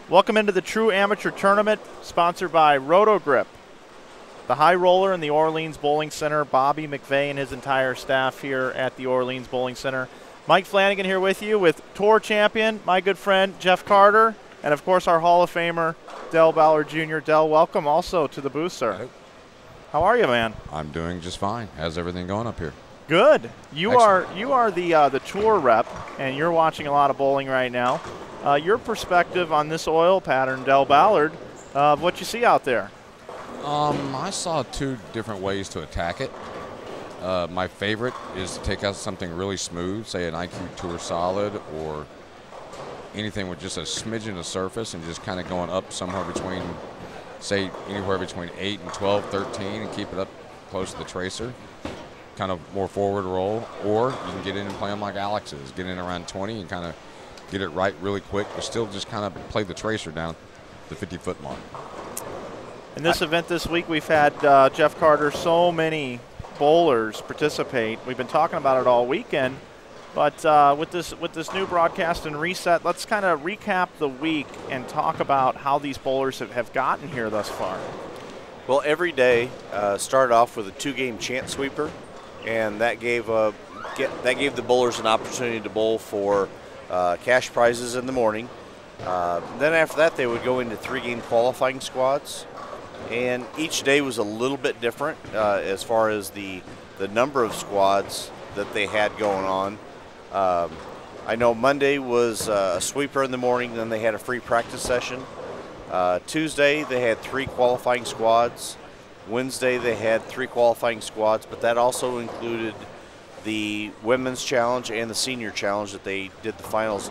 Welcome into the True Amateur Tournament, sponsored by Roto Grip. The high roller in the Orleans Bowling Center, Bobby McVeigh and his entire staff here at the Orleans Bowling Center. Mike Flanagan here with you with Tour Champion, my good friend Jeff Carter, and of course our Hall of Famer, Del Ballard Jr. Del, welcome also to the booth, sir. Hello. How are you, man? I'm doing just fine. How's everything going up here? Good. You Excellent. are the tour rep, and you're watching a lot of bowling right now. Your perspective on this oil pattern, Del Ballard, of what you see out there? I saw two different ways to attack it. My favorite is to take out something really smooth, say an IQ Tour Solid or anything with just a smidgen of surface and just kind of going up somewhere between, say, anywhere between 8 and 12, 13 and keep it up close to the tracer. Kind of more forward roll. Or you can get in and play them like Alex is. Get in around 20 and kind of get it right really quick, but still just kind of play the tracer down the 50-foot mark. In this event this week, we've had, Jeff Carter, so many bowlers participate. We've been talking about it all weekend, but with this new broadcast and reset, let's kind of recap the week and talk about how these bowlers have gotten here thus far. Well, every day started off with a two-game chant sweeper, and that gave the bowlers an opportunity to bowl for cash prizes in the morning. Then after that, they would go into three-game qualifying squads, and each day was a little bit different as far as the number of squads that they had going on. I know Monday was a sweeper in the morning, then they had a free practice session. Tuesday, they had 3 qualifying squads. Wednesday, they had 3 qualifying squads, but that also included the women's challenge and the senior challenge that they did the finals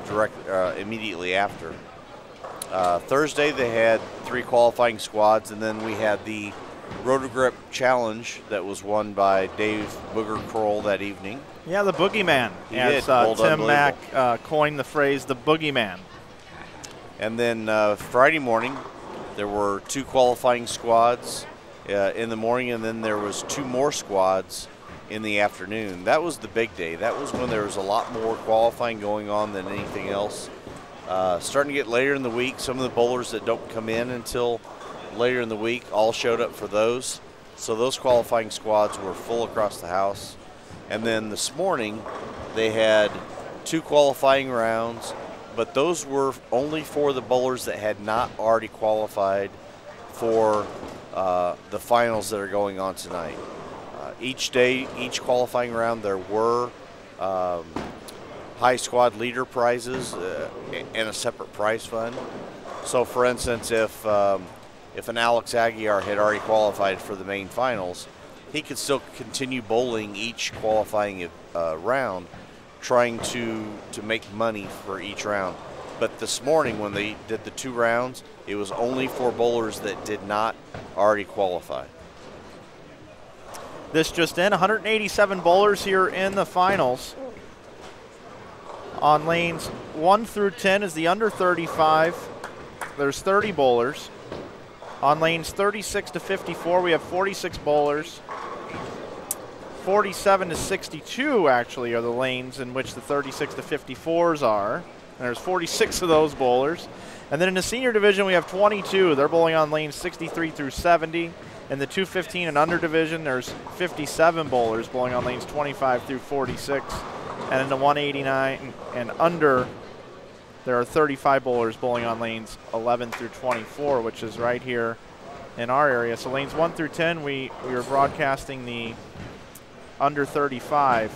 immediately after. Thursday they had 3 qualifying squads, and then we had the Roto Grip challenge that was won by Dave Booger Kroll that evening. Yeah, the boogeyman, as Tim Mack coined the phrase, the boogeyman. And then Friday morning there were 2 qualifying squads in the morning, and then there was 2 more squads in the afternoon. That was the big day. That was when there was a lot more qualifying going on than anything else. Starting to get later in the week, some of the bowlers that don't come in until later in the week all showed up for those. So those qualifying squads were full across the house. And then this morning they had 2 qualifying rounds, but those were only for the bowlers that had not already qualified for the finals that are going on tonight. Each day, each qualifying round, there were high squad leader prizes and a separate prize fund. So, for instance, if an Alex Aguiar had already qualified for the main finals, he could still continue bowling each qualifying round, trying to make money for each round. But this morning, when they did the 2 rounds, it was only for bowlers that did not already qualify. This just in, 187 bowlers here in the finals. On lanes 1 through 10 is the under 35. There's 30 bowlers. On lanes 36 to 54, we have 46 bowlers. 47 to 62, actually, are the lanes in which the 36 to 54s are. And there's 46 of those bowlers. And then in the senior division, we have 22. They're bowling on lanes 63 through 70. In the 215 and under division, there's 57 bowlers bowling on lanes 25 through 46. And in the 189 and under, there are 35 bowlers bowling on lanes 11 through 24, which is right here in our area. So lanes 1 through 10, we are broadcasting the under 35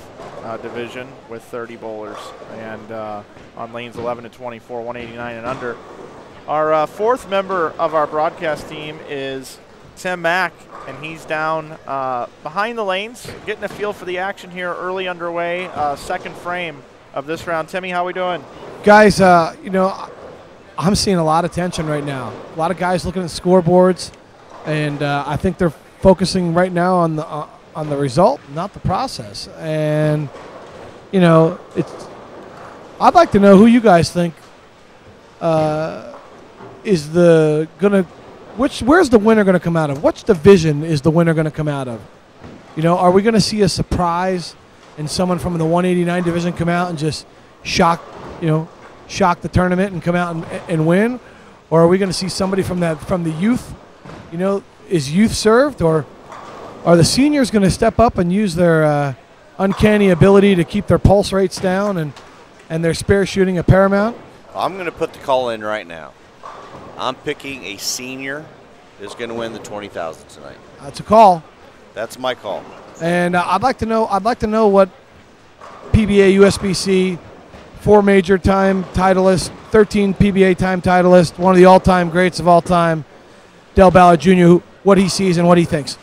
division with 30 bowlers. And on lanes 11 to 24, 189 and under. Our 4th member of our broadcast team is Tim Mack, and he's down behind the lanes, getting a feel for the action here early underway, 2nd frame of this round. Timmy, how we doing? Guys, you know, I'm seeing a lot of tension right now. A lot of guys looking at scoreboards, and I think they're focusing right now on the result, not the process. And, you know, I'd like to know who you guys think is where's the winner going to come out of? Which division is the winner going to come out of? You know, are we going to see a surprise and someone from the 189 division come out and just shock the tournament and come out and win? or are we going to see somebody from the youth? You know, is youth served, or are the seniors going to step up and use their uncanny ability to keep their pulse rates down and their spare shooting a paramount? I'm going to put the call in right now. I'm picking a senior is going to win the 20,000 tonight. That's a call. That's my call. And I'd like to know what PBA USBC 4 major time titleist, 13 PBA time titleist, one of the all-time greats of all time, Del Ballard Jr., what he sees and what he thinks.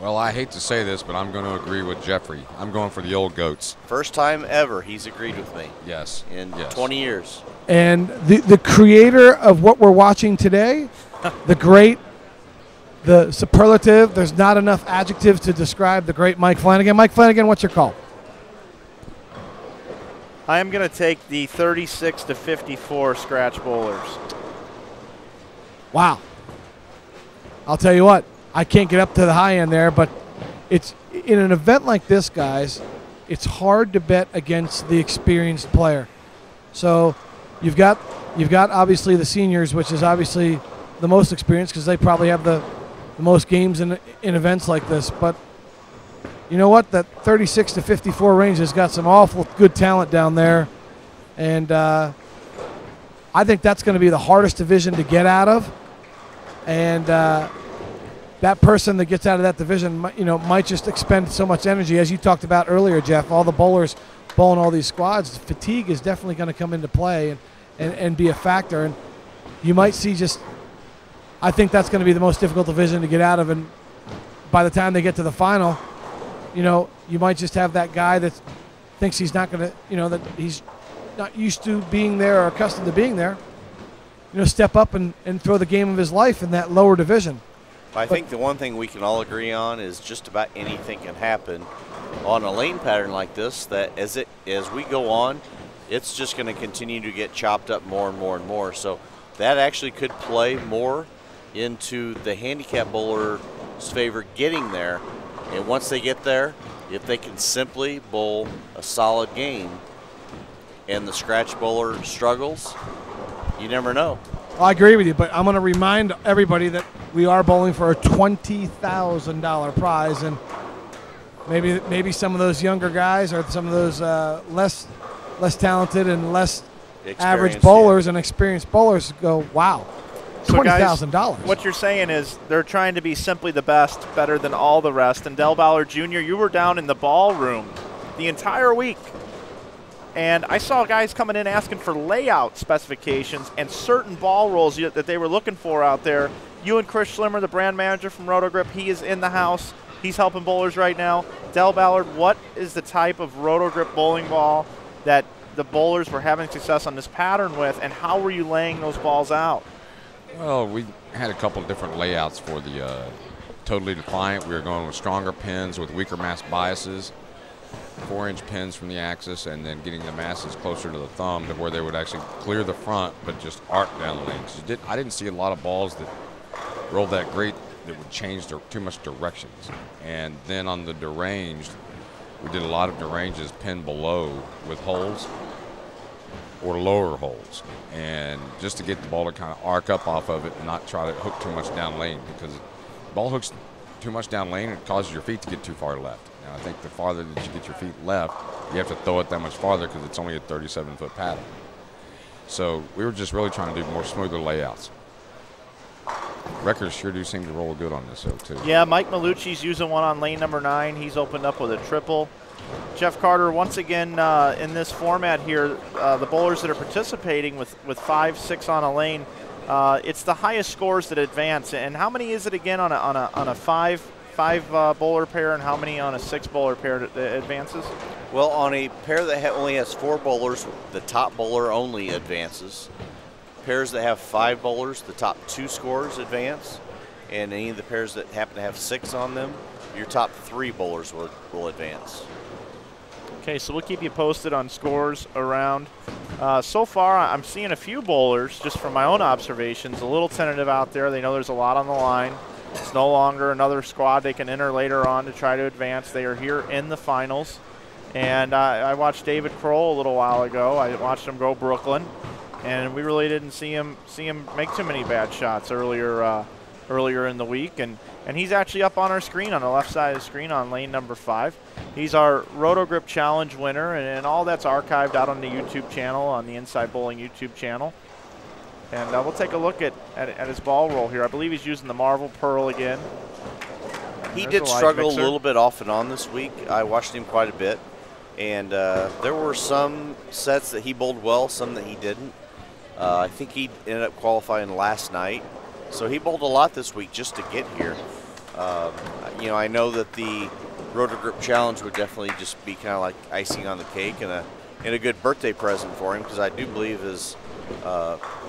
Well, I hate to say this, but I'm going to agree with Jeffrey. I'm going for the old goats. First time ever he's agreed with me. Yes. In 20 years. And the creator of what we're watching today, the great, the superlative, there's not enough adjectives to describe the great Mike Flanagan. Mike Flanagan, what's your call? I am going to take the 36 to 54 scratch bowlers. Wow. I'll tell you what, I can't get up to the high end there, but it's in an event like this, guys, it's hard to bet against the experienced player. So you've got obviously the seniors, which is obviously the most experienced because they probably have the most games in events like this. But you know what? That 36 to 54 range has got some awful good talent down there. And I think that's going to be the hardest division to get out of. And that person that gets out of that division, might just expend so much energy. As you talked about earlier, Jeff, all the bowlers bowling all these squads, fatigue is definitely going to come into play and be a factor. And you might see I think that's going to be the most difficult division to get out of. And by the time they get to the final, you might just have that guy that thinks he's not going to, that he's not used to being there or accustomed to being there, step up and throw the game of his life in that lower division. I think the one thing we can all agree on is just about anything can happen on a lane pattern like this, that as we go on, it's just going to continue to get chopped up more and more and more. So that actually could play more into the handicap bowler's favor getting there. And once they get there, if they can simply bowl a solid game and the scratch bowler struggles, you never know. I agree with you, but I'm going to remind everybody that we are bowling for a $20,000 prize, and maybe some of those younger guys or some of those less talented and less average bowlers and experienced bowlers go, wow, $20,000. What you're saying is they're trying to be simply the best, better than all the rest. And Del Ballard Jr., you were down in the ballroom the entire week. And I saw guys coming in asking for layout specifications and certain ball rolls that they were looking for out there. You and Chris Schlimmer, the brand manager from Roto Grip, he is in the house. He's helping bowlers right now. Del Ballard, what is the type of Roto Grip bowling ball that the bowlers were having success on this pattern with, and how were you laying those balls out? Well, we had a couple of different layouts for the Totally Defiant. We were going with stronger pins with weaker mass biases, 4-inch pins from the axis, and then getting the masses closer to the thumb to where they would actually clear the front but just arc down the lane. I didn't see a lot of balls that rolled that great that would change too much directions. And then on the deranged, we did a lot of deranges pinned below with holes or lower holes, and just to get the ball to kind of arc up off of it and not try to hook too much down lane, because the ball hooks too much down lane, it causes your feet to get too far left. Now, I think the farther that you get your feet left, you have to throw it that much farther because it's only a 37-foot pattern. So we were just really trying to do more smoother layouts. Records sure do seem to roll good on this, though, too. Yeah, Mike Malucci's using one on lane number 9. He's opened up with a triple. Jeff Carter, once again, in this format here, the bowlers that are participating with 5-6 on a lane, it's the highest scores that advance. And how many is it again on a five bowler pair, and how many on a 6 bowler pair that advances? Well, on a pair that only has 4 bowlers, the top bowler only advances. Pairs that have 5 bowlers, the top 2 scorers advance. And any of the pairs that happen to have 6 on them, your top 3 bowlers will advance. Okay, so we'll keep you posted on scores around. So far, I'm seeing a few bowlers, just from my own observations, a little tentative out there. They know there's a lot on the line. It's no longer another squad they can enter later on to try to advance. They are here in the finals. And I watched David Kroll a little while ago. I watched him go Brooklyn. and we really didn't see him make too many bad shots earlier in the week. And he's actually up on our screen on the left side of the screen on lane number 5. He's our Roto Grip Challenge winner, and all that's archived out on the YouTube channel, on the Inside Bowling YouTube channel. And we'll take a look at his ball roll here. I believe he's using the Marvel Pearl again. He did struggle a little bit off and on this week. I watched him quite a bit. And there were some sets that he bowled well, some that he didn't. I think he ended up qualifying last night. So he bowled a lot this week just to get here. You know, I know that the Roto Grip Challenge would definitely just be kind of like icing on the cake and a good birthday present for him, because I do believe his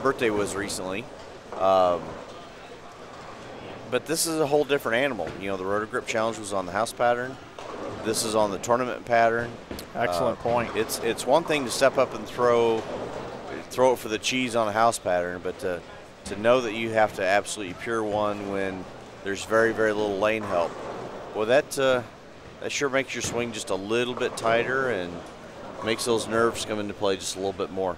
birthday was recently. But this is a whole different animal. You know, the Roto Grip Challenge was on the house pattern. This is on the tournament pattern. Excellent point. It's one thing to step up and throw it for the cheese on a house pattern, but to know that you have to absolutely pure one when there's very, very little lane help, well, that sure makes your swing just a little bit tighter and makes those nerves come into play just a little bit more.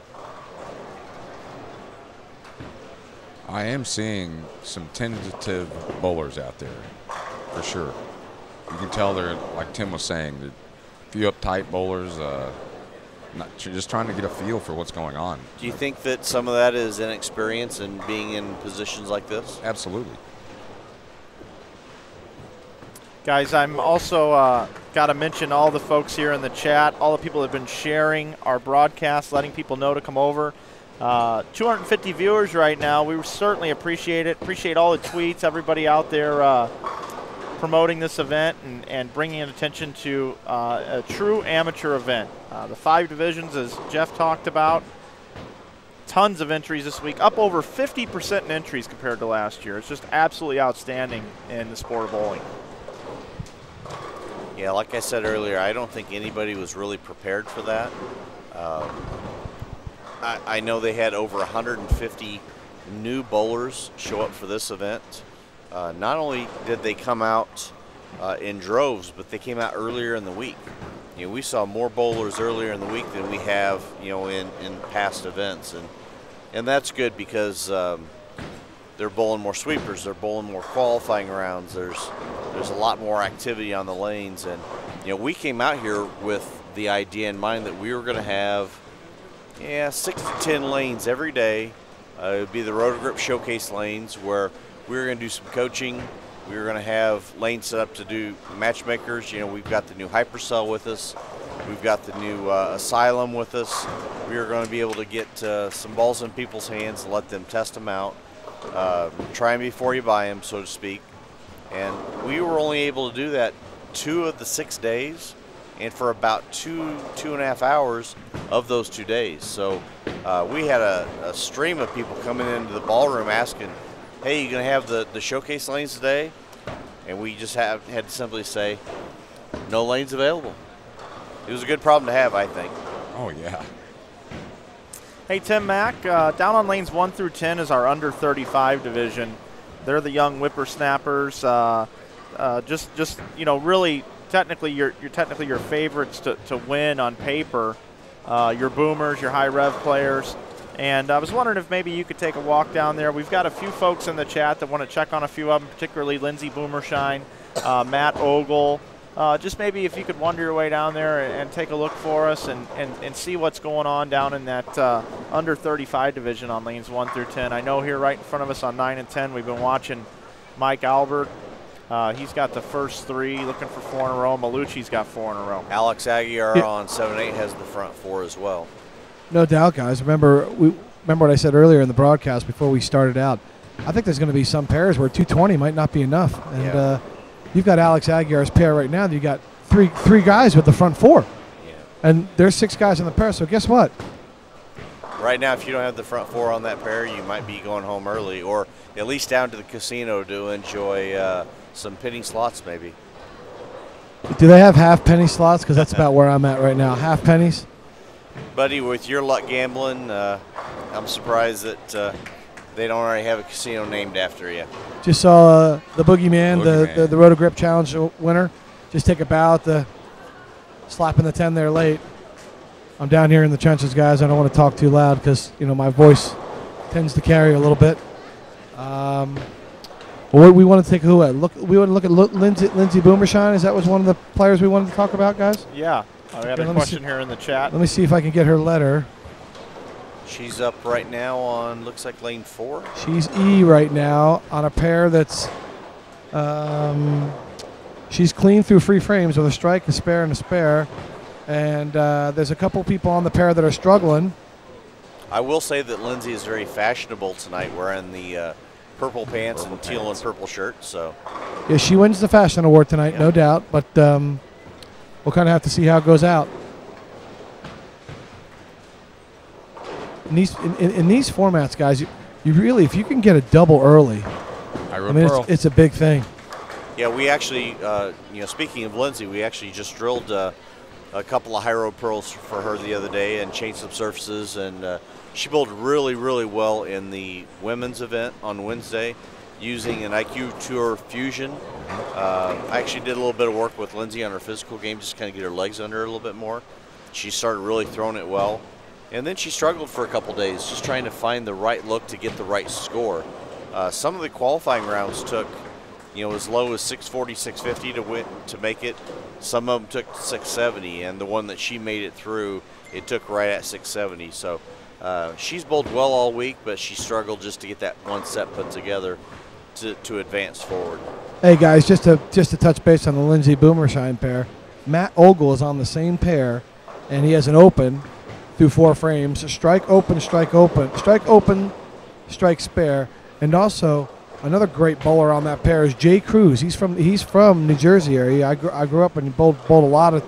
I am seeing some tentative bowlers out there, for sure. You can tell they're, like Tim was saying, that a few uptight bowlers, just trying to get a feel for what's going on. Do you think that some of that is inexperience and being in positions like this? Absolutely. Guys, I'm also got to mention all the folks here in the chat, all the people that have been sharing our broadcast, letting people know to come over. 250 viewers right now. We certainly appreciate it. Appreciate all the tweets, everybody out there promoting this event and bringing attention to a true amateur event. The 5 divisions, as Jeff talked about, tons of entries this week, up over 50% in entries compared to last year. It's just absolutely outstanding in the sport of bowling. Yeah, like I said earlier, I don't think anybody was really prepared for that. I know they had over 150 new bowlers show up for this event. Not only did they come out in droves, but they came out earlier in the week. You know, we saw more bowlers earlier in the week than we have, you know, in past events, and that's good because they're bowling more sweepers, they're bowling more qualifying rounds. There's a lot more activity on the lanes, and you know, we came out here with the idea in mind that we were going to have 6 to 10 lanes every day. It would be the Roto Grip Showcase lanes where we were going to do some coaching. We were going to have lanes set up to do matchmakers. You know, we've got the new Hypercell with us. We've got the new Asylum with us. We are going to be able to get some balls in people's hands and let them test them out. Try them before you buy them, so to speak. And we were only able to do that 2 of the 6 days, and for about 2.5 hours of those 2 days. So we had a stream of people coming into the ballroom asking, hey, you going to have the showcase lanes today? And we just had to simply say, no lanes available. It was a good problem to have, I think. Oh, yeah. Hey, Tim, Mack, down on lanes 1 through 10 is our under 35 division. They're the young whippersnappers. Just you know, really technically you're technically your favorites to win on paper. Your boomers, your high rev players. And I was wondering if maybe you could take a walk down there. We've got a few folks in the chat that want to check on a few of them, particularly Lindsey Boomershine, Matt Ogle. Just maybe if you could wander your way down there and take a look for us and see what's going on down in that under 35 division on lanes 1 through 10. I know here right in front of us on 9 and 10, we've been watching Mike Albert. He's got the first 3, looking for 4 in a row. Malucci's got 4 in a row. Alex Aguiar on 7-8 has the front 4 as well. No doubt, guys. Remember what I said earlier in the broadcast before we started out. I think there's going to be some pairs where 220 might not be enough. And you've got Alex Aguiar's pair right now. You got three guys with the front 4. Yeah. And there's 6 guys in the pair. So guess what? Right now, if you don't have the front 4 on that pair, you might be going home early, or at least down to the casino to enjoy some penny slots maybe. Do they have half penny slots? Because that's about where I'm at right now. Half pennies. Buddy, with your luck gambling, I'm surprised that they don't already have a casino named after you. Just saw the Boogeyman, the Roto Grip Challenge winner, just take a bow at the slapping the 10 there late. I'm down here in the trenches, guys. I don't want to talk too loud because, my voice tends to carry a little bit. Well, we want to take who at? We want to look at Lindsay Boomershine. Is that was one of the players we wanted to talk about, guys? Yeah. I got a question here in the chat. Let me see if I can get her letter. She's up right now on, looks like lane 4. She's E right now on a pair that's, she's clean through free frames with a strike, a spare, and a spare. And there's a couple people on the pair that are struggling. I will say that Lindsay is very fashionable tonight, wearing the purple pants and teal and purple shirt. So yeah, she wins the fashion award tonight, no doubt. But we'll kind of have to see how it goes out. In these formats, guys, you really, if you can get a double early, it's a big thing. Yeah, we actually, speaking of Lindsay, we actually just drilled a couple of high road pearls for her the other day and changed some surfaces, and she bowled really, really well in the women's event on Wednesday using an IQ Tour Fusion. I actually did a little bit of work with Lindsay on her physical game, just kind of get her legs under her a little bit more. She started really throwing it well. And then she struggled for a couple days, just trying to find the right look to get the right score. Some of the qualifying rounds took, as low as 640, 650 to make it. Some of them took 670, and the one that she made it through, it took right at 670. So she's bowled well all week, but she struggled just to get that one set put together to advance forward. Hey guys, just to touch base on the Lindsay Boomershine pair, Matt Ogle is on the same pair, and he has an open through 4 frames, strike open, strike open, strike open, strike spare, and also another great bowler on that pair is Jay Cruz. He's from New Jersey area. I grew up and bowled a lot of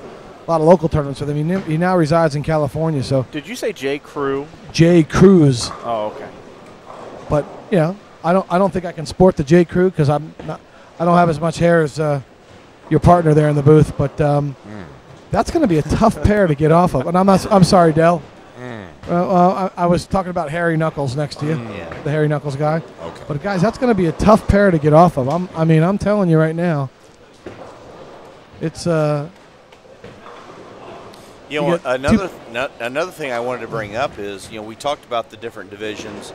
local tournaments with him. He now resides in California. So did you say Jay Cruz? Jay Cruz. Oh, okay. But I don't think I can sport the Jay Cruz because I don't have as much hair as your partner there in the booth, but. That's going to be a tough pair to get off of. And I'm sorry, Del. I was talking about Harry Knuckles next to you, the Harry Knuckles guy. Okay. But guys, that's going to be a tough pair to get off of. I'm telling you right now. It's another thing I wanted to bring up is, we talked about the different divisions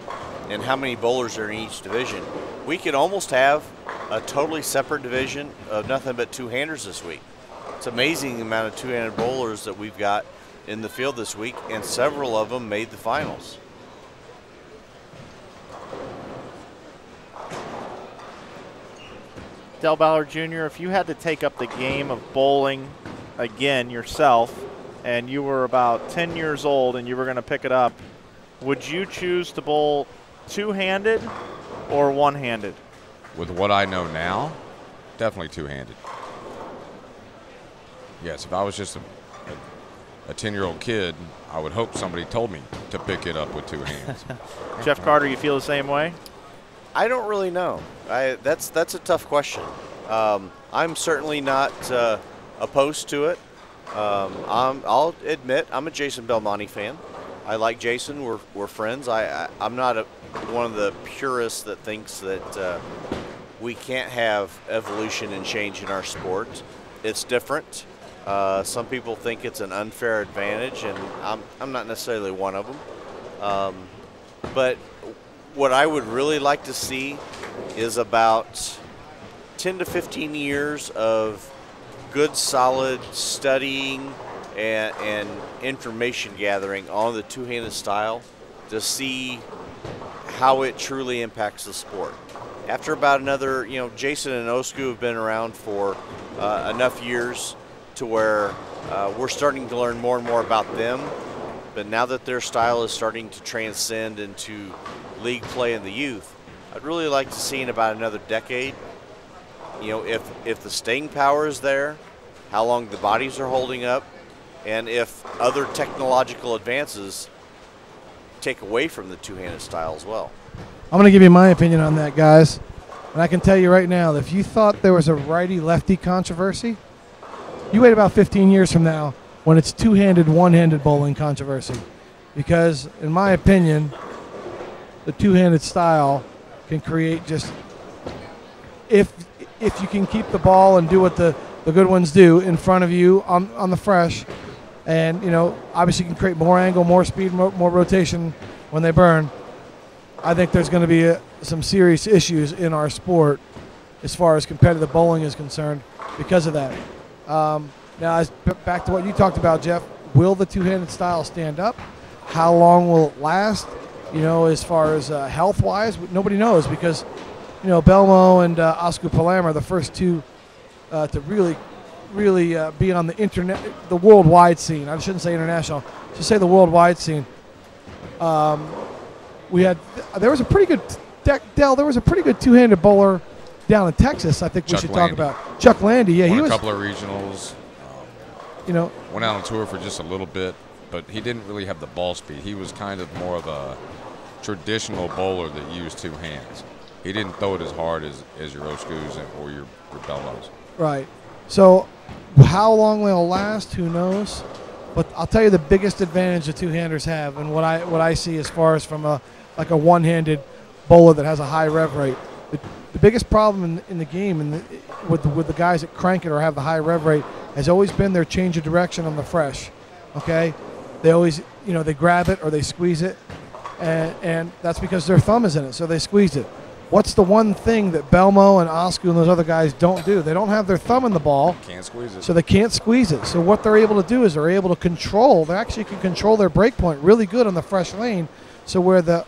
and how many bowlers are in each division. We could almost have a totally separate division of nothing but two-handers this week. It's amazing the amount of two-handed bowlers that we've got in the field this week, and several of them made the finals. Del Ballard Jr., if you had to take up the game of bowling again yourself, and you were about 10 years old and you were going to pick it up, would you choose to bowl two-handed or one-handed? With what I know now, definitely two-handed. Yes, if I was just a 10-year-old kid, I would hope somebody told me to pick it up with two hands. Jeff Carter, you feel the same way? I don't really know. That's a tough question. I'm certainly not opposed to it. I'll admit I'm a Jason Belmonte fan. I like Jason. We're friends. I'm not one of the purists that thinks that we can't have evolution and change in our sport. It's different. Some people think it's an unfair advantage, and I'm not necessarily one of them. But what I would really like to see is about 10 to 15 years of good, solid studying and information gathering on the two-handed style to see how it truly impacts the sport. After about another, Jason and Osku have been around for enough years to where we're starting to learn more and more about them. But now that their style is starting to transcend into league play in the youth, I'd really like to see in about another decade, if the staying power is there, how long the bodies are holding up, and if other technological advances take away from the two-handed style as well. I'm going to give you my opinion on that, guys. And I can tell you right now, if you thought there was a righty-lefty controversy, you wait about 15 years from now when it's two-handed, one-handed bowling controversy. Because, in my opinion, the two-handed style can create just, if you can keep the ball and do what the good ones do in front of you on the fresh, And, you know, obviously you can create more angle, more speed, more rotation when they burn. I think there's going to be some serious issues in our sport as far as competitive bowling is concerned because of that. Now, back to what you talked about, Jeff, will the two-handed style stand up? How long will it last? You know, as far as health-wise, nobody knows because, you know, Belmo and Oscar Palermo are the first two to really be on the internet, the worldwide scene. I shouldn't say international, just say the worldwide scene. There was a pretty good there was a pretty good two-handed bowler down in Texas. I think we should talk about Chuck Landy. Yeah, he was a couple of regionals. You know, went out on tour for just a little bit, but he didn't really have the ball speed. He was kind of more of a traditional bowler that used two hands. He didn't throw it as hard as your Oscus or your Belmos. Right. So how long they'll last, who knows? But I'll tell you the biggest advantage the two-handers have, and what I see as far as from a one-handed bowler that has a high rev rate. The biggest problem in the game and with the guys that crank it or have the high rev rate has always been their change of direction on the fresh. Okay, they always, you know, they grab it or they squeeze it, and that's because their thumb is in it, so they squeeze it. What's the one thing that Belmo and Oscar and those other guys don't do? They don't have their thumb in the ball. Can't squeeze it. So they can't squeeze it. So what they're able to do is they're able to control. They actually can control their break point really good on the fresh lane. So where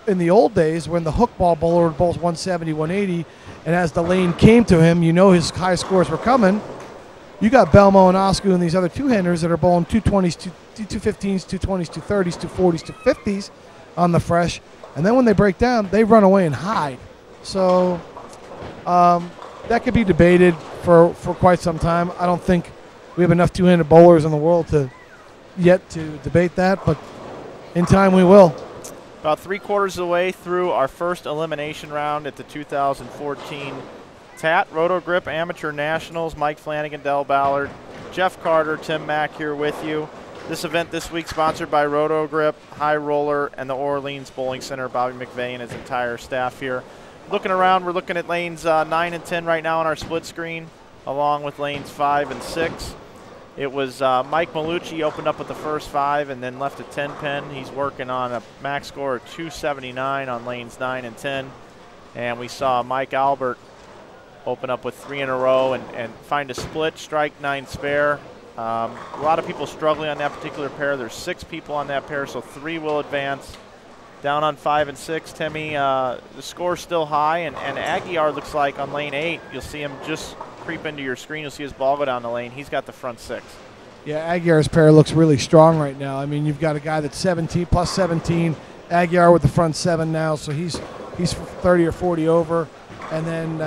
in the old days when the hook ball bowler would bowl 170, 180, and as the lane came to him, you know his high scores were coming. You got Belmo and Oscar and these other two-handers that are bowling 220s, 215s, 220s, 230s, 240s, 250s on the fresh. And then when they break down, they run away and hide. So that could be debated for quite some time. I don't think we have enough two-handed bowlers in the world yet to debate that, but in time we will. About 3/4 of the way through our first elimination round at the 2014 TAT Roto Grip Amateur Nationals. Mike Flanagan, Del Ballard, Jeff Carter, Tim Mack here with you. This event this week sponsored by Roto Grip, High Roller, and the Orleans Bowling Center. Bobby McVeigh and his entire staff here. Looking around, we're looking at lanes 9 and 10 right now on our split screen, along with lanes 5 and 6. It was Mike Malucci opened up with the first 5 and then left a 10 pin. He's working on a max score of 279 on lanes 9 and 10. And we saw Mike Albert open up with 3 in a row and find a split, strike 9 spare. A lot of people struggling on that particular pair. There's 6 people on that pair, so 3 will advance. Down on 5 and 6, Timmy, the score's still high, and Aguiar looks like on lane 8, you'll see him just creep into your screen. You'll see his ball go down the lane. He's got the front 6. Yeah, Aguiar's pair looks really strong right now. I mean, you've got a guy that's 17 plus 17, Aguiar with the front 7 now, so he's 30 or 40 over. And then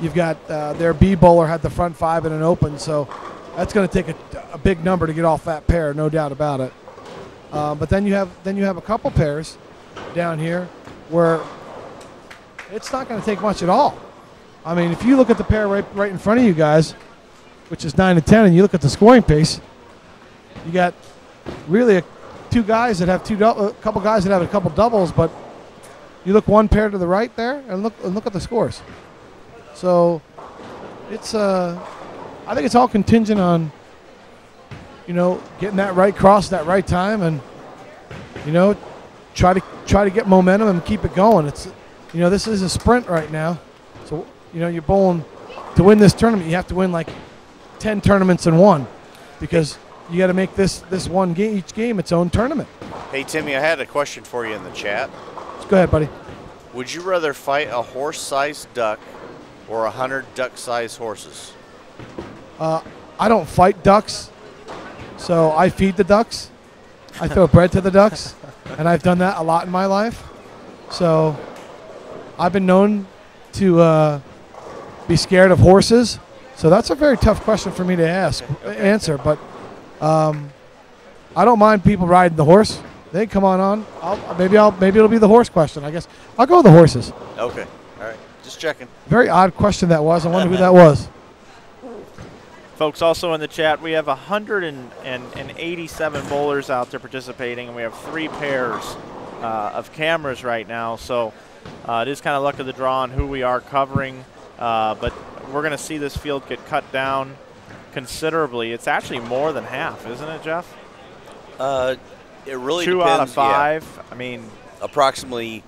you've got their B bowler had the front 5 in an open, so that's going to take a big number to get off that pair, no doubt about it. But then you have a couple pairs down here where it's not going to take much at all. I mean, if you look at the pair right in front of you guys, which is 9 and 10, and you look at the scoring pace, you got really two guys that have a couple guys that have a couple doubles, but you look one pair to the right there and look at the scores. So it's I think it's all contingent on, you know, getting that right cross at that right time, and, you know, try to get momentum and keep it going. It's, you know, this is a sprint right now, so, you know, you're bowling to win this tournament. You have to win like 10 tournaments in one, because you got to make this one game, each game, its own tournament. Hey Timmy, I had a question for you in the chat. Go ahead, buddy. Would you rather fight a horse-sized duck or 100 duck-sized horses? I don't fight ducks, so I feed the ducks. I throw bread to the ducks, and I've done that a lot in my life. So I've been known to be scared of horses. So that's a very tough question for me to answer. But I don't mind people riding the horse. They come on. Maybe it'll be the horse question. I guess I'll go with the horses. Okay. All right. Just checking. Very odd question that was. I wonder who that was. Folks, also in the chat, we have 187 bowlers out there participating, and we have 3 pairs of cameras right now. So it is kind of luck of the draw on who we are covering. But we're going to see this field get cut down considerably. It's actually more than half, isn't it, Jeff? It really 2 depends. out of 5. Yeah. I mean, approximately,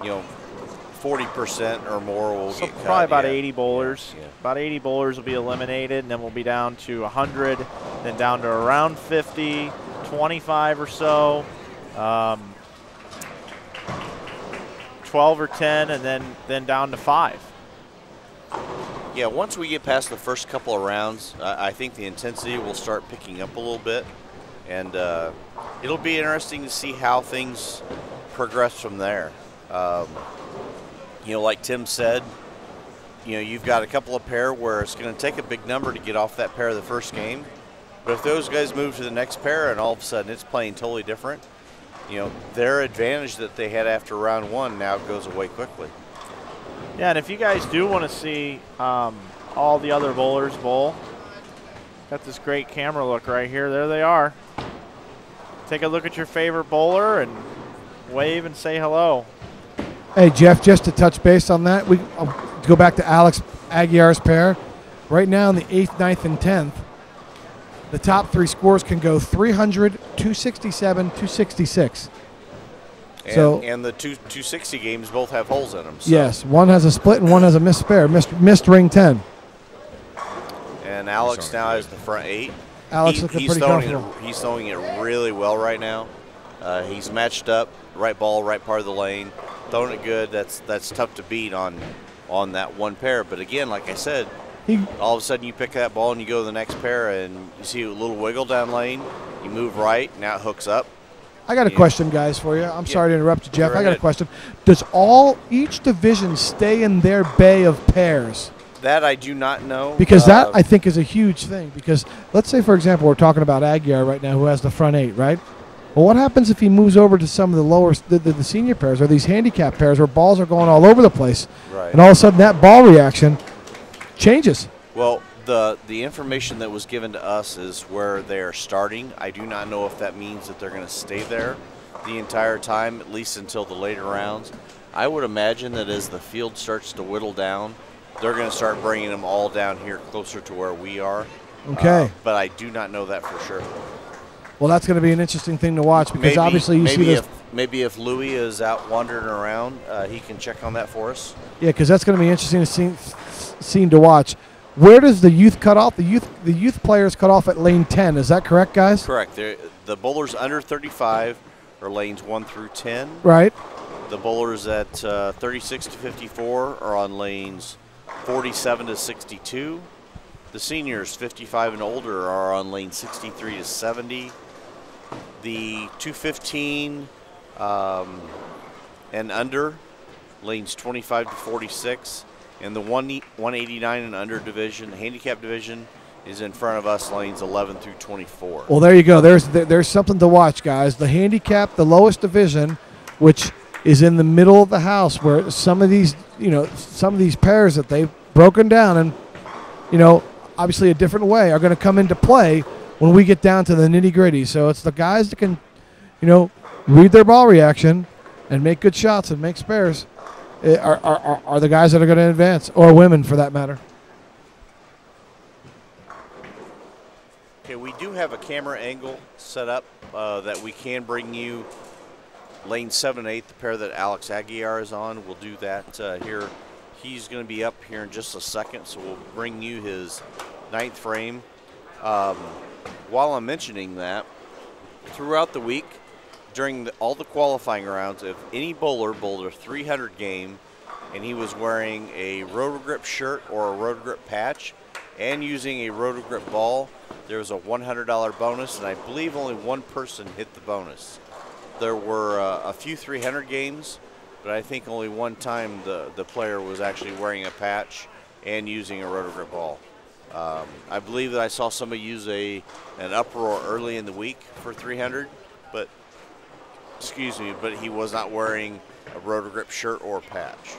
40% or more will so get cut. probably about yeah. 80 bowlers. Yeah. About 80 bowlers will be eliminated, and then we'll be down to 100, then down to around 50, 25 or so, 12 or 10, and then down to 5. Yeah, once we get past the first couple of rounds, I think the intensity will start picking up a little bit, and it'll be interesting to see how things progress from there. Like Tim said, you've got a couple of pair where it's going to take a big number to get off that pair of the first game, but if those guys move to the next pair and all of a sudden it's playing totally different, their advantage that they had after round 1 now goes away quickly. Yeah, and if you guys do want to see all the other bowlers bowl, got this great camera look right here. There they are. Take a look at your favorite bowler and wave and say hello. Hey, Jeff, just to touch base on that, I'll go back to Alex Aguiar's pair. Right now in the 8th, 9th, and 10th, the top 3 scores can go 300, 267, 266. And the 260 games both have holes in them. So. Yes, one has a split and one has a missed spare, missed ring 10. And Alex now has the front 8. Alex looking pretty comfortable. He's throwing it really well right now. He's matched up, right ball, right part of the lane, throwing it good. That's tough to beat on that one pair. But again, like I said, all of a sudden you pick that ball and you go to the next pair and you see a little wiggle down lane. You move right, now it hooks up. I got a question, guys, for you. I'm sorry to interrupt you, Jeff. Go I got a ahead. question. Does each division stay in their bay of pairs? That I do not know. Because that, I think, is a huge thing. Because let's say, for example, we're talking about Aguiar right now, who has the front 8, right? Well, what happens if he moves over to some of the lower, the senior pairs or these handicap pairs where balls are going all over the place? Right. And all of a sudden that ball reaction changes. Well, the information that was given to us is where they're starting. I do not know if that means that they're going to stay there the entire time, at least until the later rounds. I would imagine that as the field starts to whittle down, they're going to start bringing them all down here closer to where we are. Okay. But I do not know that for sure. Well, that's going to be an interesting thing to watch because obviously you see this. Maybe if Louie is out wandering around, he can check on that for us. Yeah, because that's going to be interesting scene to watch. Where does the youth cut off? The youth players cut off at lane 10. Is that correct, guys? Correct. The bowlers under 35 are lanes 1 through 10. Right. The bowlers at 36 to 54 are on lanes 47 to 62. The seniors 55 and older are on lane 63 to 70. The 215 and under, lanes 25 to 46. And the 189 and under division, the handicap division, is in front of us, lanes 11 through 24. Well, there you go. There's something to watch, guys. The handicap, the lowest division, which is in the middle of the house, where some of these pairs that they've broken down and, obviously a different way, are going to come into play when we get down to the nitty-gritty. So it's the guys that can, read their ball reaction and make good shots and make spares are the guys that are going to advance, or women for that matter. Okay, we do have a camera angle set up that we can bring you lane 7 and 8, the pair that Alex Aguiar is on. We'll do that here. He's going to be up here in just a second, so we'll bring you his 9th frame. While I'm mentioning that, throughout the week, during all the qualifying rounds, if any bowler bowled a 300 game and he was wearing a Roto Grip shirt or a Roto Grip patch and using a Roto Grip ball, there was a $100 bonus, and I believe only one person hit the bonus. There were a few 300 games, but I think only one time the player was actually wearing a patch and using a Roto Grip ball. I believe that I saw somebody use an uproar early in the week for 300, but he was not wearing a Roto Grip shirt or patch.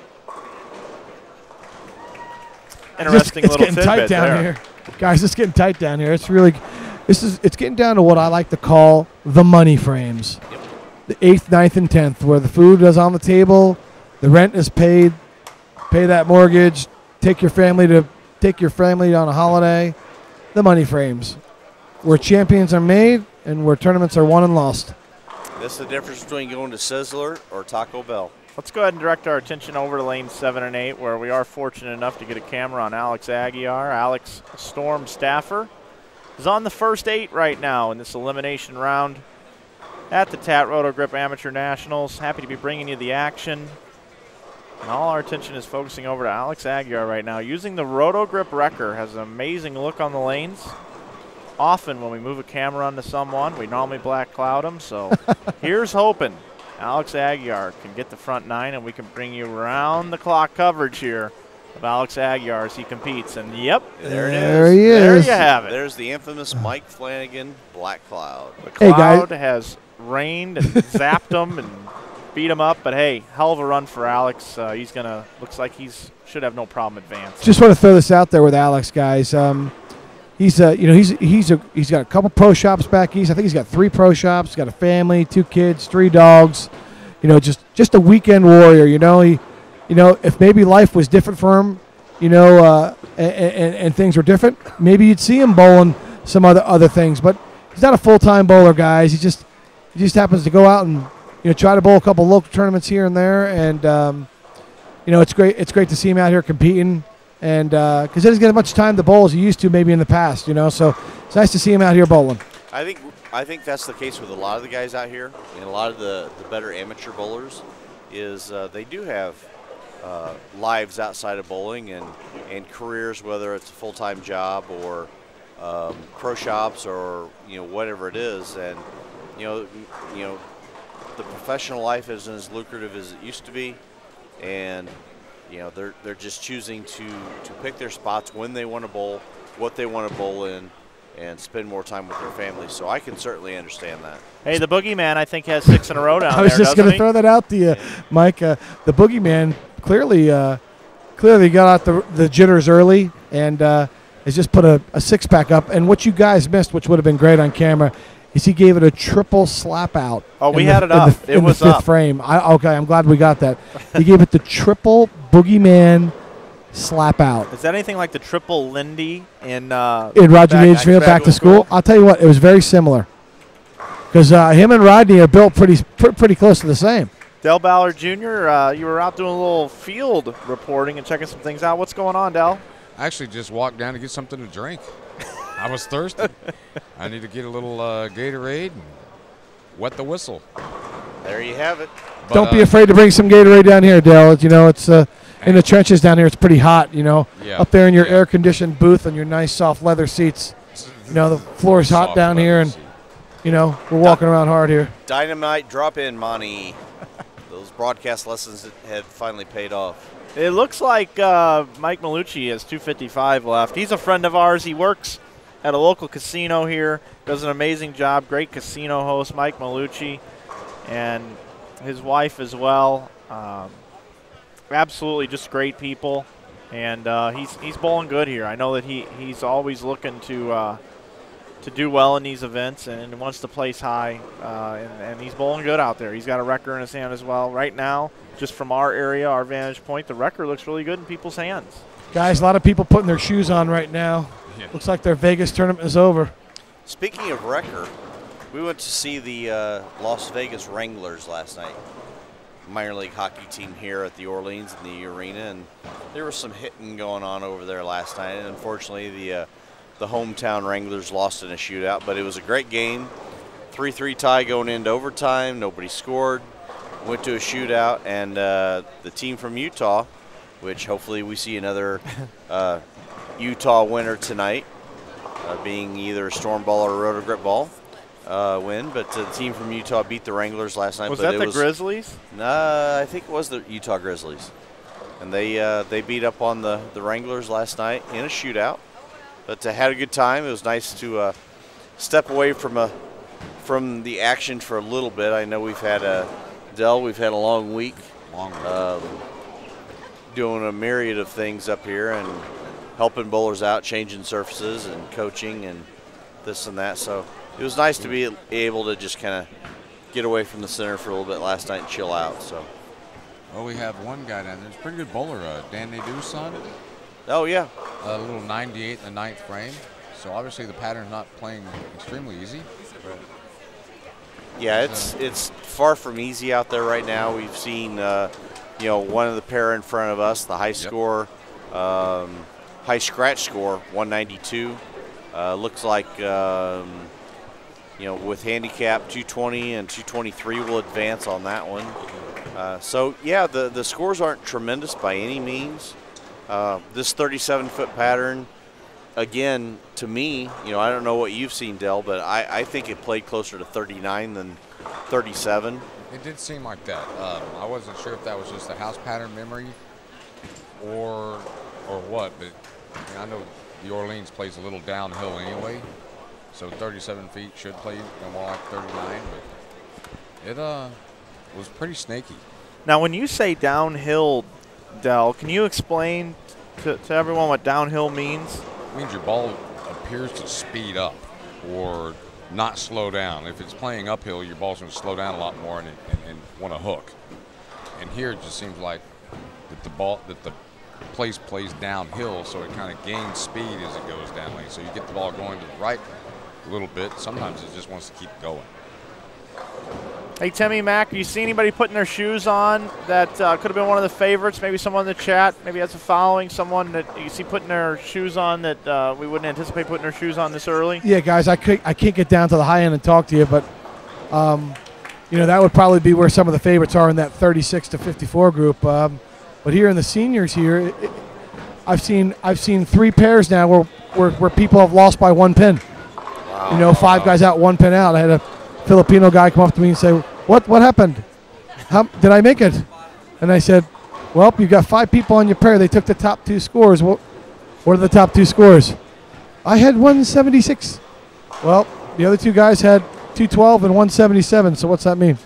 Interesting it's little getting tight down there. here, guys. It's getting tight down here. It's getting down to what I like to call the money frames. Yep. The 8th, 9th, and 10th, where the food is on the table, the rent is paid, pay that mortgage, take your family on a holiday. the money frames, where champions are made and where tournaments are won and lost. This is the difference between going to Sizzler or Taco Bell. Let's go ahead and direct our attention over to lanes 7 and 8, where we are fortunate enough to get a camera on Alex Aguiar. Alex Storm Staffer is on the first 8 right now in this elimination round at the TAT Roto Grip Amateur Nationals. Happy to be bringing you the action. And all our attention is focusing over to Alex Aguiar right now. Using the Roto Grip Wrecker, has an amazing look on the lanes. Often when we move a camera onto someone, we normally black cloud them. So here's hoping Alex Aguiar can get the front 9, and we can bring you round-the-clock coverage here of Alex Aguiar as he competes. And, yep, there it is. There he is. There you have it. There's the infamous Mike Flanagan black cloud. The Hey, cloud guys. has rained and zapped him and beat him up. But, hey, hell of a run for Alex. He's going to – looks like should have no problem advancing. Just want to throw this out there with Alex, guys. He's got a couple pro shops back east. I think he's got 3 pro shops. He's got a family, 2 kids, 3 dogs. Just a weekend warrior. If maybe life was different for him, and things were different, maybe you'd see him bowling some other things. But he's not a full-time bowler, guys. He just happens to go out and try to bowl a couple local tournaments here and there. And it's great. It's great to see him out here competing. And because he doesn't get as much time to bowl as he used to maybe in the past, so it's nice to see him out here bowling. I think that's the case with a lot of the guys out here, and a lot of the better amateur bowlers, is they do have lives outside of bowling and careers, whether it's a full-time job or pro shops or whatever it is, and the professional life isn't as lucrative as it used to be, and they're just choosing to pick their spots when they want to bowl, what they want to bowl in, and spend more time with their families. So I can certainly understand that. Hey, the Boogeyman, I think, has 6 in a row down there. I was just going to throw that out to you, Mike. The Boogeyman clearly got out the jitters early and has just put a 6-pack up. And what you guys missed, which would have been great on camera, is he gave it a triple slap out. Oh, we had it up. It was the 5th up. frame. Okay, I'm glad we got that. He gave it the triple Boogeyman slap out. Is that anything like the triple Lindy in Roger Gage's field back to school? I'll tell you what, it was very similar. Because him and Rodney are built pretty close to the same. Del Ballard Jr., you were out doing a little field reporting and checking some things out. What's going on, Del? I actually just walked down to get something to drink. I was thirsty. I need to get a little Gatorade and wet the whistle. There you have it. But, Don't be afraid to bring some Gatorade down here, Dale. It's in the trenches down here. It's pretty hot. Yeah, up there in your air-conditioned booth on your nice soft leather seats. The floor is hot down here, and we're walking around hard here. Dynamite drop-in, Monty. Those broadcast lessons have finally paid off. It looks like Mike Malucci has 255 left. He's a friend of ours. He works at a local casino here. Does an amazing job. Great casino host, Mike Malucci, and his wife as well. Absolutely just great people, and he's bowling good here. I know that he's always looking to do well in these events and wants to place high, and he's bowling good out there. He's got a wrecker in his hand as well. Right now, just from our area, our vantage point, the wrecker looks really good in people's hands. Guys, a lot of people putting their shoes on right now. Yeah. Looks like their Vegas tournament is over. Speaking of wrecker, we went to see the Las Vegas Wranglers last night. Minor league hockey team here at the Orleans in the arena, and there was some hitting going on over there last night, and unfortunately the hometown Wranglers lost in a shootout, but it was a great game. 3-3 tie going into overtime. Nobody scored. Went to a shootout, and the team from Utah, which hopefully we see another Utah winner tonight, being either a storm ball or a roto grip ball win. But the team from Utah beat the Wranglers last night. Was that the Grizzlies? I think it was the Utah Grizzlies. And they beat up on the Wranglers last night in a shootout. But had a good time. It was nice to step away from the action for a little bit. I know we've had a long week. Doing a myriad of things up here and helping bowlers out, changing surfaces and coaching and this and that. So it was nice to be able to just kind of get away from the center for a little bit last night and chill out. So. Well, we have one guy down there. It's a pretty good bowler, Dan Nadeau's son. Oh, yeah. A little 98 in the 9th frame. So obviously the pattern's not playing extremely easy. Yeah, it's far from easy out there right now. We've seen, one of the pair in front of us, the high score, high scratch score, 192. Looks like, with handicap 220 and 223 will advance on that one. So, yeah, the scores aren't tremendous by any means. This 37-foot pattern, again, to me, I don't know what you've seen, Del, but I think it played closer to 39 than 37. It did seem like that. I wasn't sure if that was just a house pattern memory or what, but I know the Orleans plays a little downhill anyway, so 37 feet should play more like 39, but it was pretty snaky. Now, when you say downhill, Del, can you explain to everyone what downhill means? It means your ball appears to speed up or not slow down. If it's playing uphill, your ball's going to slow down a lot more and want to hook. And here it just seems like that the place plays downhill, so it kind of gains speed as it goes down lane. So you get the ball going to the right a little bit. Sometimes it just wants to keep going. Hey, Timmy, Mack, do you see anybody putting their shoes on that could have been one of the favorites? Maybe someone in the chat, maybe has a following, someone that you see putting their shoes on that we wouldn't anticipate putting their shoes on this early? Yeah, guys, I can't get down to the high end and talk to you, but that would probably be where some of the favorites are in that 36 to 54 group. But here in the seniors here, I've seen 3 pairs now where people have lost by 1 pin. Wow. 5 guys out, 1 pin out. I had a Filipino guy come up to me and say, what happened? How did I make it? And I said, well, you got 5 people on your pair. They took the top 2 scores. What are the top 2 scores? I had 176. Well, the other 2 guys had 212 and 177. So what's that mean?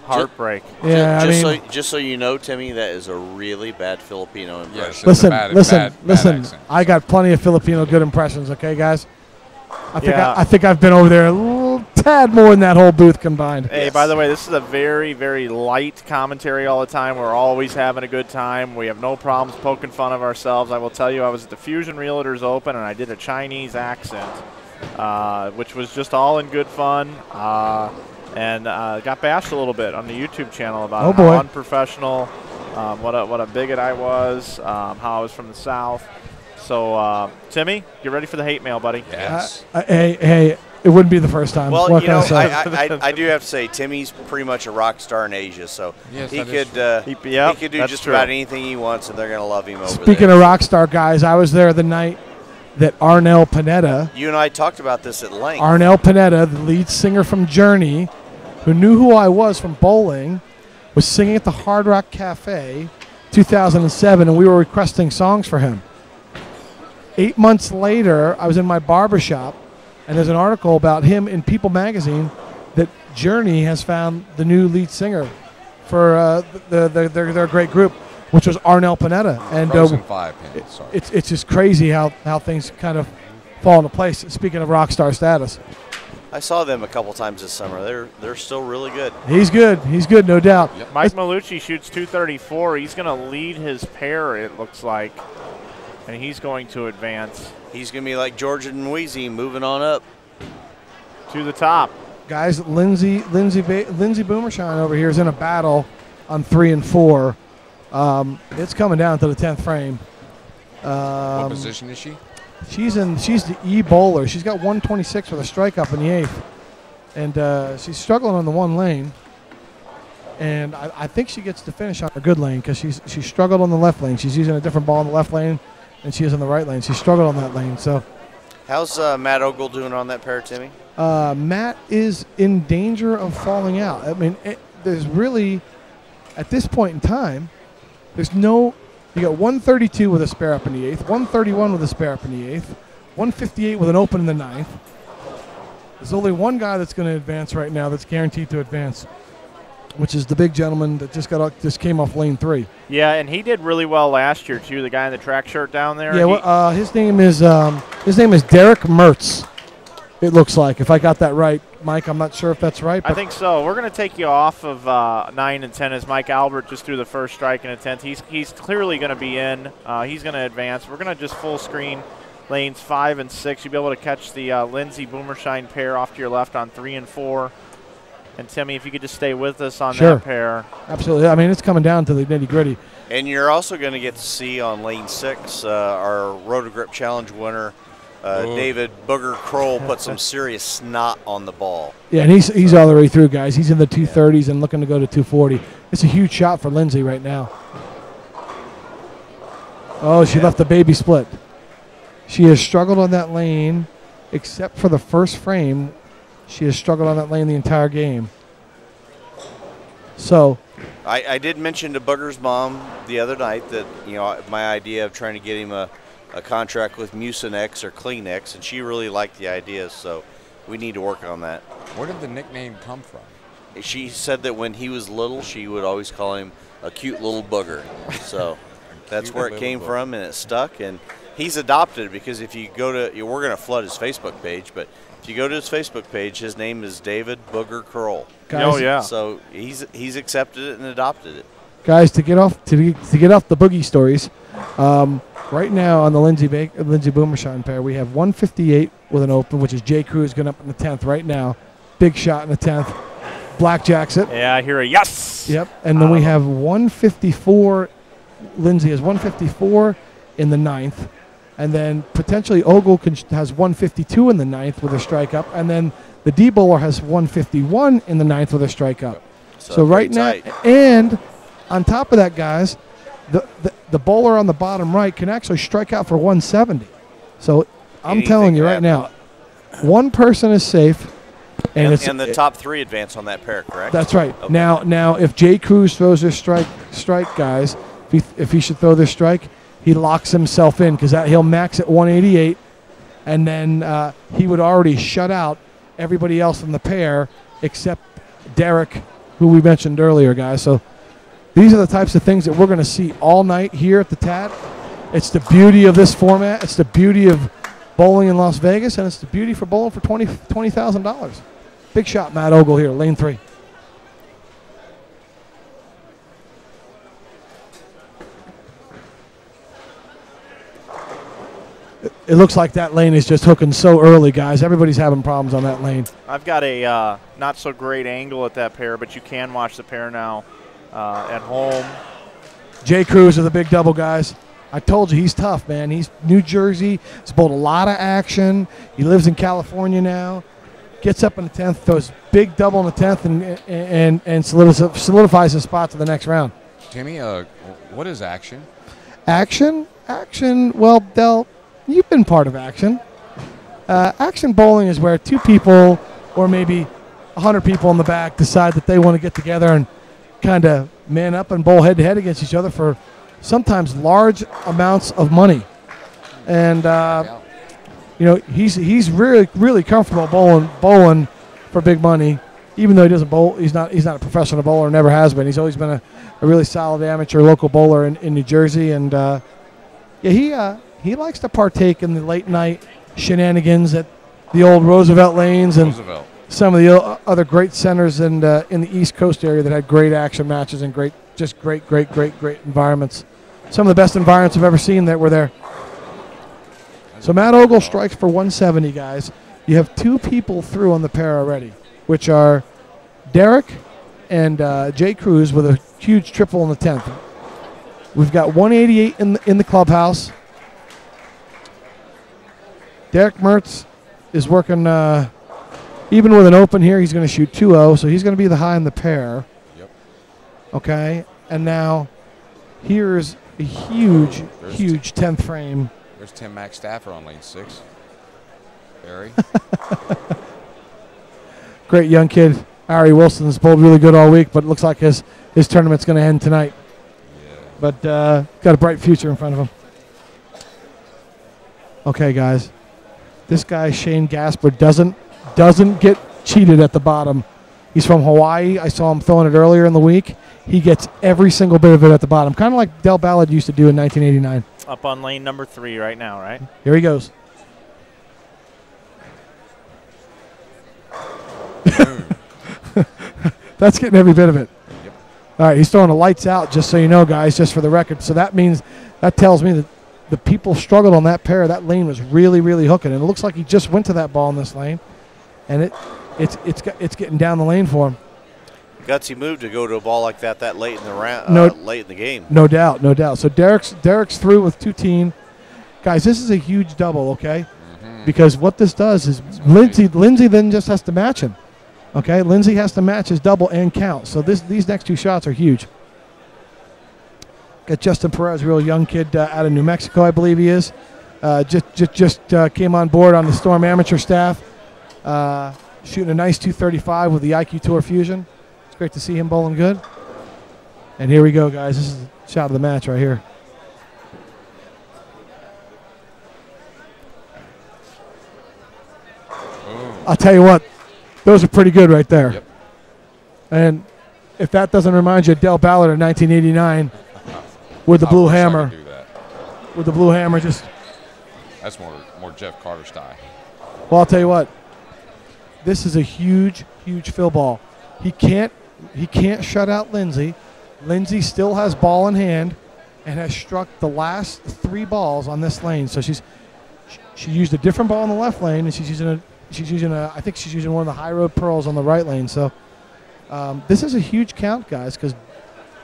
Heartbreak. Yeah, just so you know, Timmy, that is a really bad Filipino impression. Yes, listen. I got plenty of Filipino good impressions. Okay, guys. I think I've been over there a little tad more than that whole booth combined. Hey, yes. By the way, this is a very, very light commentary all the time. We're always having a good time. We have no problems poking fun of ourselves. I will tell you, I was at the Fusion Realtors Open, and I did a Chinese accent, which was just all in good fun. And got bashed a little bit on the YouTube channel about how unprofessional, what a bigot I was, how I was from the South. So, Timmy, get ready for the hate mail, buddy. Yes. Hey, it wouldn't be the first time. Well, I do have to say, Timmy's pretty much a rock star in Asia, so yes, he could do just about anything he wants, and they're going to love him over there. Speaking of rock star guys, I was there the night that Arnel Pineda. You and I talked about this at length. Arnel Pineda, the lead singer from Journey, who knew who I was from bowling, was singing at the Hard Rock Cafe 2007, and we were requesting songs for him. 8 months later, I was in my barbershop, and there's an article about him in People magazine that Journey has found the new lead singer for their great group, which was Arnel Pineda. And Frozen 5 pins, sorry. It's just crazy how things kind of fall into place. Speaking of rock star status, I saw them a couple times this summer. They're still really good. He's good, no doubt. Yep. Mike Malucci shoots 234. He's going to lead his pair, it looks like. And he's going to advance. He's going to be like George and Wheezy, moving on up to the top. Guys, Lindsay Boomershine over here is in a battle on 3 and 4. It's coming down to the 10th frame. What position is she? She's the E bowler. She's got 126 with a strike up in the 8th, and she's struggling on the 1 lane. And I think she gets to finish on a good lane because she struggled on the left lane. She's using a different ball on the left lane than she is on the right lane. She struggled on that lane. So, how's Matt Ogle doing on that pair, Timmy? Matt is in danger of falling out. I mean, there's really, at this point in time, there's no. You got 132 with a spare up in the 8th, 131 with a spare up in the 8th, 158 with an open in the 9th. There's only one guy that's going to advance right now that's guaranteed to advance, which is the big gentleman that just came off lane 3. Yeah, and he did really well last year too. The guy in the track shirt down there. Yeah, his name is Derek Mertz. It looks like, if I got that right, Mike. I'm not sure if that's right. I think so. We're going to take you off of 9 and 10 as Mike Albert just threw the first strike in a 10th. He's clearly going to be in. He's going to advance. We're going to just full screen lanes 5 and 6. You'll be able to catch the Lindsay Boomershine pair off to your left on 3 and 4. And Timmy, if you could just stay with us on that pair. Absolutely. I mean, it's coming down to the nitty-gritty. And you're also going to get to see on lane 6 our Roto Grip Challenge winner, David Booger Kroll, put some serious snot on the ball. Yeah, and he's all the way through, guys. He's in the 230s and looking to go to 240. It's a huge shot for Lindsay right now. Oh, she left the baby split. She has struggled on that lane, except for the first frame. She has struggled on that lane the entire game. So, I did mention to Booger's mom the other night that, you know, my idea of trying to get him a contract with Mucinex or Kleenex, and she really liked the idea, so we need to work on that. Where did the nickname come from? She said that when he was little, she would always call him a cute little booger. So that's where it came from, and it stuck. And he's adopted it because if you go to, we're going to flood his Facebook page, but if you go to his Facebook page, his name is David Booger Kroll. guys, Oh, yeah. So he's accepted it and adopted it. Guys, to get off the boogie stories, right now on the Lindsay Boomershine pair, we have 158 with an open, which is Jay Cruz going up in the 10th right now. Big shot in the 10th. Blackjacks it. Yeah, I hear a yes. Yep. And then we have 154. Lindsay has 154 in the 9th. And then potentially Ogle has 152 in the 9th with a strike up. And then the D bowler has 151 in the 9th with a strike up. So right now, and on top of that, guys, the bowler on the bottom right can actually strike out for 170. So I'm telling you right now, one person is safe. And the top 3 advance on that pair, correct? That's right. Okay. Now, if Jay Cruz throws this strike, guys, if he should throw this strike, he locks himself in because he'll max at 188, and then he would already shut out everybody else in the pair except Derek, who we mentioned earlier, guys. So these are the types of things that we're going to see all night here at the TAT. It's the beauty of this format. It's the beauty of bowling in Las Vegas, and it's the beauty for bowling for $20,000. Big shot, Matt Ogle here, lane 3. It looks like that lane is just hooking so early, guys. Everybody's having problems on that lane. I've got a not so great angle at that pair, but you can watch the pair now at home. Jay Cruz with a big double, guys. I told you he's tough, man. He's New Jersey. He's bowled a lot of action. He lives in California now. Gets up in the 10th, throws big double in the 10th, and solidifies his spot to the next round. Timmy, what is action? Action? Well, Del, you've been part of action. Action bowling is where 2 people or maybe 100 people in the back decide that they want to get together and kind of man up and bowl head-to-head against each other for sometimes large amounts of money. And you know, he's really comfortable bowling for big money, even though he doesn't bowl. He's not a professional bowler, never has been. He's always been a really solid amateur local bowler in New Jersey, and yeah, he likes to partake in the late night shenanigans at the old Roosevelt lanes and some of the other great centers in the East Coast area that had great action matches and great environments. Some of the best environments I've ever seen that were there. So Matt Ogle strikes for 170, guys. You have 2 people through on the pair already, which are Derek and Jay Cruz with a huge triple in the 10th. We've got 188 in the clubhouse. Derek Mertz is working, even with an open here, he's going to shoot 2-0, so he's going to be the high in the pair. Yep. Okay, and now here's a huge 10th frame. There's Tim Mack Staffer on lane 6. Barry. Great young kid. Ari Wilson's bowled really good all week, but it looks like his tournament's going to end tonight. Yeah. But got a bright future in front of him. Okay, guys. This guy, Shane Gasper, doesn't get cheated at the bottom. He's from Hawaii. I saw him throwing it earlier in the week. He gets every single bit of it at the bottom, kind of like Del Ballard used to do in 1989. Up on lane number 3 right now, right? Here he goes. That's getting every bit of it. Yep. All right, he's throwing the lights out, just so you know, guys, just for the record. So that tells me that the people struggled on that pair. That lane was really, really hooking, and it looks like he just went to that ball in this lane, and it's getting down the lane for him. Gutsy move to go to a ball like that late in the round, late in the game. No doubt, no doubt. So Derek's through with 2-teen. Guys, this is a huge double, okay? Because what this does is Lindsay then just has to match him, okay? Lindsay has to match his double and count. So these next 2 shots are huge. Got Justin Perez, a real young kid out of New Mexico, I believe he is. Just came on board on the Storm amateur staff, shooting a nice 235 with the IQ Tour Fusion. It's great to see him bowling good. And here we go, guys. This is the shot of the match right here. I'll tell you what, those are pretty good right there. Yep. And if that doesn't remind you of Del Ballard in 1989 with the blue wish I could hammer. do that. With the blue hammer, just. That's more Jeff Carter style. Well, I'll tell you what. This is a huge, huge fill ball. He can't shut out Lindsay. Lindsay still has ball in hand and has struck the last 3 balls on this lane. So she used a different ball in the left lane, and she's using I think she's using one of the high road pearls on the right lane. So this is a huge count, guys, because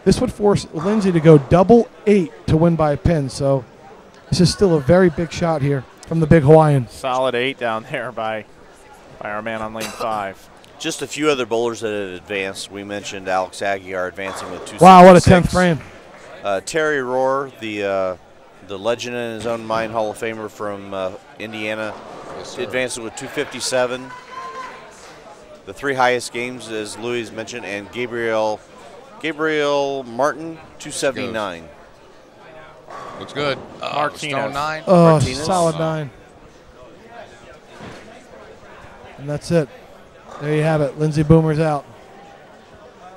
this would force Lindsay to go double 8 to win by a pin. So this is still a very big shot here from the big Hawaiian. Solid 8 down there by our man on lane 5. Just a few other bowlers that had advanced. We mentioned Alex Aguiar advancing with 266. Wow, what a 10th frame. Terry Rohr, the legend in his own mind, Hall of Famer from Indiana, advanced with 257. The 3 highest games, as Louie mentioned, and Gabriel Martin, 279. Looks good. Martinez. Stone 9. Oh, Martinez. solid 9. And that's it. There you have it. Lindsay Boomer's out.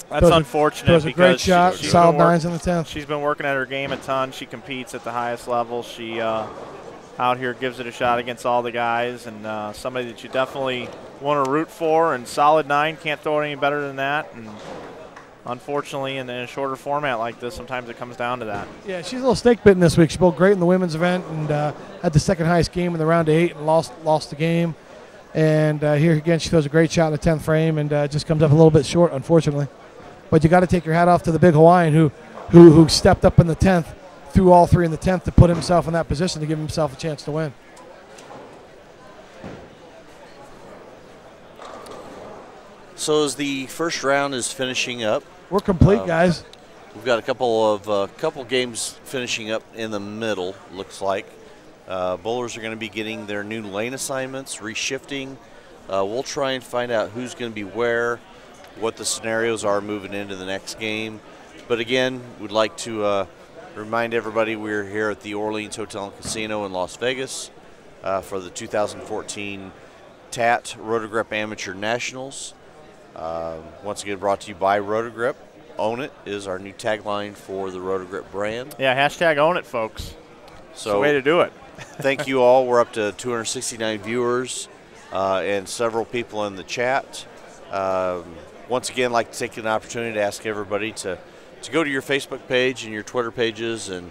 That's unfortunate. It was a great because shot. she's Solid been 9s in the 10th. She's been working at her game a ton. She competes at the highest level. She out here gives it a shot against all the guys, and somebody that you definitely want to root for. And solid 9, can't throw it any better than that. And unfortunately, in a shorter format like this, sometimes it comes down to that. Yeah, she's a little snake bitten this week. She bowled great in the women's event and had the 2nd highest game in the round of 8 and lost the game. And here again, she throws a great shot in the 10th frame and just comes up a little bit short, unfortunately. But you got to take your hat off to the big Hawaiian who stepped up in the 10th, threw all 3 in the 10th to put himself in that position to give himself a chance to win. So as the first round is finishing up, We're complete, guys. we've got a couple games finishing up in the middle, looks like. Bowlers are going to be getting their new lane assignments, reshifting. We'll try and find out who's going to be where, what the scenarios are moving into the next game. But again, we'd like to remind everybody we're here at the Orleans Hotel and Casino in Las Vegas for the 2014 TAT Rotogrip Amateur Nationals. Once again, brought to you by Rotogrip. Own it is our new tagline for the Rotogrip brand. Yeah, hashtag own it, folks. It's the So way to do it. thank you all. We're up to 269 viewers and several people in the chat. Once again, I'd like to take an opportunity to ask everybody to go to your Facebook page and your Twitter pages and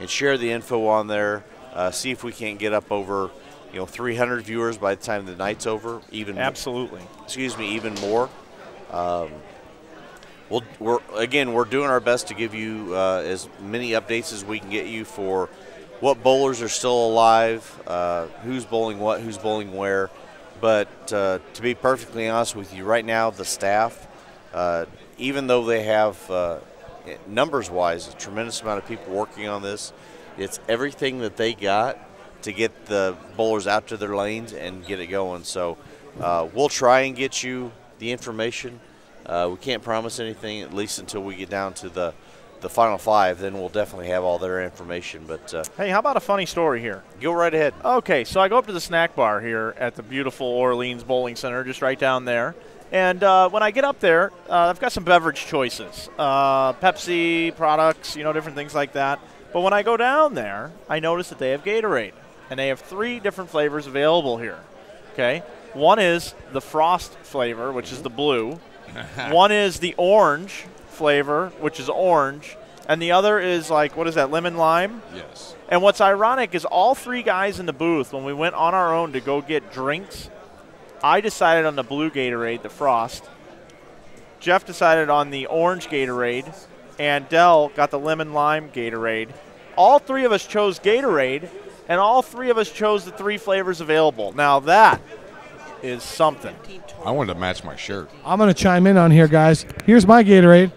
share the info on there. See if we can't get up over 300 viewers by the time the night's over. Absolutely. Even more. We're doing our best to give you as many updates as we can get you for what bowlers are still alive, who's bowling what, who's bowling where. But to be perfectly honest with you, right now the staff, even though they have numbers-wise a tremendous amount of people working on this, it's everything that they got to get the bowlers out to their lanes and get it going. So we'll try and get you the information. We can't promise anything, at least until we get down to the final 5. Then we'll definitely have all their information. But Hey, how about a funny story here? Go right ahead. Okay, so I go up to the snack bar here at the beautiful Orleans Bowling Center, just right down there. And when I get up there, I've got some beverage choices, Pepsi products, different things like that. But when I go down there, I notice that they have Gatorade, and they have 3 different flavors available here. Okay, one is the Frost flavor, which is the blue. One is the orange flavor, which is orange, and the other is like, what is that, lemon lime? Yes. And what's ironic is all three guys in the booth, when we went on our own to go get drinks, I decided on the blue Gatorade, the Frost. Jeff decided on the orange Gatorade, and Dell got the lemon lime Gatorade. All three of us chose Gatorade, and all three of us chose the 3 flavors available. Now that is something. I wanted to match my shirt. I'm going to chime in on here, guys. Here's my Gatorade.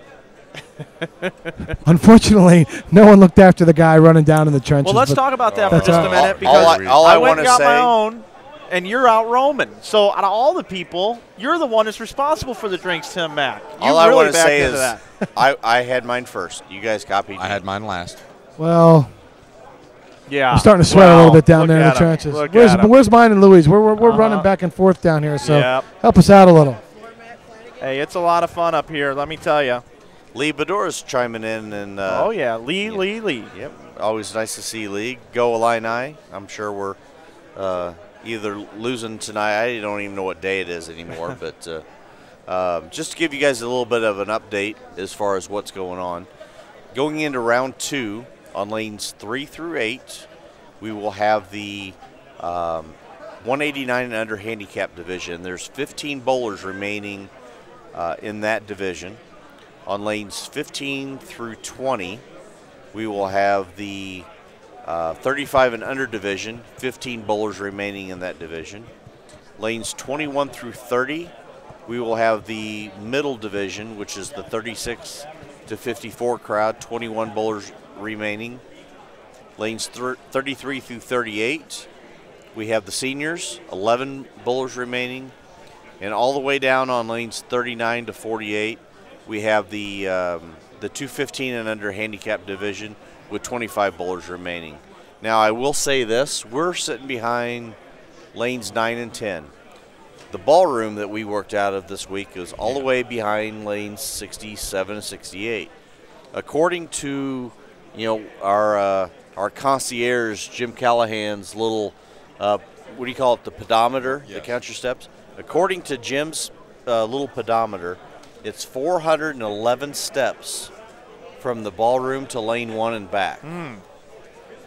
Unfortunately, no one looked after the guy running down in the trenches. Well, let's talk about that for That's just all a right. minute, because I went wanna and got my say- own, and you're out roaming. So out of all the people, you're the one that's responsible for the drinks, Tim Mack. You All I really want to backed say into is that. I had mine first. You guys copied me. I had mine last. Well, Yeah, I'm starting to sweat a little bit down look there in the at 'em. trenches. Look at 'em. Where's mine and Louie's? We're running back and forth down here, so Yep. help us out a little. Hey, it's a lot of fun up here, let me tell you. Lee Bedora's chiming in. And Oh, yeah, Lee. Yep, always nice to see Lee. Go Illini. I'm sure we're either losing tonight. I don't even know what day it is anymore. But just to give you guys a little bit of an update as far as what's going on. Going into round 2 on lanes 3 through 8, we will have the 189 and under handicap division. There's 15 bowlers remaining in that division. On lanes 15 through 20, we will have the 35 and under division, 15 bowlers remaining in that division. Lanes 21 through 30, we will have the middle division, which is the 36 to 54 crowd, 21 bowlers remaining. Lanes 33 through 38, we have the seniors, 11 bowlers remaining. And all the way down on lanes 39 to 48, we have the 215 and under handicap division with 25 bowlers remaining. Now, I will say this. We're sitting behind lanes 9 and 10. The ballroom that we worked out of this week is all the way behind lanes 67 and 68. According to, our concierge, Jim Callahan's little, what do you call it, the pedometer that counts your steps? According to Jim's little pedometer, it's 411 steps from the ballroom to lane 1 and back. And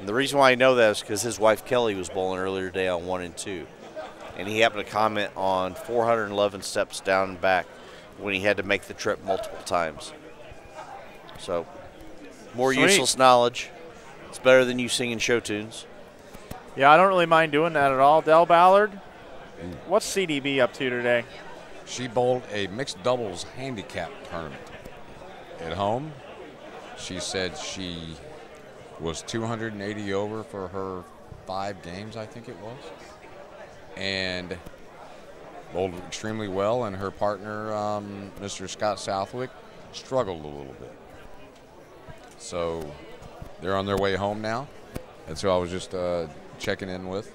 the reason why I know that is because his wife Kelly was bowling earlier today on 1 and 2. And he happened to comment on 411 steps down and back when he had to make the trip multiple times. So, more Sweet. useless knowledge. It's better than you singing show tunes. Yeah, I don't really mind doing that at all. Del Ballard, what's CDB up to today? She bowled a mixed doubles handicap tournament at home. She said she was 280 over for her 5 games, I think it was, and bowled extremely well. And her partner, Mr. Scott Southwick, struggled a little bit. So they're on their way home now. That's who I was just checking in with,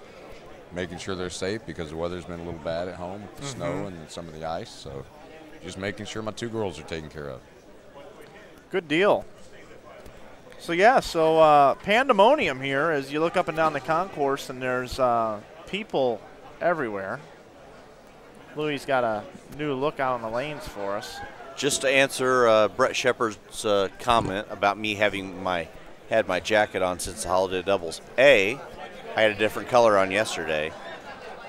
making sure they're safe because the weather's been a little bad at home with the snow and some of the ice. So just making sure my 2 girls are taken care of. Good deal. So, yeah, pandemonium here as you look up and down the concourse, and there's people everywhere. Louie's got a new look out on the lanes for us. Just to answer Brett Shepard's comment about me having had my jacket on since the holiday doubles. A, I had a different color on yesterday,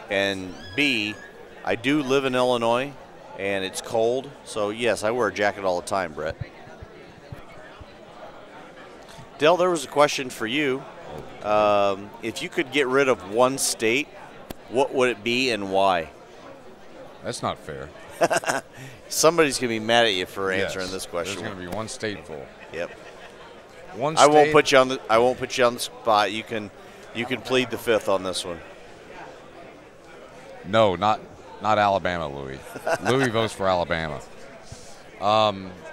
and B, I do live in Illinois, and it's cold, so yes, I wear a jacket all the time, Brett. Dell, there was a question for you. If you could get rid of one state, what would it be and why? That's not fair. Somebody's going to be mad at you for answering this question. There's going to be one state full. Yep. One I won't state- put you on the spot. You can plead the 5th on this one. No, not Alabama, Louie. Louie votes for Alabama.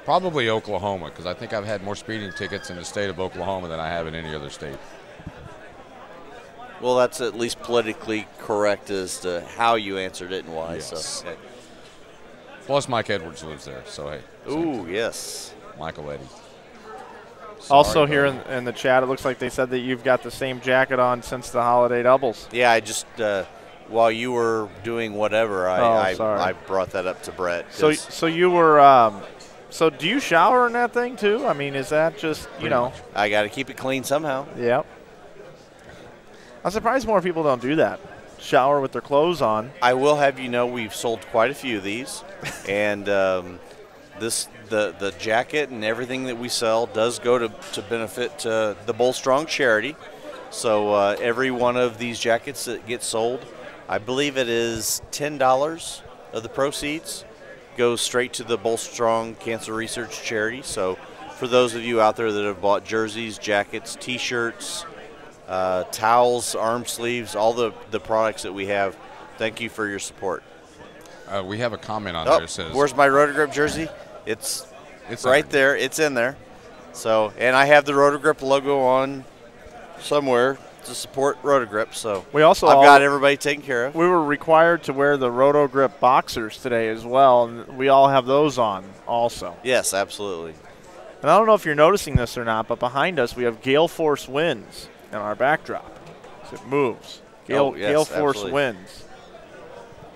Probably Oklahoma, because I think I've had more speeding tickets in the state of Oklahoma than I have in any other state. Well, that's at least politically correct as to how you answered it and why. Yes. So, okay. Plus, Mike Edwards lives there, so hey. Ooh, yes. Michael Eddy. Also Sorry, here buddy. in the chat, it looks like they said that you've got the same jacket on since the holiday doubles. Yeah, I just while you were doing whatever, sorry. I brought that up to Brett. So you were So do you shower in that thing too? I mean, is that just, you know? much. I got to keep it clean somehow. Yep. I'm surprised more people don't do that. Shower with their clothes on. I will have you know we've sold quite a few of these, and the jacket and everything that we sell does go to benefit the Bowl Strong charity. So every one of these jackets that gets sold, I believe it is $10 of the proceeds goes straight to the Bowl Strong Cancer Research Charity. So for those of you out there that have bought jerseys, jackets, T-shirts, towels, arm sleeves, all the products that we have, thank you for your support. We have a comment on there that says, where's my Rotogrip jersey? It's right there. It's in there. So, and I have the Rotogrip logo on somewhere to support Rotogrip. So we also I've got everybody taken care of. We were required to wear the Rotogrip boxers today as well, and we all have those on also. Yes, absolutely. And I don't know if you're noticing this or not, but behind us we have gale force winds in our backdrop. So it moves. Gale force absolutely. winds.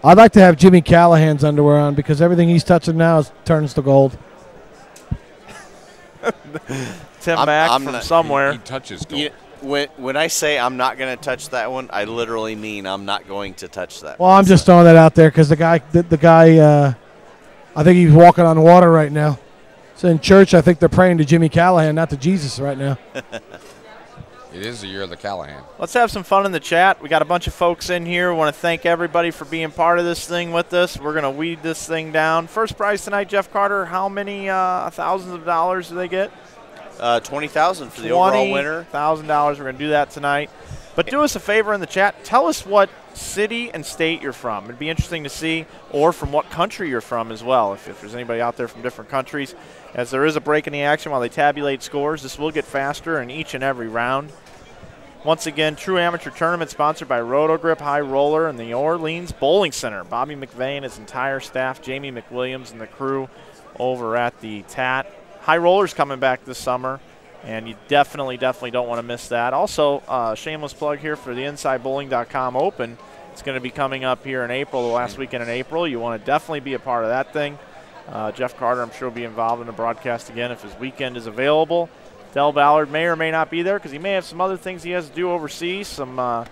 I'd like to have Jimmy Callahan's underwear on because everything he's touching now turns to gold. Tim Mack I'm from not- somewhere. he touches gold. When I say I'm not going to touch that one, I literally mean I'm not going to touch that. Well, I'm just throwing that out there because the guy, I think he's walking on water right now. So in church, I think they're praying to Jimmy Callahan, not to Jesus right now. It is the year of the Callahan. Let's have some fun in the chat. We got a bunch of folks in here. We want to thank everybody for being part of this thing with us. We're going to weed this thing down. First prize tonight, Jeff Carter, how many thousands of dollars do they get? $20,000 for the overall winner. $20,000. We're going to do that tonight. But do us a favor in the chat. Tell us what city and state you're from. It'd be interesting to see, or from what country you're from as well, if there's anybody out there from different countries. As there is a break in the action while they tabulate scores, this will get faster in each and every round. Once again, True Amateur Tournament sponsored by Rotogrip High Roller and the Orleans Bowling Center. Bobby McVeigh and his entire staff, Jamie McWilliams and the crew over at the TAT. High Roller's coming back this summer, and you definitely don't want to miss that. Also, shameless plug here for the InsideBowling.com Open. It's going to be coming up here in April, the last weekend in April. You want to definitely be a part of that thing. Jeff Carter, I'm sure, will be involved in the broadcast again if his weekend is available. Del Ballard may or may not be there because he may have some other things he has to do overseas, some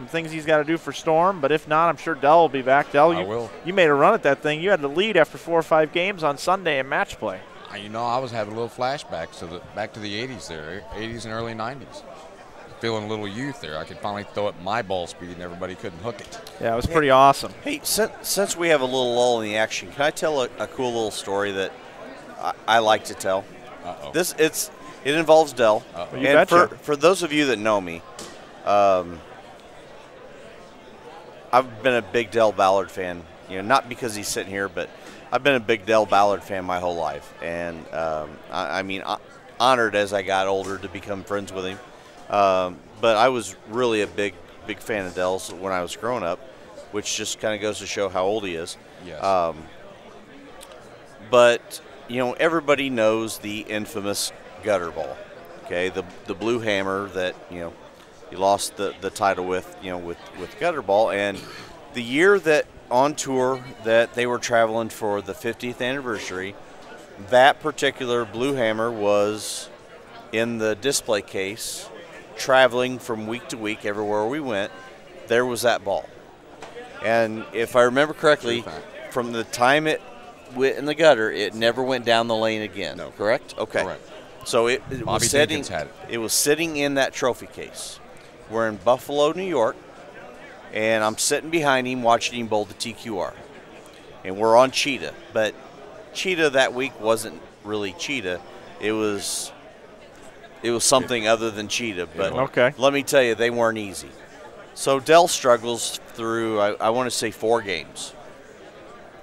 things he's got to do for Storm. But if not, I'm sure Del will be back. Del, you made a run at that thing. You had the lead after 4 or 5 games on Sunday in match play. You know, I was having a little flashbacks to back to the 80s there, 80s and early 90s. Feeling a little youth there. I could finally throw it my ball speed and everybody couldn't hook it. Yeah, it was pretty awesome. Hey, since we have a little lull in the action, can I tell a cool little story that I like to tell? Uh-oh. It involves Del. Uh-oh. You And betcha. for those of you that know me, I've been a big Del Ballard fan. You know, not because he's sitting here, but I've been a big Del Ballard fan my whole life, and honored as I got older to become friends with him. But I was really a big fan of Del's when I was growing up, which just kind of goes to show how old he is. Yes. But you know, everybody knows the infamous gutter ball. Okay, the blue hammer that he lost the title with with gutter ball, and the year that on tour that they were traveling for the 50th anniversary, that particular blue hammer was in the display case, traveling from week to week everywhere we went. There was that ball, and if I remember correctly, from the time it went in the gutter, it never went down the lane again. No. Correct? Okay. Correct. So it was sitting. Dinkins had it. It was sitting in that trophy case. We're in Buffalo, New York, and I'm sitting behind him watching him bowl the TQR. And we're on Cheetah, but Cheetah that week wasn't really Cheetah. It was something other than Cheetah. But Okay. let me tell you, they weren't easy. So Del struggles through, I want to say, 4 games.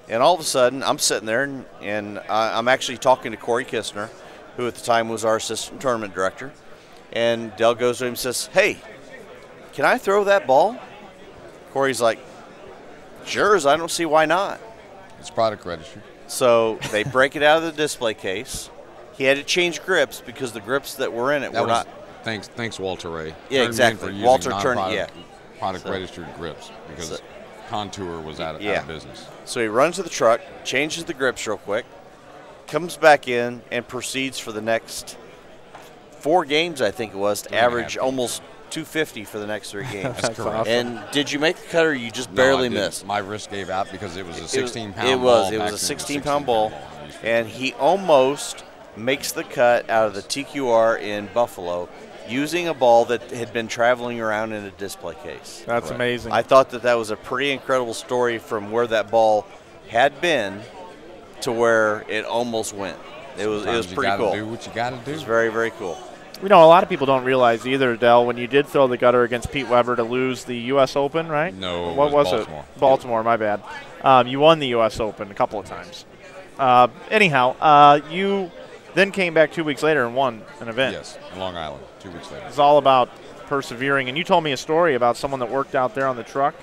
And all of a sudden, I'm sitting there, and I'm actually talking to Corey Kistner, who at the time was our assistant tournament director. And Del goes to him and says, "Hey, can I throw that ball?" Corey's like, "Sure, I don't see why not." It's product registered. So they break it out of the display case. He had to change grips because the grips that were in it were not. Thanks, Walter Ray. Yeah, Turned me in exactly. for using Walter turned. non-product- Yeah. Product registered grips because Contour was out of business. So he runs to the truck, changes the grips real quick, comes back in and proceeds for the next 4 games, I think it was, to average almost 250 for the next 3 games. That's correct. awesome. And did you make the cut, or you just No, barely I didn't. missed? My wrist gave out because it was a 16-pound It ball. was a 16-pound ball, and he almost makes the cut out of the TQR in Buffalo using a ball that had been traveling around in a display case. That's Correct. amazing. I thought that was a pretty incredible story from where that ball had been to where it almost went. It was pretty cool. Do what you got to do. It was very, very cool. You know, a lot of people don't realize either, Dell, when you did throw the gutter against Pete Weber to lose the U.S. Open, right? No, What it was Baltimore. it? Baltimore, my bad. You won the U.S. Open a couple of times. Anyhow, you then came back 2 weeks later and won an event. Yes, in Long Island, 2 weeks later. It's all about persevering. And you told me a story about someone that worked out there on the truck,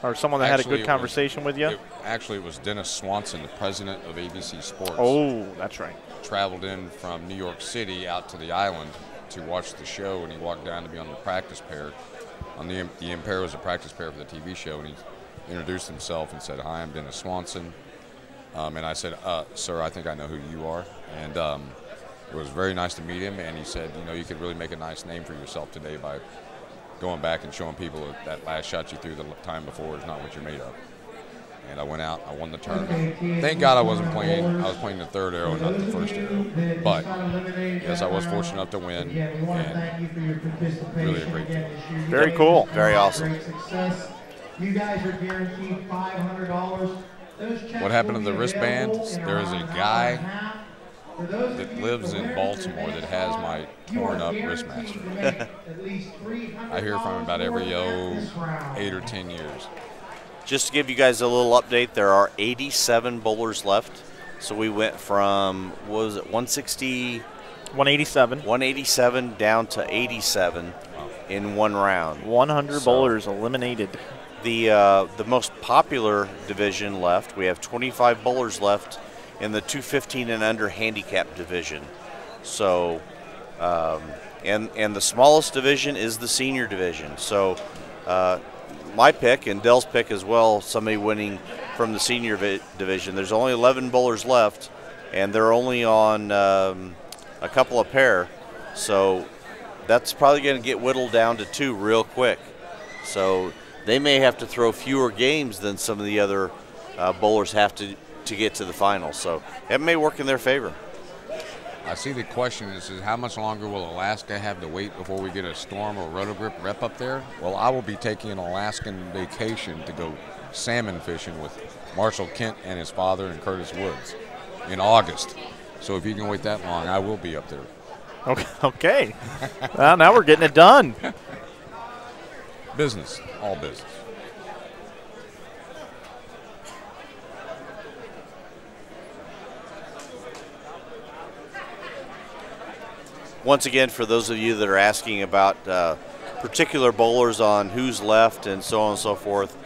or someone that had a good conversation with you. Actually, it was Dennis Swanson, the president of ABC Sports. Oh, that's right. Traveled in from New York City out to the island to watch the show, and he walked down to be on the practice pair. The Impair was a practice pair for the TV show, and he introduced himself and said, "Hi, I'm Dennis Swanson." And I said, "Sir, I think I know who you are." And it was very nice to meet him, and he said, "You know, you could really make a nice name for yourself today by going back and showing people that last shot you threw the time before is not what you're made of." And I went out, I won the tournament. Thank God I wasn't playing. I was playing the third arrow, not the first arrow. But yes, I was fortunate enough to win, and really a great feeling. Very cool. Very awesome. You guys are guaranteed $500. What happened to the wristband? There is a guy that lives in Baltimore that has my torn up wristmaster. I hear from him about every 8 or 10 years. Just to give you guys a little update, there are 87 bowlers left. So we went from, what was it, 160? 187. 187 down to 87 in one round. 100 bowlers eliminated. The most popular division left, we have 25 bowlers left in the 215 and under handicap division. So, and the smallest division is the senior division. So, my pick and Dell's pick as well, somebody winning from the senior division. There's only 11 bowlers left, and they're only on a couple of pair. So that's probably going to get whittled down to 2 real quick. So they may have to throw fewer games than some of the other bowlers have to get to the final. So it may work in their favor. I see the question is how much longer will Alaska have to wait before we get a Storm or Roto Grip rep up there? Well, I will be taking an Alaskan vacation to go salmon fishing with Marshall Kent and his father and Curtis Woods in August. So if you can wait that long, I will be up there. Okay. Well, now we're getting it done. Business, all business. Once again, for those of you that are asking about particular bowlers on who's left and so on and so forth,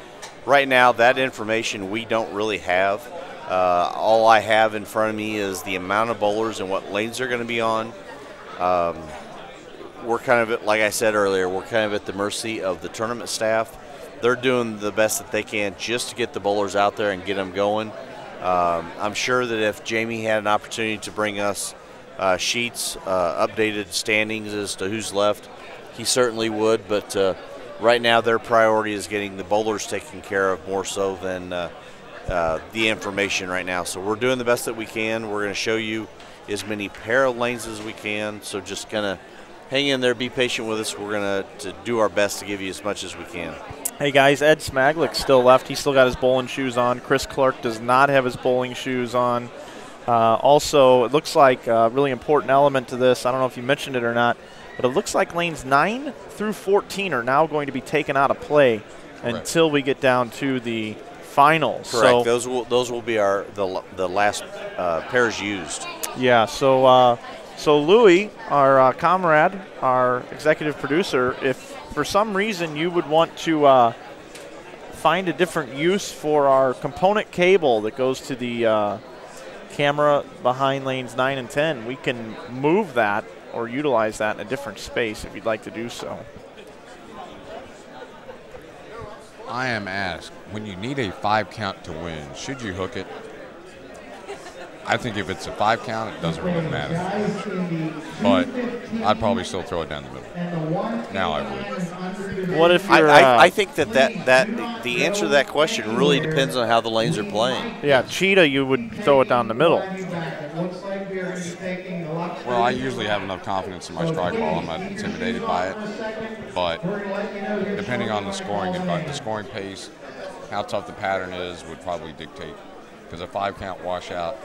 right now that information we don't really have. All I have in front of me is the amount of bowlers and what lanes they're going to be on. We're kind of, like I said earlier, we're kind of at the mercy of the tournament staff. They're doing the best that they can just to get the bowlers out there and get them going. I'm sure that if Jamie had an opportunity to bring us sheets, updated standings as to who's left, he certainly would. But right now their priority is getting the bowlers taken care of more so than the information right now. So we're doing the best that we can. We're going to show you as many pair of lanes as we can. So just kind of hang in there, be patient with us. We're going to do our best to give you as much as we can. Hey, guys, Ed Smaglick's still left. He's still got his bowling shoes on. Chris Clark does not have his bowling shoes on. Also, it looks like a really important element to this. I don't know if you mentioned it or not, but it looks like lanes 9 through 14 are now going to be taken out of play until we get down to the finals. Correct. So, those will be the last pairs used. Yeah. So Louie, our comrade, our executive producer, if for some reason you would want to find a different use for our component cable that goes to the camera behind lanes 9 and 10, we can move that or utilize that in a different space if you'd like to do so. I am asked, when you need a 5 count to win, should you hook it? I think if it's a 5 count, it doesn't really matter. But I'd probably still throw it down the middle. Now I would. What if you're, I think that the answer to that question really depends on how the lanes are playing. Yeah, cheetah, you would throw it down the middle. Well, I usually have enough confidence in my strike ball. I'm not intimidated by it. But depending on the scoring pace, how tough the pattern is would probably dictate. Because a 5 count washout,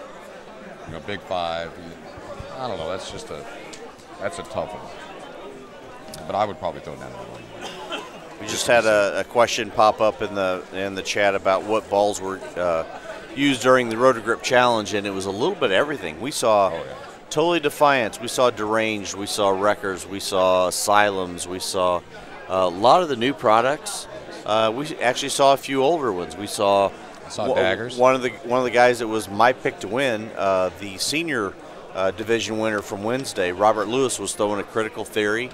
big 5, I don't know. That's a tough one. But I would probably throw it down the middle. We just had a question pop up in the chat about what balls were used during the Roto Grip Challenge, and it was a little bit of everything. We saw Totally Defiance, we saw Deranged, we saw Wreckers, we saw Asylums, we saw a lot of the new products. We actually saw a few older ones. We saw Daggers. One of the guys that was my pick to win, the senior division winner from Wednesday, Robert Lewis, was throwing a Critical Theory.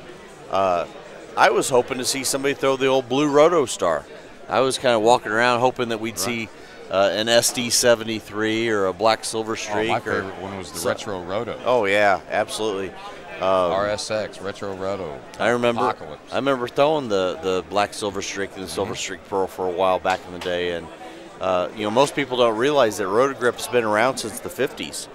I was hoping to see somebody throw the old blue Roto Star. I was kind of walking around hoping that we'd see an SD73 or a black Silver Streak. My favorite one was the Retro Roto. Oh yeah, absolutely. RSX Retro Roto. I remember Apocalypse. Throwing the black Silver Streak and the Silver Streak Pearl for a while back in the day, and most people don't realize that Roto Grip's been around since the 50s.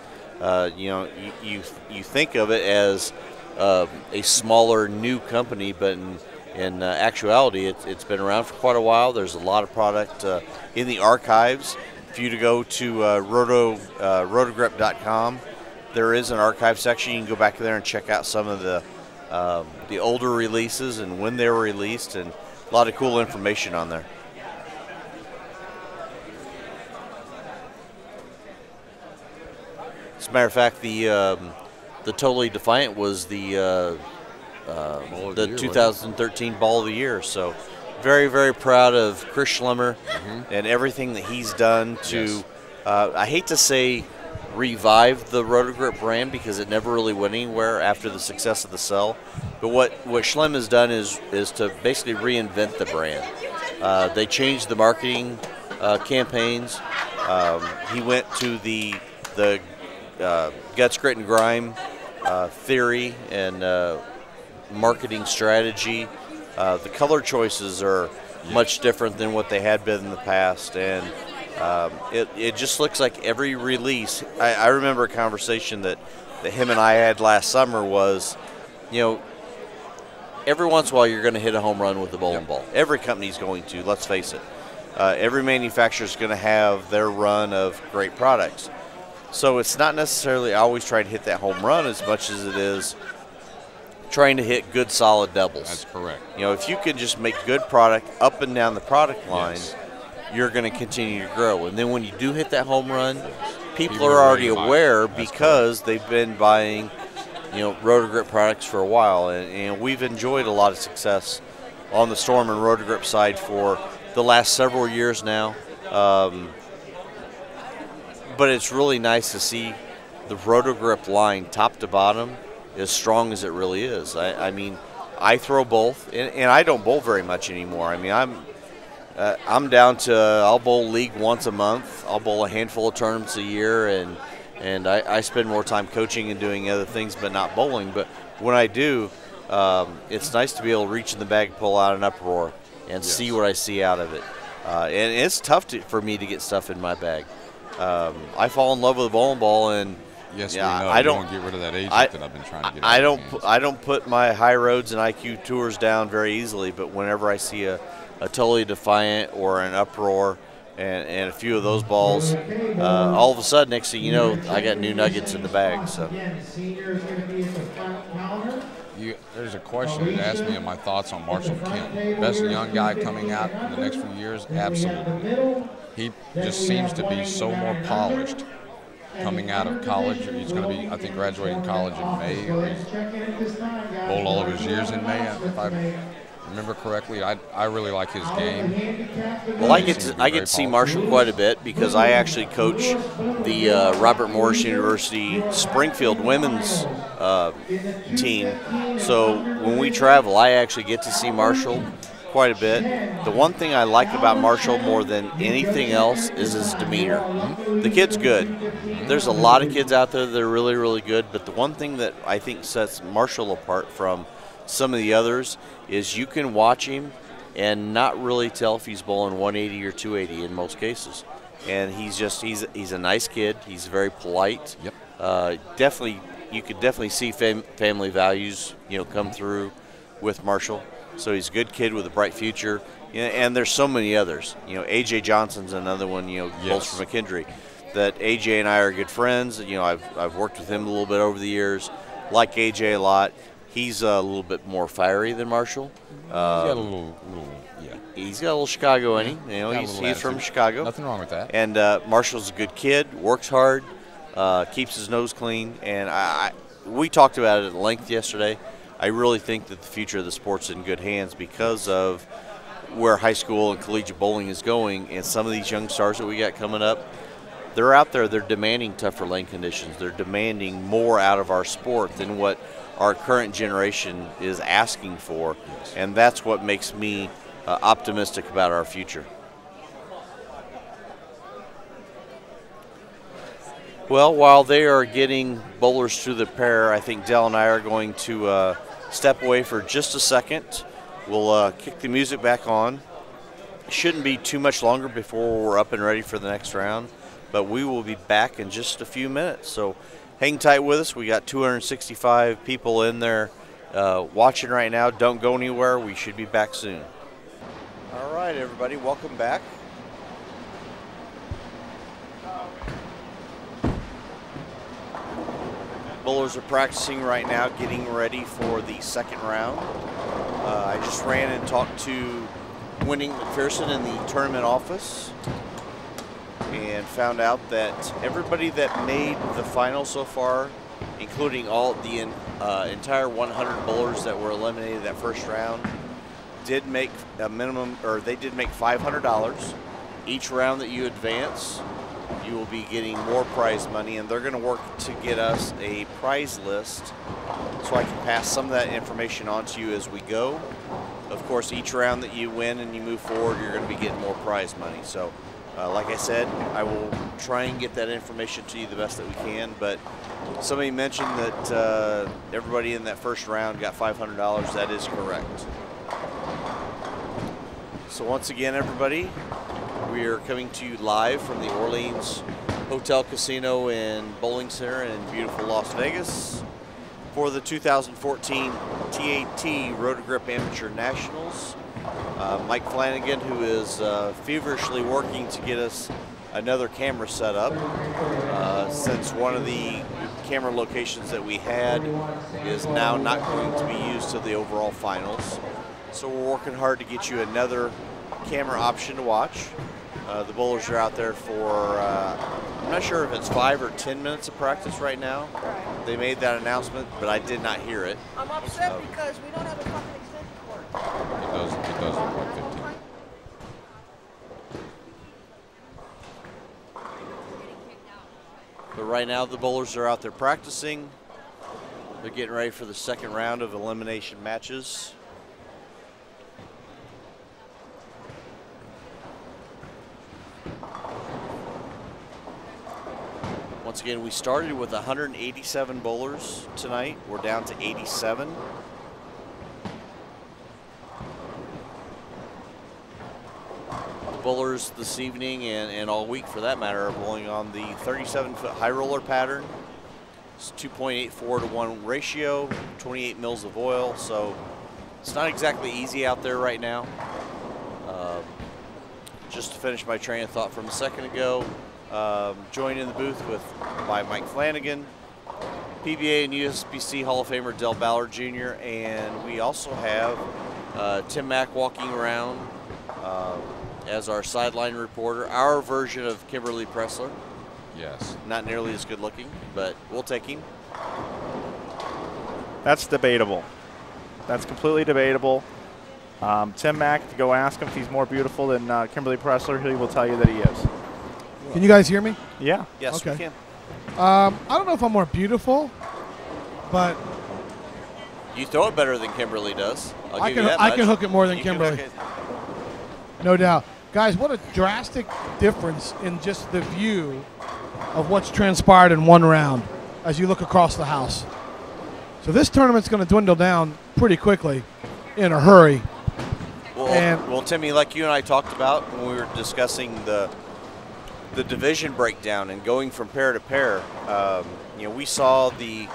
You think of it as a smaller new company, but in actuality, it's been around for quite a while. There's a lot of product in the archives. If you to go to rotogrip.com, there is an archive section. You can go back there and check out some of the older releases and when they were released, and a lot of cool information on there. As a matter of fact, the Totally Defiant was the 2013 Ball of the Year. So very, very proud of Chris Schlemmer and everything that he's done to, I hate to say revive the Roto Grip brand because it never really went anywhere after the success of the Cell. But what Schlem has done is to basically reinvent the brand. They changed the marketing campaigns. He went to the Guts, Grit, and Grime theory and marketing strategy. The color choices are much different than what they had been in the past, and it just looks like every release. I remember a conversation that him and I had last summer was, every once in a while you're going to hit a home run with the bowling ball. Every company's going to, let's face it. Every manufacturer's going to have their run of great products. So it's not necessarily always trying to hit that home run as much as it is trying to hit good, solid doubles. That's correct. If you can just make good product up and down the product line, you're going to continue to grow. And then when you do hit that home run, people are already aware because they've been buying, Roto Grip products for a while. And we've enjoyed a lot of success on the Storm and Roto Grip side for the last several years now. But it's really nice to see the Roto Grip line, top to bottom, as strong as it really is. I mean, I throw both, and I don't bowl very much anymore. I mean, I'm down to I'll bowl league once a month. I'll bowl a handful of tournaments a year, and I spend more time coaching and doing other things, but not bowling. But when I do, it's nice to be able to reach in the bag, pull out an uproar, and see what I see out of it. And it's tough for me to get stuff in my bag. I fall in love with a bowling ball, and yes, we know. I don't get rid of that agent that I've been trying to get. I don't put my high roads and IQ tours down very easily, but whenever I see a Totally Defiant or an Uproar and a few of those balls, all of a sudden, next thing you know, I got new nuggets in the bag. So. There's a question that asked me of my thoughts on Marshall Kent. Best young guy coming out in the next few years? Absolutely. He just seems to be so more polished coming out of college. He's going to be, I think, graduating college in May. Or he's bowled all of his years in May, if I remember correctly. I really like his game. Well, I get to see Marshall quite a bit because I actually coach the Robert Morris University Springfield women's team. So when we travel, I actually get to see Marshall. quite a bit. The one thing I like about Marshall more than anything else is his demeanor. The kid's good. There's a lot of kids out there that are really, really good, but the one thing that I think sets Marshall apart from some of the others is you can watch him and not really tell if he's bowling 180 or 280 in most cases. And he's a nice kid. He's very polite. Yep. Definitely, you could definitely see family values, come through with Marshall. So he's a good kid with a bright future. And there's so many others. AJ Johnson's another one. Bowls for McKendree. That AJ and I are good friends. I've worked with him a little bit over the years. Like AJ a lot. He's a little bit more fiery than Marshall. He's got a little, yeah. He's got a little Chicago in him. He's from Chicago. Nothing wrong with that. And Marshall's a good kid, works hard, keeps his nose clean. And we talked about it at length yesterday. I really think that the future of the sport's in good hands because of where high school and collegiate bowling is going. And some of these young stars that we got coming up, they're out there, they're demanding tougher lane conditions. They're demanding more out of our sport than what our current generation is asking for. And that's what makes me optimistic about our future. Well, while they are getting bowlers through the pair, I think Dell and I are going to step away for just a second. We'll kick the music back on. It shouldn't be too much longer before we're up and ready for the next round, but we will be back in just a few minutes. So hang tight with us. We got 265 people in there watching right now. Don't go anywhere. We should be back soon. All right, everybody, welcome back. Bowlers are practicing right now, getting ready for the second round. I just ran and talked to Winning McPherson in the tournament office and found out that everybody that made the final so far, including all the entire 100 bowlers that were eliminated that first round, did make a minimum, or they did make $500. Each round that you advance, you will be getting more prize money, and they're going to work to get us a prize list so I can pass some of that information on to you as we go. Of course, each round that you win and you move forward, you're going to be getting more prize money. So, like I said, I will try and get that information to you the best that we can, but somebody mentioned that everybody in that first round got $500. That is correct. So once again, everybody, we are coming to you live from the Orleans Hotel, Casino, and Bowling Center in beautiful Las Vegas for the 2014 TAT Roto Grip Amateur Nationals. Mike Flanagan, who is feverishly working to get us another camera set up since one of the camera locations that we had is now not going to be used to the overall finals. So we're working hard to get you another camera option to watch. The bowlers are out there for, I'm not sure if it's 5 or 10 minutes of practice right now. They made that announcement, but I did not hear it. I'm upset because we don't have a fucking extension cord. It does look like 15. But right now the bowlers are out there practicing. They're getting ready for the second round of elimination matches. Once again, we started with 187 bowlers tonight. We're down to 87. The bowlers this evening and all week for that matter are bowling on the 37-foot high roller pattern. It's 2.84 to 1 ratio, 28 mils of oil, so it's not exactly easy out there right now. Just to finish my train of thought from a second ago, joined in the booth by Mike Flanagan, PBA and USBC Hall of Famer Del Ballard Jr., and we also have Tim Mack walking around as our sideline reporter, our version of Kimberly Pressler. Yes. Not nearly as good looking, but we'll take him. That's debatable. That's completely debatable. Tim Mack, if you go ask him if he's more beautiful than Kimberly Pressler, he will tell you that he is. Can you guys hear me? Yeah. Yes, Okay. we can. I don't know if I'm more beautiful, but You throw it better than Kimberly does. I can hook it more than You can Kimberly. hook it. No doubt. Guys, what a drastic difference in just the view of what's transpired in one round as you look across the house. So this tournament's going to dwindle down pretty quickly in a hurry. Well, Timmy, like you and I talked about when we were discussing the division breakdown and going from pair to pair, we saw the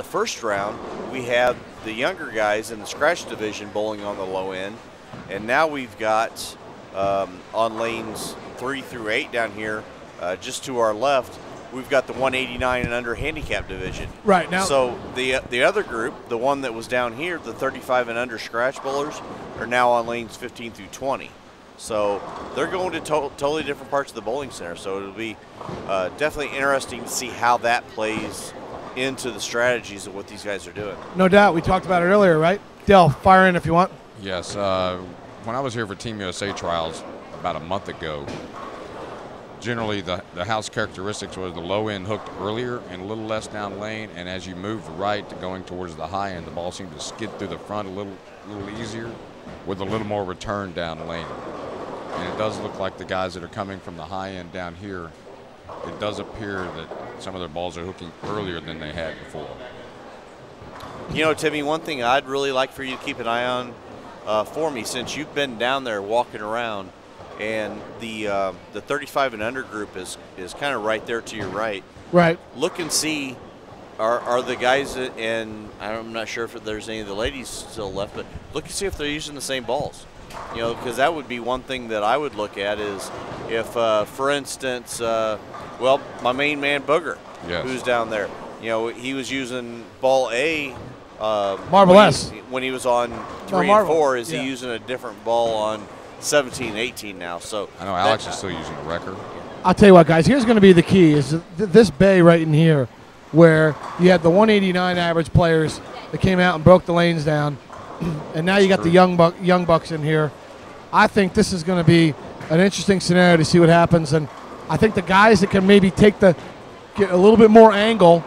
first round, we had the younger guys in the scratch division bowling on the low end, and now we've got on lanes 3 through 8 down here, just to our left, we've got the 189 and under handicap division. Right now. So the other group, the one that was down here, the 35 and under scratch bowlers, are now on lanes 15 through 20. So they're going to totally different parts of the bowling center. So it'll be definitely interesting to see how that plays into the strategies of what these guys are doing. No doubt. We talked about it earlier, right? Dale, fire in if you want. Yes. When I was here for Team USA trials about a month ago, generally the house characteristics was the low end hooked earlier and a little less down lane, and as you moved right to going towards the high end, the ball seemed to skid through the front a little easier with a little more return down lane. And it does look like the guys that are coming from the high end down here, it does appear that some of their balls are hooking earlier than they had before. You know, Timmy, one thing I'd really like for you to keep an eye on for me, since you've been down there walking around, and the 35 and under group is kind of right there to your right. Right. Look and see, are the guys, and I'm not sure if there's any of the ladies still left, but look and see if they're using the same balls. You know, because that would be one thing that I would look at is if, for instance, well, my main man Booger, yes, who's down there, you know, he was using ball A. Marble S. When he was on 3 and 4, is he using a different ball on 17, 18 now? So I know Alex is still using a record. I'll tell you what, guys. Here's going to be the key: is this bay right in here, where you had the 189 average players that came out and broke the lanes down, and now you got the young bucks in here. I think this is going to be an interesting scenario to see what happens, and I think the guys that can maybe get a little bit more angle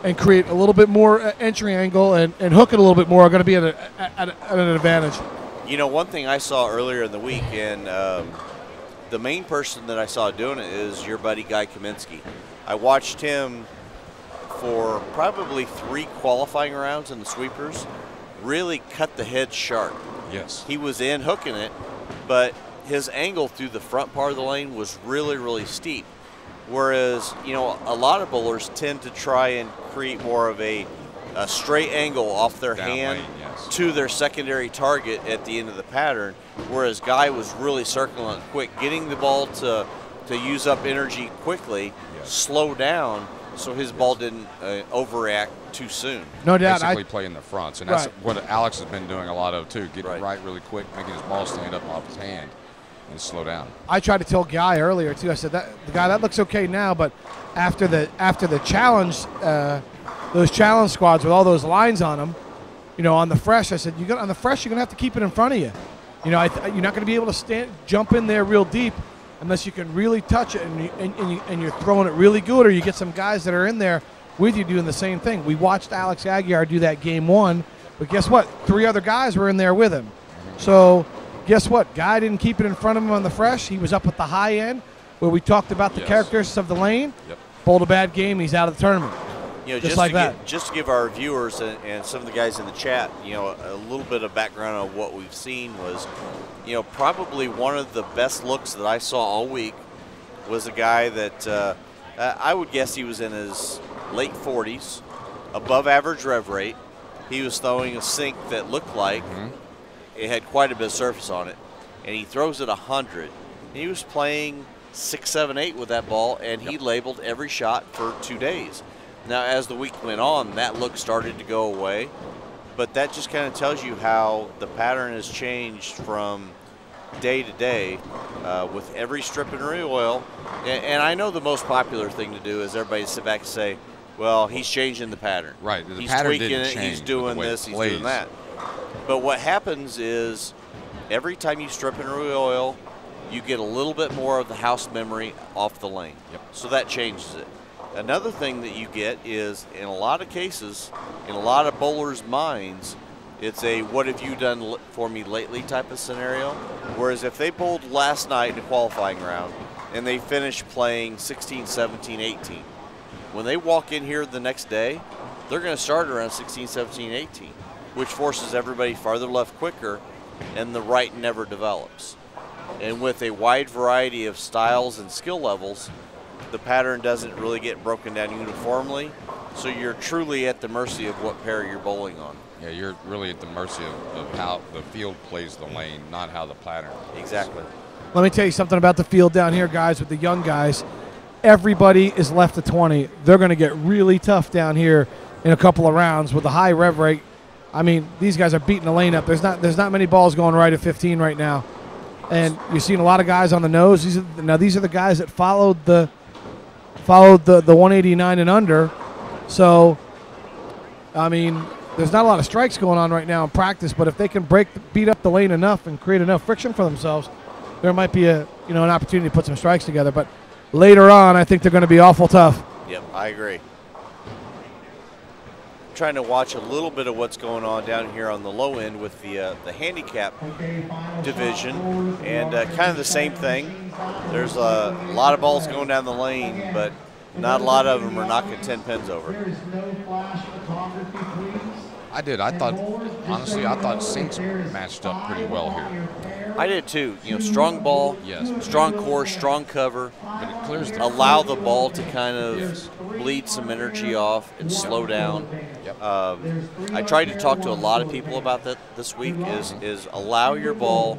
and create a little bit more entry angle and hook it a little bit more are going to be at an advantage. You know, one thing I saw earlier in the week, and the main person that I saw doing it is your buddy Guy Kaminsky. I watched him for probably 3 qualifying rounds in the sweepers, really cut the head sharp. Yes. He was in hooking it, but his angle through the front part of the lane was really, really steep. Whereas, you know, a lot of bowlers tend to try and create more of a straight angle off their hand to their secondary target at the end of the pattern, whereas Guy was really circling quick, getting the ball to use up energy quickly, slow down, so his ball didn't overreact too soon. No doubt. Basically play in the fronts, and that's what Alex has been doing a lot of too, getting right really quick, making his ball stand up off his hand and slow down. I tried to tell Guy earlier too. I said that the guy that looks okay now, but after the challenge, those challenge squads with all those lines on them, you know, on the fresh, I said on the fresh you're gonna have to keep it in front of you. You know, you're not gonna be able to jump in there real deep unless you can really touch it and you're throwing it really good, or you get some guys that are in there with you doing the same thing. We watched Alex Aguiar do that game 1, but guess what? 3 other guys were in there with him. So guess what? Guy didn't keep it in front of him on the fresh. He was up at the high end where we talked about the characteristics of the lane. Yep. Bowled a bad game. He's out of the tournament. You know, just like that. Just to give our viewers and some of the guys in the chat, you know, a little bit of background on what we've seen was, you know, probably one of the best looks that I saw all week was a guy that I would guess he was in his late 40s, above average rev rate. He was throwing a sink that looked like it had quite a bit of surface on it, and he throws it 100. And he was playing 6, 7, 8 with that ball, and he labeled every shot for 2 days. Now, as the week went on, that look started to go away, but that just kind of tells you how the pattern has changed from day to day with every strip and re-oil. And I know the most popular thing to do is everybody sit back and say, well, he's changing the pattern. Right. He's tweaking it, he's doing this, he's doing that. But what happens is every time you strip and re-oil, you get a little bit more of the house memory off the lane. Yep. So that changes it. Another thing that you get is, in a lot of cases, in a lot of bowlers' minds, it's a what have you done for me lately type of scenario. Whereas if they bowled last night in the qualifying round and they finish playing 16, 17, 18, when they walk in here the next day, they're going to start around 16, 17, 18, which forces everybody farther left quicker, and the right never develops. And with a wide variety of styles and skill levels, the pattern doesn't really get broken down uniformly, so you're truly at the mercy of what pair you're bowling on. Yeah, you're really at the mercy of how the field plays the lane, not how the pattern. Exactly. Let me tell you something about the field down here, guys, with the young guys. Everybody is left to 20. They're going to get really tough down here in a couple of rounds with the high rev rate. I mean, these guys are beating the lane up. There's not many balls going right at 15 right now. And you're seeing a lot of guys on the nose. These are the guys that followed the 189 and under. So, I mean, there's not a lot of strikes going on right now in practice, but if they can beat up the lane enough and create enough friction for themselves, there might be an opportunity to put some strikes together. But later on, I think they're going to be awful tough. Yep, I agree. Trying to watch a little bit of what's going on down here on the low end with the handicap division, and kind of the same thing. There's a lot of balls going down the lane, but not a lot of them are knocking 10 pins over. I thought sinks matched up pretty well here. I did too. Strong ball, yes, strong course, strong cover, but it clears allow the ball to kind of bleed some energy off and slow down. Yep. I tried to talk to a lot of people about that this week. Is allow your ball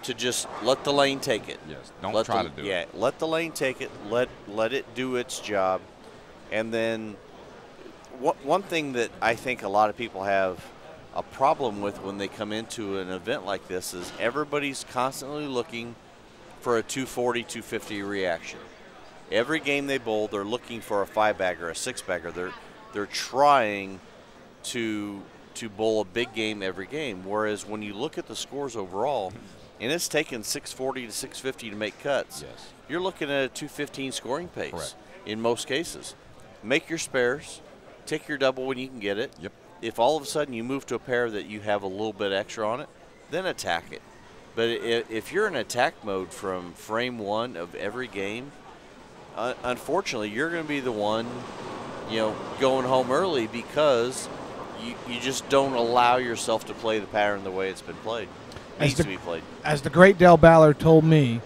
to just let the lane take it. Yes. Don't try to do it. Yeah, let the lane take it. Let it do its job, and then one thing that I think a lot of people have a problem with when they come into an event like this is everybody's constantly looking for a 240, 250 reaction. Every game they bowl, they're looking for a 5-bagger, a 6-bagger. They're trying to bowl a big game every game. Whereas when you look at the scores overall, and it's taken 640 to 650 to make cuts, yes, you're looking at a 215 scoring pace. Correct. In most cases. Make your spares, take your double when you can get it. Yep. If all of a sudden you move to a pair that you have a little bit extra on it, then attack it. But if you're in attack mode from frame one of every game, unfortunately, you're going to be the one, going home early because you just don't allow yourself to play the pattern the way it's been played. Needs to be played. As the great Del Ballard told me,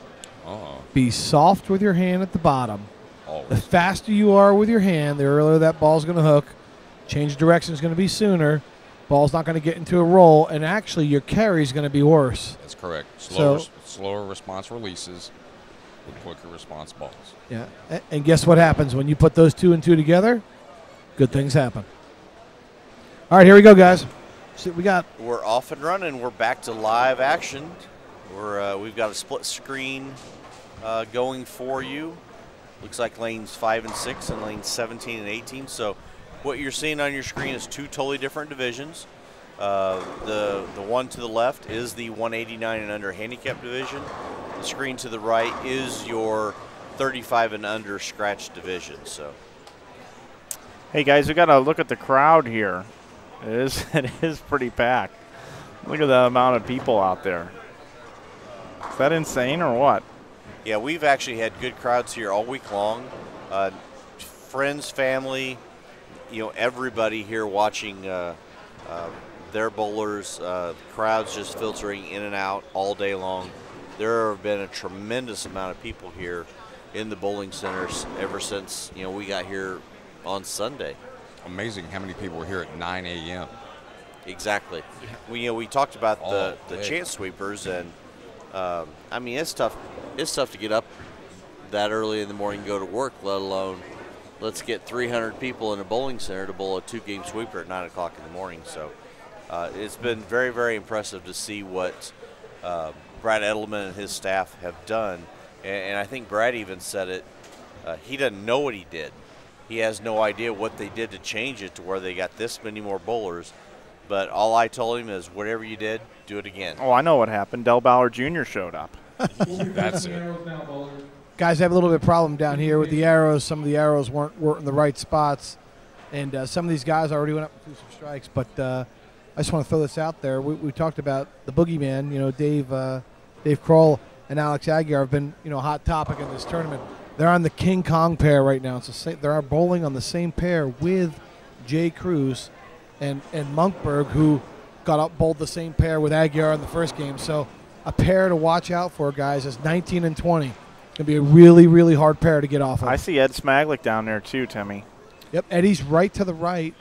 be soft with your hand at the bottom. Always. The faster you are with your hand, the earlier that ball's going to hook. Change direction is going to be sooner. Ball's not going to get into a roll, and actually your carry is going to be worse. That's correct. Slower response releases with quicker response balls. Yeah, and guess what happens when you put those 2 and 2 together? Good things happen. All right, here we go, guys. See what we got. We're off and running. We're back to live action. We've got a split screen going for you. Looks like lanes 5 and 6 and lanes 17 and 18. So what you're seeing on your screen is 2 totally different divisions. The one to the left is the 189 and under handicap division. The screen to the right is your 35 and under scratch division. So, hey guys, we got to look at the crowd here. It is pretty packed. Look at the amount of people out there. Is that insane or what? Yeah, we've actually had good crowds here all week long. Friends, family, everybody here watching their bowlers. Crowds just filtering in and out all day long. There have been a tremendous amount of people here in the bowling centers ever since we got here on Sunday. Amazing how many people were here at 9 a.m. Exactly. We talked about the chance sweepers, and I mean it's tough. It's tough to get up that early in the morning and go to work, let alone let's get 300 people in a bowling center to bowl a 2-game sweeper at 9 o'clock in the morning. So it's been very, very impressive to see what Brad Edelman and his staff have done. And I think Brad even said it. He doesn't know what he did. He has no idea what they did to change it to where they got this many more bowlers. But all I told him is whatever you did, do it again. Oh, I know what happened. Del Ballard Jr. showed up. That's it. Guys have a little bit of problem down here with the arrows. Some of the arrows weren't in the right spots. And some of these guys already went up and threw some strikes. But I just want to throw this out there. We talked about the boogeyman. You know, Dave Kroll and Alex Aguiar have been, you know, a hot topic in this tournament. They're on the King Kong pair right now. They're bowling on the same pair with Jay Cruz and Monkberg, who got up bowled the same pair with Aguiar in the first game. So a pair to watch out for, guys, is 19 and 20. It's going to be a really, really hard pair to get off of. I see Ed Smaglik down there too, Timmy. Yep, Eddie's right to the right,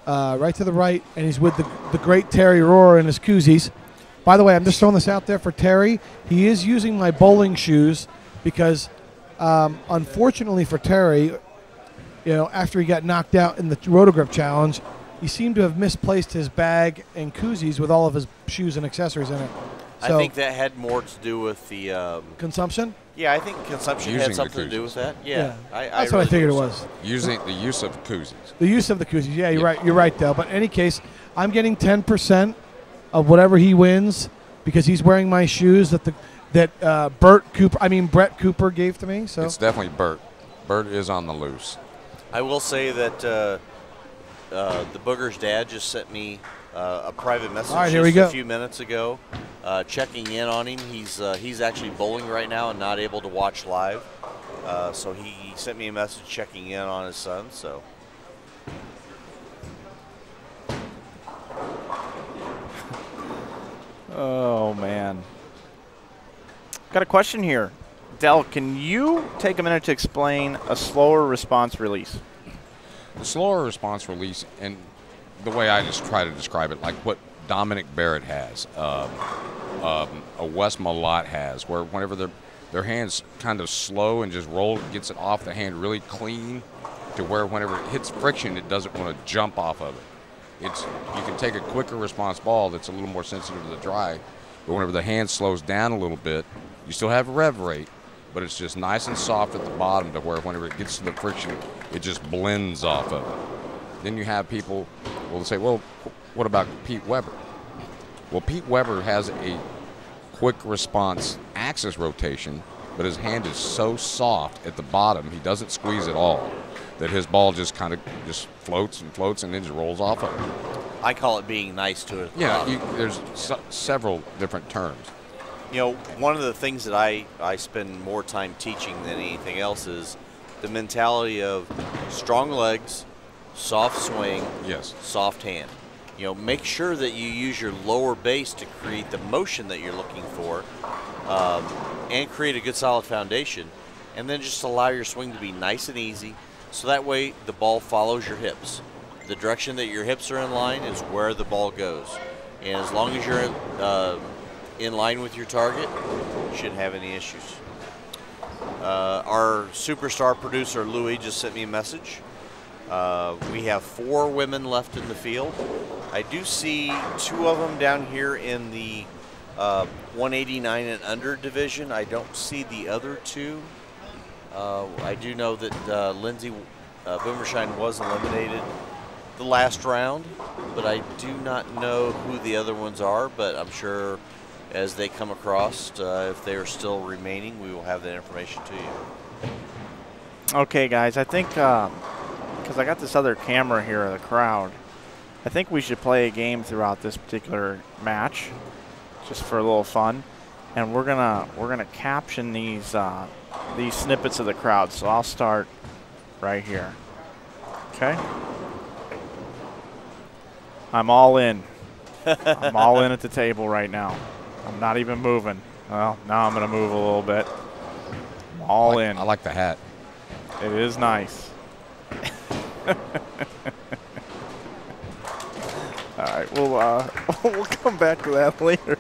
and he's with the great Terry Rohrer in his koozies. By the way, I'm just throwing this out there for Terry. He is using my bowling shoes because, unfortunately for Terry, you know, after he got knocked out in the Roto Grip Challenge, he seemed to have misplaced his bag and koozies with all of his shoes and accessories in it. So, I think that had more to do with the consumption. Yeah, I think consumption had something to do with that. Yeah, that's what I figured it was. Using the use of koozies. The use of the koozies. Yeah, you're right. You're right, Dale. But in any case, I'm getting 10% of whatever he wins because he's wearing my shoes that Brett Cooper gave to me. So it's definitely Bert. Bert is on the loose. I will say that the Booger's dad just sent me a private message a few minutes ago, checking in on him. He's actually bowling right now and not able to watch live. So he sent me a message checking in on his son. So. Oh, man. Got a question here. Del, can you take a minute to explain a slower response release? The slower response release, and the way I just try to describe it, like what Dominic Barrett has, a Wes Malott has, where whenever their hand's kind of slow and just gets it off the hand really clean, to where whenever it hits friction, it doesn't want to jump off of it. You can take a quicker response ball that's a little more sensitive to the dry, but whenever the hand slows down a little bit, you still have rev rate, but it's just nice and soft at the bottom to where whenever it gets to the friction, it just blends off of it. Then you have people will say, well, what about Pete Weber? Well, Pete Weber has a quick response axis rotation, but his hand is so soft at the bottom, he doesn't squeeze at all, that his ball just kind of just floats and then just rolls off of it. I call it being nice to it. Yeah, there's several different terms. You know, one of the things that I spend more time teaching than anything else is the mentality of strong legs, soft swing, yes, soft hand. You know, make sure that you use your lower base to create the motion that you're looking for, and create a good solid foundation, and then just allow your swing to be nice and easy, so that way the ball follows your hips. The direction that your hips are in line is where the ball goes, and as long as you're in line with your target, you shouldn't have any issues. Our superstar producer Louie just sent me a message. We have 4 women left in the field. I do see 2 of them down here in the 189 and under division. I don't see the other 2. I do know that Lindsay Boomershine was eliminated the last round, but I do not know who the other ones are, but I'm sure as they come across, if they are still remaining, we will have that information to you. Okay, guys, I think because I got this other camera here of the crowd, I think we should play a game throughout this particular match, just for a little fun, and we're gonna caption these snippets of the crowd. So I'll start right here. Okay. I'm all in. I'm all in at the table right now. I'm not even moving. Well, now I'm gonna move a little bit. I'm all in. I like the hat. It is nice. All right, we'll come back to that later.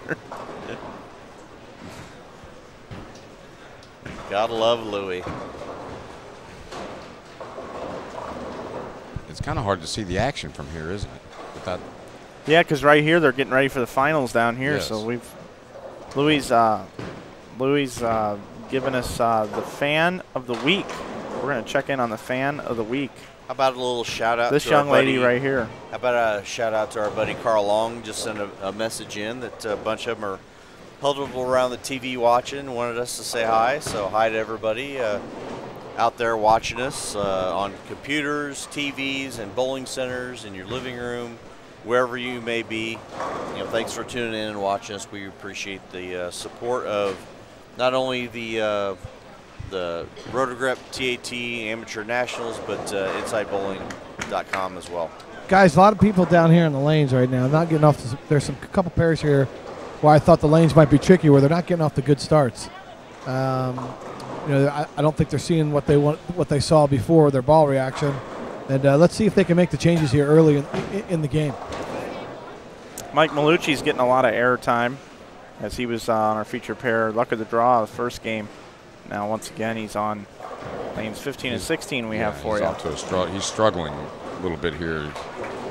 Gotta love Louie. It's kind of hard to see the action from here, isn't it? With that. Yeah, because right here they're getting ready for the finals down here. Yes. So Louie's given us the fan of the week. We're gonna check in on the fan of the week. How about a little shout out? This to young our buddy, lady right here. How about a shout out to our buddy Carl Long? Just sent a message in that a bunch of them are huddled around the TV watching. Wanted us to say hi. So hi to everybody. out there watching us on computers, TVs, and bowling centers, in your living room, wherever you may be. Thanks for tuning in and watching us. We appreciate the support of not only the Roto TAT Amateur Nationals, but InsideBowling.com as well. Guys, a lot of people down here in the lanes right now not getting off. There's a couple pairs here where I thought the lanes might be tricky, where they're not getting off the good starts. I don't think they're seeing what they saw before their ball reaction. And let's see if they can make the changes here early in the game. Mike Malucci's getting a lot of air time as he was on our feature pair. Luck of the draw the first game. Now, once again, he's on lanes 15 and 16 we have for you. Off to he's struggling a little bit here.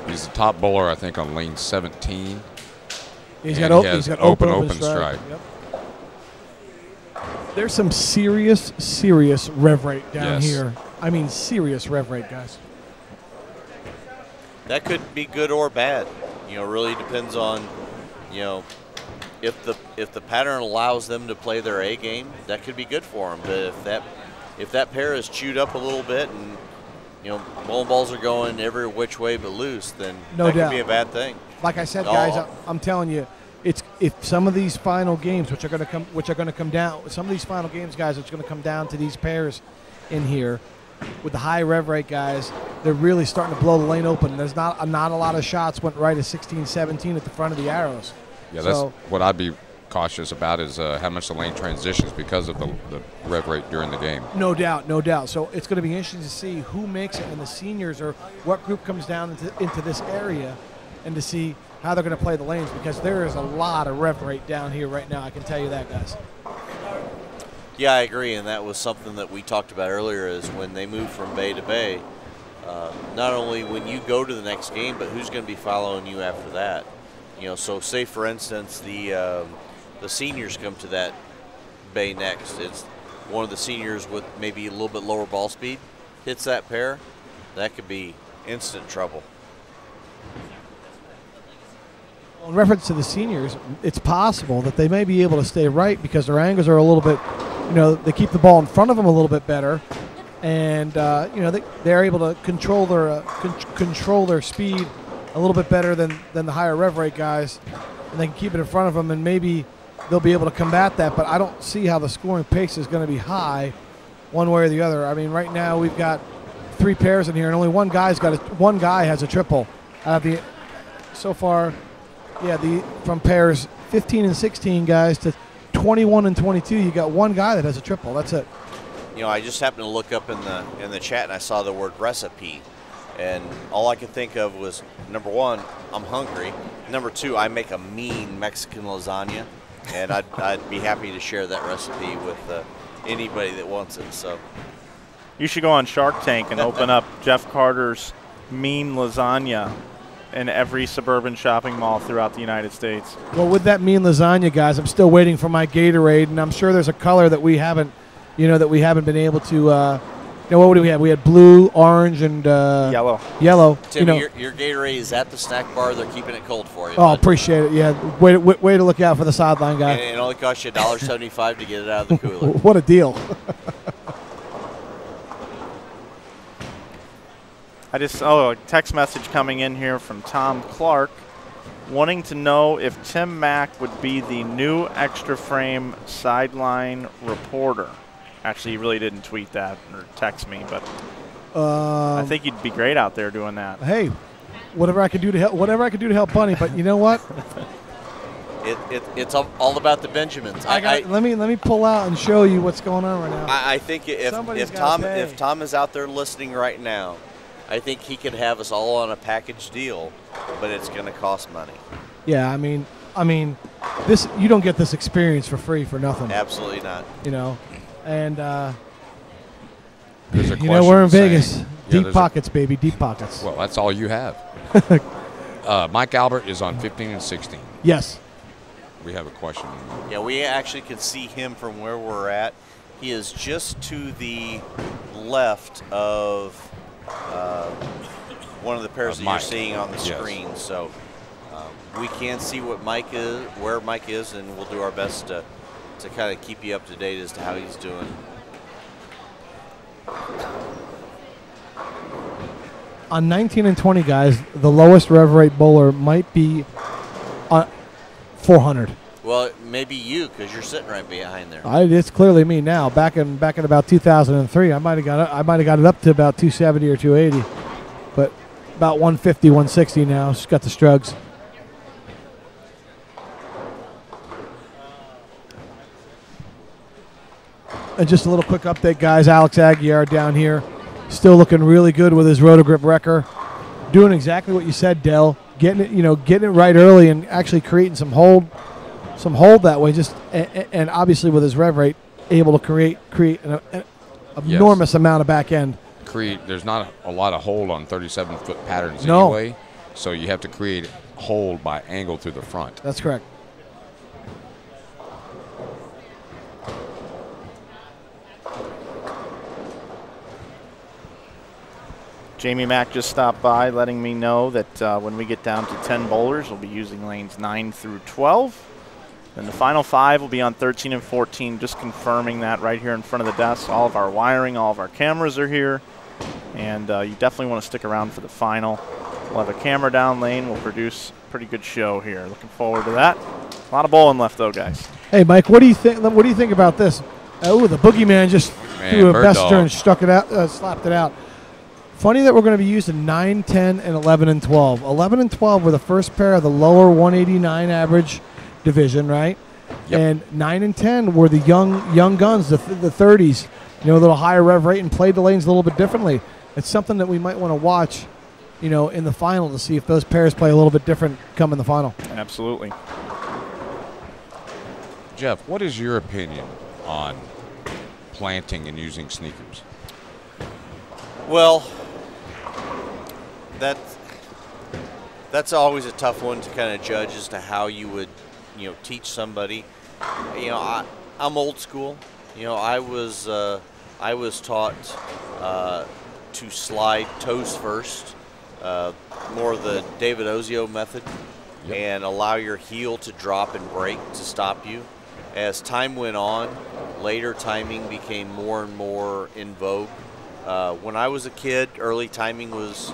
He's the top bowler, I think, on lane 17. He's got open strike. Yep. There's some serious rev rate down here. I mean, serious rev rate, guys. That could be good or bad. Really depends on, if the pattern allows them to play their A game, that could be good for them. But if that pair is chewed up a little bit and bowling balls are going every which way but loose, then that could be a bad thing. Like I said, guys, I'm telling you, if some of these final games, which are going to come down, some of these final games, guys, it's going to come down to these pairs in here with the high rev rate, guys. They're really starting to blow the lane open. There's not a lot of shots went right at 16, 17 at the front of the arrows. Yeah, that's what I'd be cautious about, is how much the lane transitions because of the rev rate during the game. No doubt. So it's going to be interesting to see who makes it, and the seniors, or what group comes down into this area, and to see how they're going to play the lanes, because there is a lot of rev rate down here right now. I can tell you that, guys. Yeah, I agree, and that was something that we talked about earlier, is when they move from bay to bay, not only when you go to the next game, but who's going to be following you after that. So say, for instance, the seniors come to that bay next. It's one of the seniors with maybe a little bit lower ball speed hits that pair. That could be instant trouble. In reference to the seniors, it's possible that they may be able to stay right because their angles are a little bit, they keep the ball in front of them a little bit better, and they're able to control their speed a little bit better than the higher rev rate guys, and they can keep it in front of them, and maybe they'll be able to combat that. But I don't see how the scoring pace is going to be high one way or the other. I mean, right now we've got 3 pairs in here, and only one guy has a triple. So far. Yeah, from pairs 15 and 16, guys, to 21 and 22, you got one guy that has a triple. That's it. I just happened to look up in the chat, and I saw the word recipe, and all I could think of was, number 1, I'm hungry. Number 2, I make a mean Mexican lasagna, and I'd be happy to share that recipe with anybody that wants it. So you should go on Shark Tank and open up Jeff Carter's mean lasagna in every suburban shopping mall throughout the United States. Well, with that mean lasagna, guys, I'm still waiting for my Gatorade, and I'm sure there's a color that we haven't been able to. What do we have? We had blue, orange, and yellow. Tim, your Gatorade is at the snack bar. They're keeping it cold for you. Oh, appreciate it. Yeah, way to look out for the sideline guy. And it only costs you $1.75 to get it out of the cooler. What a deal! A text message coming in here from Tom Clark, wanting to know if Tim Mack would be the new extra frame sideline reporter. Actually, he really didn't tweet that or text me, but I think he'd be great out there doing that. Hey, whatever I can do to help Bunny. But you know what? It's all about the Benjamins. Let me pull out and show you what's going on right now. I think if Tom is out there listening right now, I think he could have us all on a package deal, but it's going to cost money. Yeah, I mean, this, you don't get this experience for free for nothing. Absolutely not. And we're in Vegas. Deep pockets, baby, deep pockets. Well, that's all you have. Mike Albert is on 15 and 16. Yes. We have a question. Yeah, we actually can see him from where we're at. He is just to the left of one of the pairs that you're seeing on the screen. Yes. So we can see where Mike is, and we'll do our best to kind of keep you up to date as to how he's doing. on 19 and 20, guys, the lowest rev rate bowler might be 400. Well, maybe you, because you're sitting right behind there. It's clearly me now. Back in about 2003, I might have got it up to about 270 or 280, but about 150, 160 now. Just got the strugs. And just a little quick update, guys. Alex Aguiar down here, still looking really good with his Roto Grip wrecker. Doing exactly what you said, Dell. Getting it right early and actually creating some hold that way. Just and obviously with his rev rate, able to create an enormous amount of back end. There's not a lot of hold on 37-foot patterns anyway, so you have to create hold by angle through the front. That's correct. Jamie Mack just stopped by letting me know that when we get down to 10 bowlers, we'll be using lanes 9 through 12. Then the final 5 will be on 13 and 14, just confirming that right here in front of the desk. All of our wiring, all of our cameras are here. And you definitely want to stick around for the final. We'll have a camera down lane. We'll produce a pretty good show here. Looking forward to that. A lot of bowling left, though, guys. Hey, Mike, what do you think? What do you think about this? Oh, the boogeyman just threw a bester and struck it out, slapped it out. Funny that we're going to be using 9, 10, and 11 and 12. 11 and 12 were the first pair of the lower 189 average division, right? Yep. And 9 and 10 were the young guns, the 30s. A little higher rev rate and played the lanes a little bit differently. It's something that we might want to watch, in the final to see if those pairs play a little bit different come in the final. Absolutely. Jeff, what is your opinion on planting and using sneakers? Well, that's always a tough one to kind of judge as to how you would, teach somebody. I'm old school. I was taught to slide toes first, more the David Ozio method, and allow your heel to drop and break to stop you. As time went on, later timing became more and more in vogue. When I was a kid, early timing was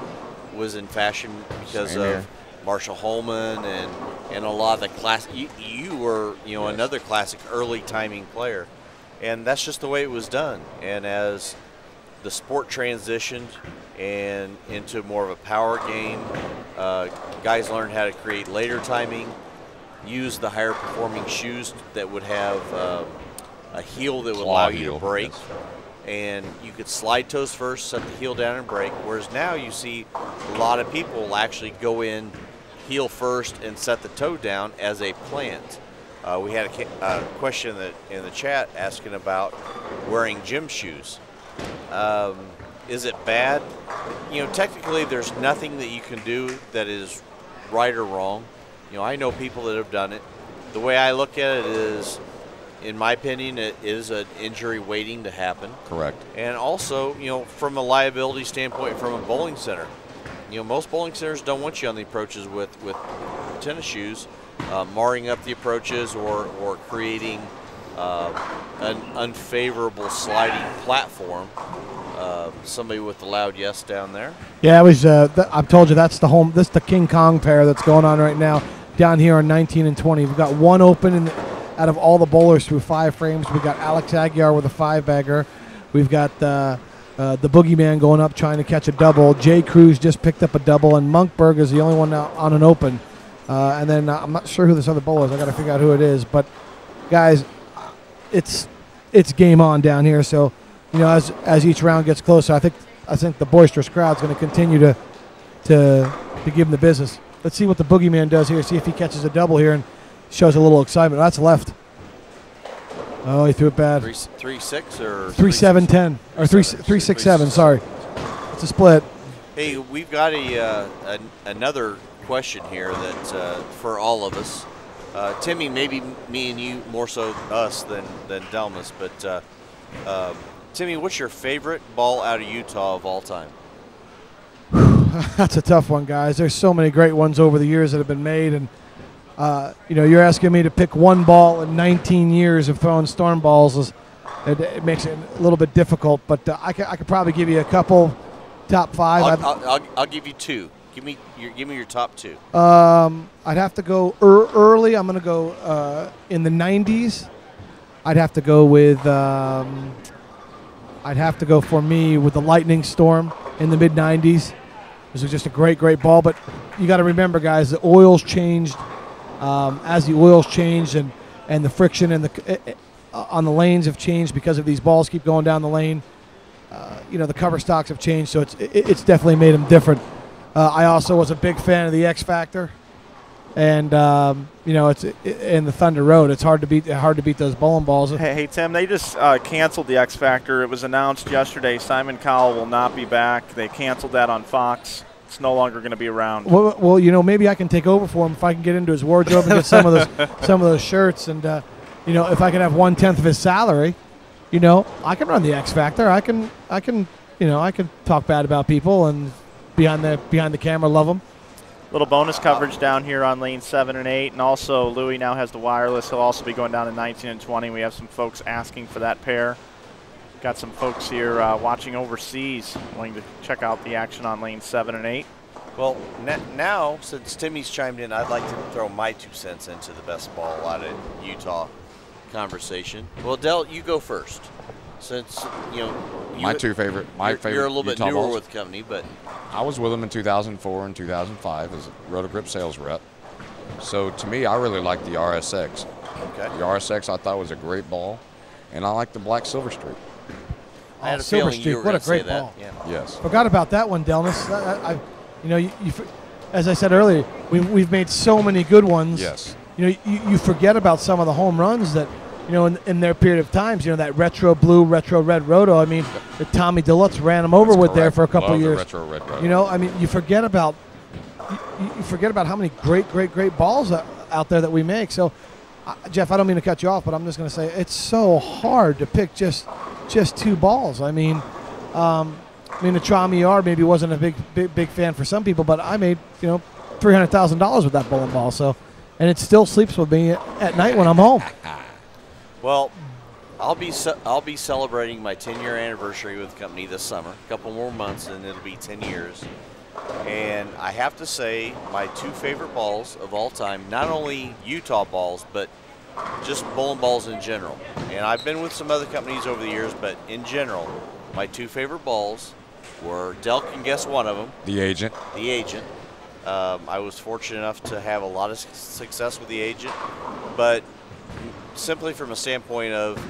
in fashion because of Marshall Holman and a lot of the class. You were another classic early timing player, and that's just the way it was done. And as the sport transitioned and into more of a power game, guys learned how to create later timing, use the higher performing shoes that would have a heel that would allow you to break. Yes. And you could slide toes first, set the heel down and break, whereas now you see a lot of people actually go in heel first and set the toe down as a plant. We had a question in the chat asking about wearing gym shoes. Is it bad? Technically there's nothing that you can do that is right or wrong. I know people that have done it. The way I look at it is, in my opinion, it is an injury waiting to happen. Correct. And also, from a liability standpoint from a bowling center, most bowling centers don't want you on the approaches with tennis shoes, marring up the approaches or creating an unfavorable sliding platform. Somebody with the loud yes down there. Yeah, it was. I've told you that's the King Kong pair that's going on right now down here on 19 and 20. We've got one open out of all the bowlers through 5 frames. We've got Alex Aguiar with a 5-bagger. We've got the boogeyman going up trying to catch a double. Jay Cruz just picked up a double, and Monkberg is the only one now on an open. And then I'm not sure who this other bowler is. I got to figure out who it is. But guys, it's game on down here. So as each round gets closer, I think the boisterous crowd's going to continue to give them the business. Let's see what the boogeyman does here. See if he catches a double here and shows a little excitement. That's left. Oh, he threw it bad. 3-6 or 3-7-10 or 3-6-7. Sorry, it's a split. Hey, we've got another question here that for all of us. Timmy, maybe me and you more so us than Delmas, but Timmy, what's your favorite ball out of Utah of all time? That's a tough one, guys. There's so many great ones over the years that have been made, and you're asking me to pick one ball in 19 years of throwing storm balls. It makes it a little bit difficult, but I could probably give you a couple. top 5. I'll give you 2. Give me your top 2. I'd have to go early. I'm going to go in the 90s. I'd have to go with. I'd have to go for me with the Lightning Storm in the mid 90s. This was just a great ball. But you got to remember, guys, the oils changed. As the oils changed and the friction and on the lanes have changed because of these balls keep going down the lane. The cover stocks have changed, so it's definitely made them different. I also was a big fan of the X Factor, and it's in the Thunder Road. It's hard to beat those bowling balls. Hey Tim, they just canceled the X Factor. It was announced yesterday. Simon Cowell will not be back. They canceled that on Fox. It's no longer going to be around. Well, maybe I can take over for him if I can get into his wardrobe and get some of those shirts, and if I can have 1/10 of his salary, I can run the X Factor. I can talk bad about people and behind the camera love them. Little bonus coverage down here on lane 7 and 8, and also Louie now has the wireless. He'll also be going down to 19 and 20. We have some folks asking for that pair. Got some folks here watching overseas, wanting to check out the action on lane 7 and 8. Well, now since Timmy's chimed in, I'd like to throw my 2 cents into the best ball out of Utah conversation. Well, Del, you go first, since my favorite you're a little bit Utah newer balls. with the company, but I was with them in 2004 and 2005 as a Roto Grip sales rep. So to me, I really like the RSX. Okay. The RSX I thought was a great ball, and I like the black silver streak. I had a Silver feeling Streak, you were what a going to say great that. ball. Yeah. Yes. Forgot about that one, Delnis. As I said earlier, we've made so many good ones. Yes. You forget about some of the home runs that, in their period of times, that retro blue, retro red Roto. I mean, the Tommy DeLutz ran them over with there for a couple Love of years. The retro red Roto. You forget about how many great balls out there that we make. So, Jeff, I don't mean to cut you off, but I'm just going to say it's so hard to pick just 2 balls. I mean, the Trom ER maybe wasn't a big fan for some people, but I made $300,000 with that bowling ball. So, and it still sleeps with me at night when I'm home. Well, I'll be celebrating my 10-year anniversary with the company this summer. A couple more months, and it'll be 10 years. And I have to say, my 2 favorite balls of all time, not only Utah balls, but just bowling balls in general. And I've been with some other companies over the years, but in general, my 2 favorite balls were, Del can guess one of them. The Agent. The Agent. I was fortunate enough to have a lot of success with the Agent, but simply from a standpoint of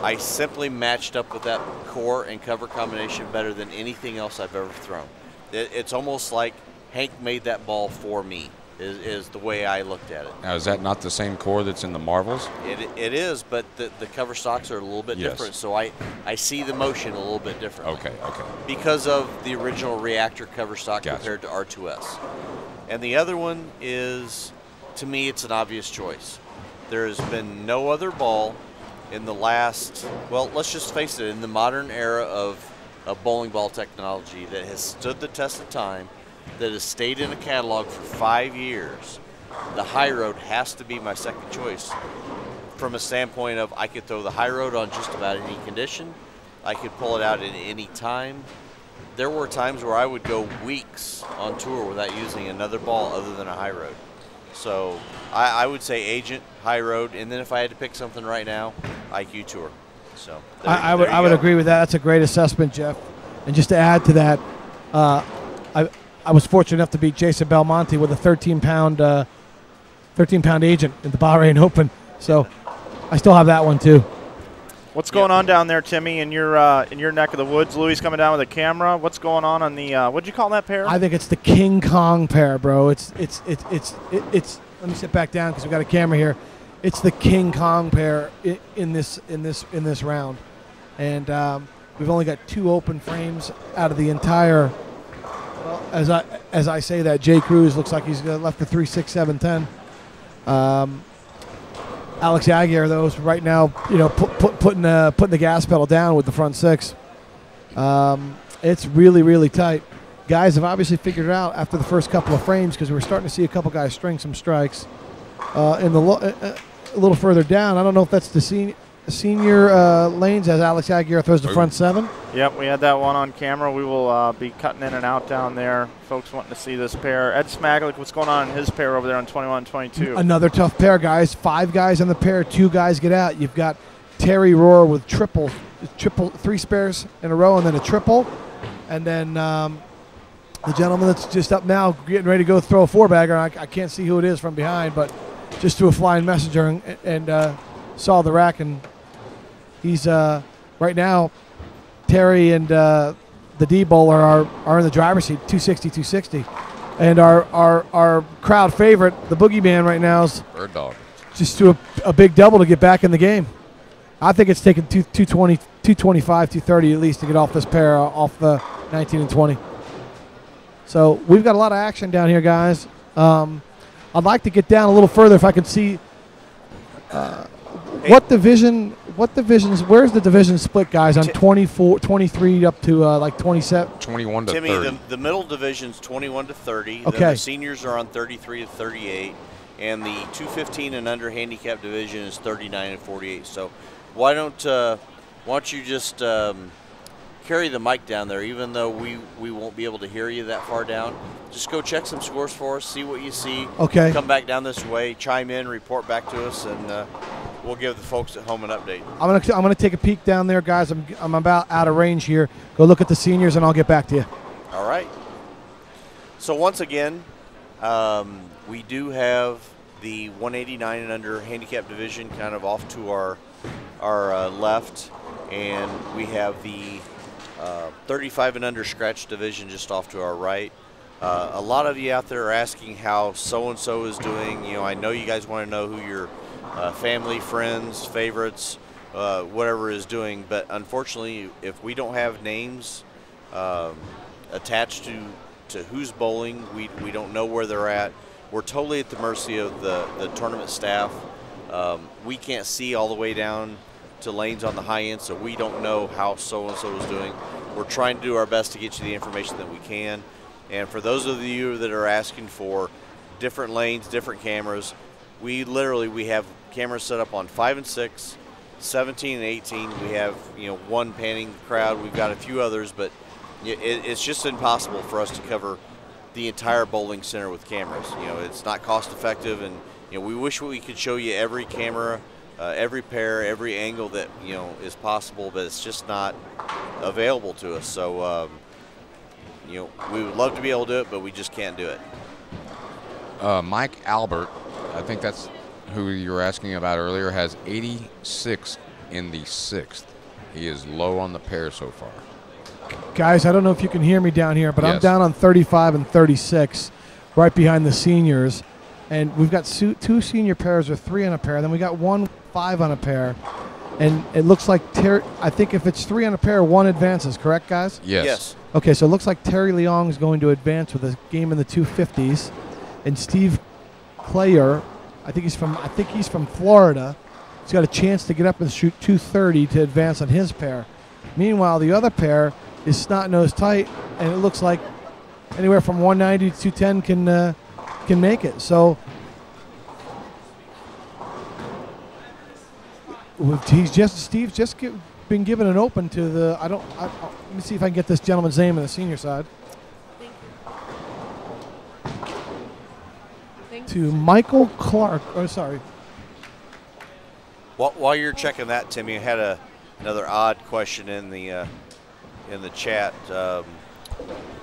I simply matched up with that core and cover combination better than anything else I've ever thrown. It's almost like Hank made that ball for me, is the way I looked at it. Now, is that not the same core that's in the Marvels? It is, but the cover stocks are a little bit different, so I see the motion a little bit differently. Okay. Because of the original reactor cover stock compared to R2S. And the other one is, to me, it's an obvious choice. There has been no other ball in the last, well, let's just face it, in the modern era of bowling ball technology that has stood the test of time, that has stayed in a catalog for 5 years. The High Road has to be my second choice from a standpoint of I could throw the High Road on just about any condition. I could pull it out at any time. There were times where I would go weeks on tour without using another ball other than a High Road. So I would say Agent, High Road, and then if I had to pick something right now, IQ Tour. So I would agree with that. That's a great assessment, Jeff. And just to add to that, I was fortunate enough to beat Jason Belmonte with a 13-pound Agent in the Bahrain Open. So I still have that one too. What's going on down there, Timmy, in your neck of the woods? Louie's coming down with a camera. What's going on the what'd you call that pair? I think it's the King Kong pair, bro. It's let me sit back down because we got a camera here. It's the King Kong pair in this round, and we've only got 2 open frames out of the entire. Well, as I say that, Jay Cruz looks like he's left the 3, 6, 7, 10. Alex Aguirre, though, right now, putting the gas pedal down with the front 6. It's really tight. Guys have obviously figured it out after the first couple of frames because we're starting to see a couple guys string some strikes. A little further down, I don't know if that's lanes as Alex Aguirre throws the front 7. Yep, we had that one on camera. We will be cutting in and out down there. Folks wanting to see this pair. Ed Smaglik, what's going on in his pair over there on 21 22? Another tough pair, guys. 5 guys in the pair, 2 guys get out. You've got Terry Rohr with triple 3 spares in a row and then a triple. And then the gentleman that's just up now getting ready to go throw a 4-bagger. I can't see who it is from behind, but just threw a flying messenger and saw the rack. And he's right now, Terry and the D bowler are in the driver's seat, 260. And our crowd favorite, the boogeyman right now, is Bird Dog. just threw a big double to get back in the game. I think it's taken 220, 225, 230 at least to get off this pair, off the 19 and 20. So we've got a lot of action down here, guys. I'd like to get down a little further if I could see what divisions, where's the division split, guys, on 24, 23 up to like 27? 21 to Timmy, 30. the middle division's 21 to 30. Okay. Then the seniors are on 33 to 38. And the 215 and under handicap division is 39 and 48. So why don't you just carry the mic down there, even though we won't be able to hear you that far down. Just go check some scores for us, see what you see. Okay. Come back down this way, chime in, report back to us, and we'll give the folks at home an update. I'm gonna take a peek down there, guys. I'm about out of range here. Go look at the seniors, and I'll get back to you. All right. So once again, we do have the 189 and under handicap division kind of off to our left, and we have the 35 and under scratch division just off to our right. A lot of you out there are asking how so-and-so is doing. You know, I know you guys want to know who your family, friends, favorites, whatever is doing, but unfortunately, if we don't have names attached to who's bowling, we don't know where they're at. We're totally at the mercy of the tournament staff. We can't see all the way down to lanes on the high end, so we don't know how so-and-so is doing. We're trying to do our best to get you the information that we can. And for those of you that are asking for different lanes, different cameras, we have cameras set up on 5 and 6, 17 and 18. We have, one panning the crowd. We've got a few others, but it's just impossible for us to cover the entire bowling center with cameras. It's not cost effective, and we wish we could show you every camera, every pair, every angle that is possible, but it's just not available to us. So we would love to be able to do it, but we just can't do it. Mike Albert, I think that's who you were asking about earlier, has 86 in the 6th. He is low on the pair so far. Guys, I don't know if you can hear me down here, but Yes. I'm down on 35 and 36, right behind the seniors. And we've got 2 senior pairs or 3 on a pair. Then we got 1 5 on a pair. And it looks like I think if it's 3 on a pair, 1 advances, correct, guys? Yes. Okay, so it looks like Terry Leong is going to advance with a game in the 250s. And Steve Clayer, I think he's from Florida. He's got a chance to get up and shoot 230 to advance on his pair. Meanwhile, the other pair is snot-nosed tight, and it looks like anywhere from 190 to 210 can make it. So Steve's just been given an open to the. Let me see if I can get this gentleman's name on the senior side. To Michael Clark. Oh, sorry. While you're checking that, Timmy, I had another odd question in the chat.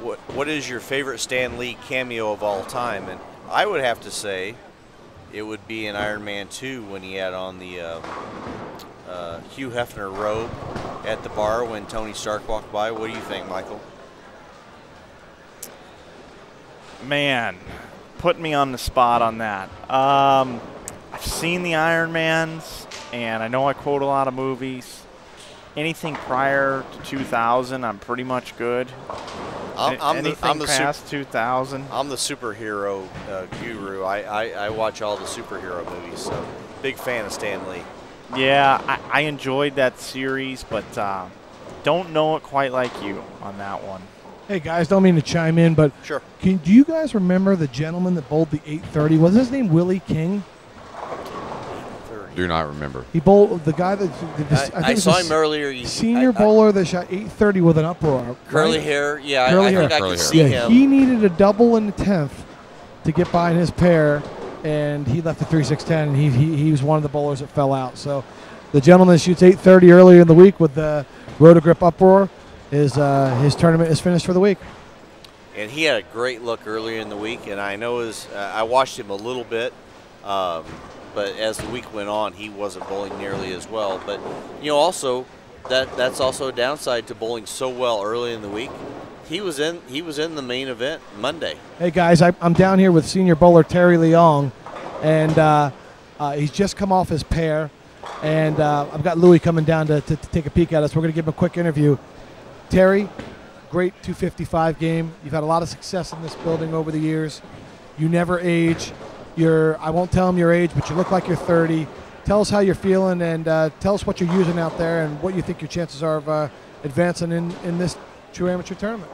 What is your favorite Stan Lee cameo of all time? And I would have to say it would be in Iron Man 2 when he had on the Hugh Hefner robe at the bar when Tony Stark walked by. What do you think, Michael? Man, put me on the spot on that. I've seen the Iron Mans, and I know I quote a lot of movies. Anything prior to 2000, I'm pretty much good. Anything past 2000? I'm the superhero guru. I watch all the superhero movies, so big fan of Stan Lee. Yeah, I enjoyed that series, but don't know it quite like you on that one. Hey, guys, don't mean to chime in, but Sure. Do you guys remember the gentleman that bowled the 830? Was his name Willie King? 30. do not remember. He bowled the guy that I saw him earlier. Senior bowler that shot 830 with an uproar. Curly right? hair. Yeah, Curly I hair. think I Curly can hair. see Yeah, him. he needed a double in the 10th to get by in his pair, and he left the 3-6-10, and he was one of the bowlers that fell out. So the gentleman that shoots 830 earlier in the week with the Roto Grip uproar, his tournament is finished for the week. And he had a great look earlier in the week, and I know I watched him a little bit, but as the week went on, he wasn't bowling nearly as well. But also that's also a downside to bowling so well early in the week. He was in the main event Monday. Hey guys, I'm down here with senior bowler Terry Leong, and he's just come off his pair, and I've got Louie coming down to take a peek at us. We're going to give him a quick interview. Terry, great 255 game. You've had a lot of success in this building over the years. You never age. I won't tell him your age, but you look like you're 30. Tell us how you're feeling, and tell us what you're using out there and what you think your chances are of advancing in this true amateur tournament.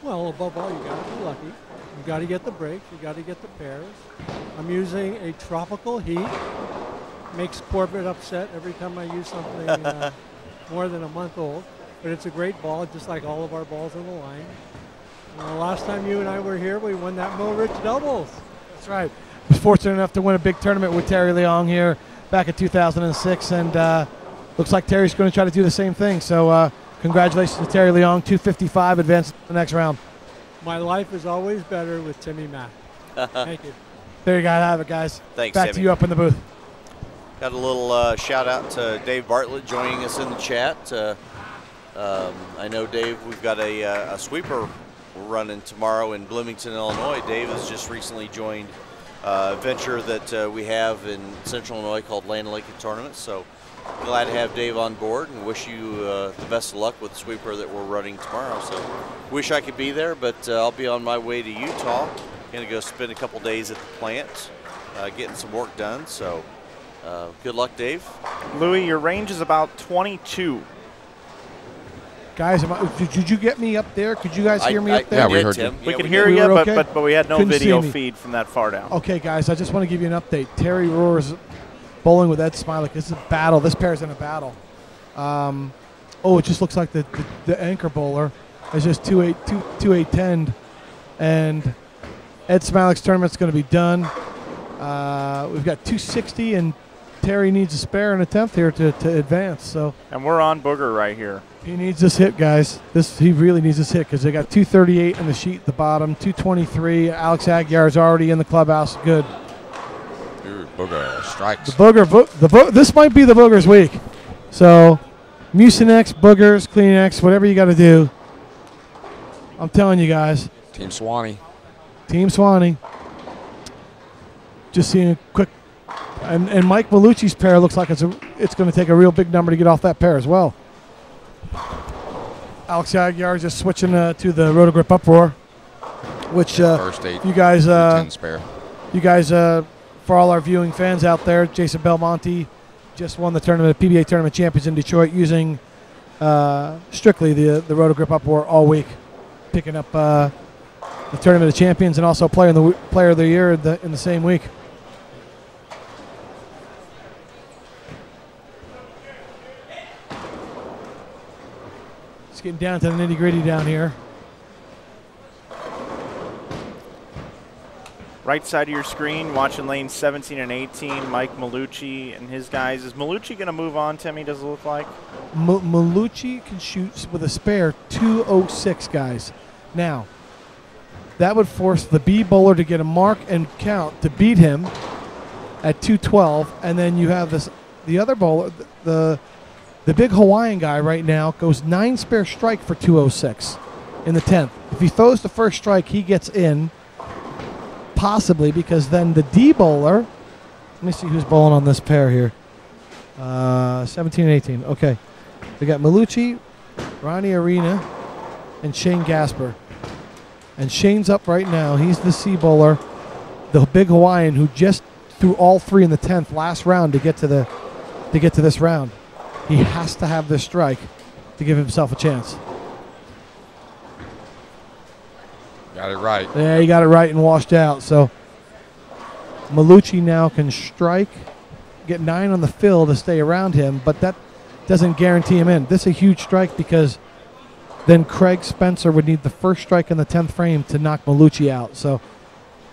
Well, above all, you got to be lucky. You got to get the breaks. You got to get the pairs. I'm using a tropical heat. Makes Corbett upset every time I use something more than a month old. But it's a great ball, just like all of our balls on the line. The last time you and I were here, we won that Mo Rich doubles. That's right. I was fortunate enough to win a big tournament with Terry Leong here back in 2006, and looks like Terry's going to try to do the same thing. So congratulations to Terry Leong, 255, advanced to the next round. My life is always better with Timmy Mack. Thank you. There you go, have it, guys. Thanks, Back Timmy. to you up in the booth. Got a little shout out to Dave Bartlett joining us in the chat. I know, Dave, we've got a sweeper we're running tomorrow in Bloomington, Illinois. Dave has just recently joined a venture that we have in Central Illinois called Land Lincoln Tournaments. So glad to have Dave on board, and wish you the best of luck with the sweeper that we're running tomorrow. So wish I could be there, but I'll be on my way to Utah. Going to go spend a couple days at the plant getting some work done. So good luck, Dave. Louie, your range is about 22. Guys, did you get me up there? Could you guys hear me up there? Yeah, we heard you. We could we hear did. you, We were but, okay? but we had no Couldn't video see me. feed from that far down. Okay, guys, I just want to give you an update. Terry Rohr's bowling with Ed Smilek. This is a battle. This pair's in a battle. It just looks like the anchor bowler is just 2-8-10, and Ed Smilek's tournament's going to be done. We've got 260, and Terry needs a spare and a 10th here to advance. So. And we're on Booger right here. He needs this hit, guys. He really needs this hit because they got 238 in the sheet at the bottom, 223. Alex Aguiar is already in the clubhouse. Good. Dude, Booger strikes. This might be the Booger's week. So, Mucinex, Boogers, Kleenex, whatever you got to do. I'm telling you guys. Team Swanee. Team Swanee. Just seeing a quick. And Mike Malucci's pair looks like it's going to take a real big number to get off that pair as well. Alex Aguiar just switching to the Roto Grip uproar, which First 8. you guys, 10 spare. for all our viewing fans out there, Jason Belmonte just won the tournament, PBA tournament champions in Detroit, using strictly the Roto Grip uproar all week, picking up the tournament of champions and also player of the year in the same week. It's getting down to the nitty-gritty down here. Right side of your screen, watching lanes 17 and 18, Mike Malucci and his guys. Is Malucci going to move on, Timmy, does it look like? Malucci can shoot with a spare 206, guys. Now, that would force the B bowler to get a mark and count to beat him at 212, and then you have the other bowler, the big Hawaiian guy right now goes 9 spare strike for 206 in the 10th. If he throws the first strike, he gets in, possibly, because then the D bowler, let me see who's bowling on this pair here. 17 and 18. Okay. We got Malucci, Ronnie Arena, and Shane Gasper. And Shane's up right now. He's the C bowler, the big Hawaiian who just threw all 3 in the 10th last round to get to this round. He has to have this strike to give himself a chance. Got it right. Yeah, he got it right and washed out. So Malucci now can strike get 9 on the fill to stay around him, but that doesn't guarantee him in. This is a huge strike because then Craig Spencer would need the first strike in the 10th frame to knock Malucci out. So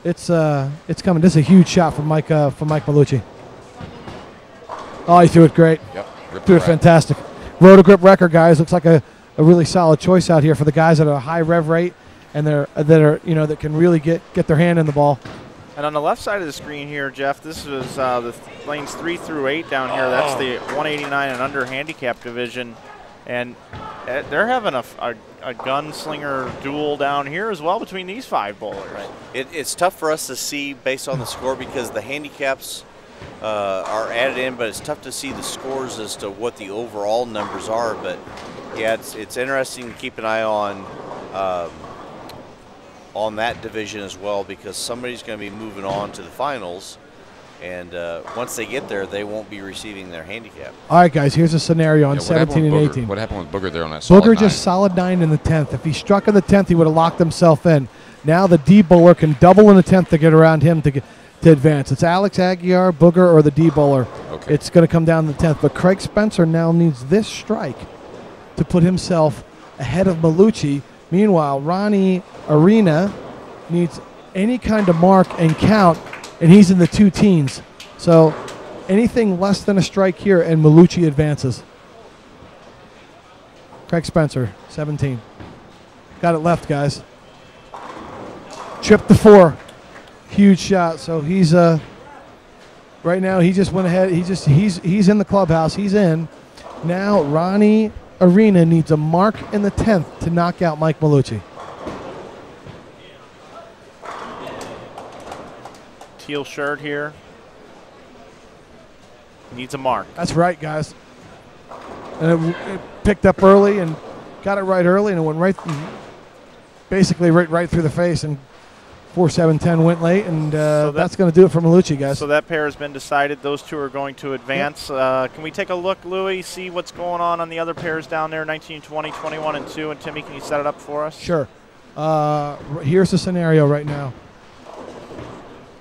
it's coming. This is a huge shot from Mike Malucci. Oh, he threw it great. Yep. Threw it fantastic. Roto grip record, guys. Looks like a really solid choice out here for the guys that are a high rev rate and that can really get their hand in the ball. And on the left side of the screen here, Jeff, this is the lanes 3 through 8 down here. That's the 189 and under handicap division. And they're having a gunslinger duel down here as well between these 5 bowlers. Right. It's tough for us to see based on the score because the handicaps are added in, but it's tough to see the scores as to what the overall numbers are. But yeah, it's interesting to keep an eye on that division as well, because somebody's going to be moving on to the finals, and once they get there, they won't be receiving their handicap. All right, guys, here's a scenario on 17 and 18. What happened with Booger there on that solid 9? Booger just solid 9 in the 10th. If he struck in the 10th, he would have locked himself in. Now the D bowler can double in the 10th to get around him to advance. It's Alex Aguiar, Booger, or the D bowler. Okay. It's going to come down to the 10th. But Craig Spencer now needs this strike to put himself ahead of Malucci. Meanwhile, Ronnie Arena needs any kind of mark and count, and he's in the 2 teens. So anything less than a strike here, and Malucci advances. Craig Spencer, 17. Got it left, guys. Trip to 4. Huge shot. So he's right now he just went ahead. He's in the clubhouse. He's in. Now Ronnie Arena needs a mark in the 10th to knock out Mike Malucci. Teal shirt here. Needs a mark. That's right, guys. And it picked up early and got it right early, and it went basically right through the face, and 4-7-10 went late, and so that's going to do it for Malucci, guys. So that pair has been decided. Those 2 are going to advance. Yep. Can we take a look, Louie, see what's going on the other pairs down there, 19, 20, 21, and 2? And Timmy, can you set it up for us? Sure. Here's the scenario right now.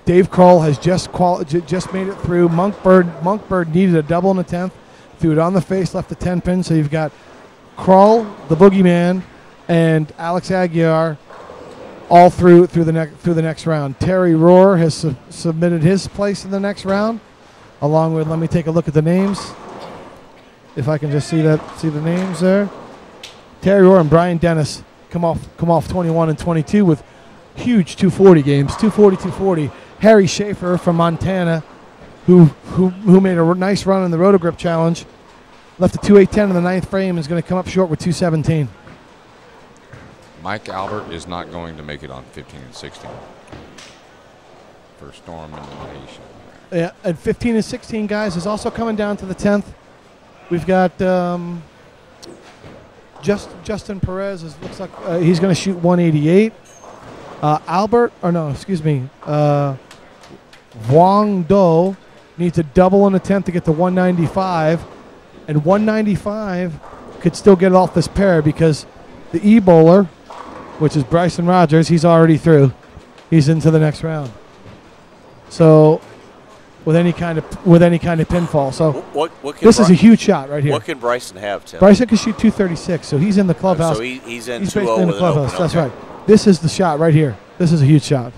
Dave Kroll has just made it through. Monkbird needed a double in the 10th. Threw it on the face, left the 10 pin. So you've got Kroll, the boogeyman, and Alex Aguiar all through the next round. Terry Rohr has submitted his place in the next round, along with, let me take a look at the names, if I can just see the names there. Terry Rohr and Brian Dennis come off 21 and 22 with huge 240 games, 240, 240. Harry Schaefer from Montana, who made a nice run in the Roto Grip Challenge, left a 2.810 in the 9th frame, is going to come up short with 2.17. Mike Albert is not going to make it on 15 and 16 for Storm elimination. Yeah, and 15 and 16, guys, is also coming down to the 10th. We've got Justin Perez. Looks like he's going to shoot 188. Wang Do needs a double in the 10th to get to 195, and 195 could still get off this pair because the E-bowler, which is Bryson Rogers, he's already through. He's into the next round. So with any kind of pinfall. So this is a huge shot right here. What can Bryson have, Tim? Bryson can shoot 236, so he's in the clubhouse. So he's in 2-0 basically in the with clubhouse. an open. That's right. This is the shot right here. This is a huge shot.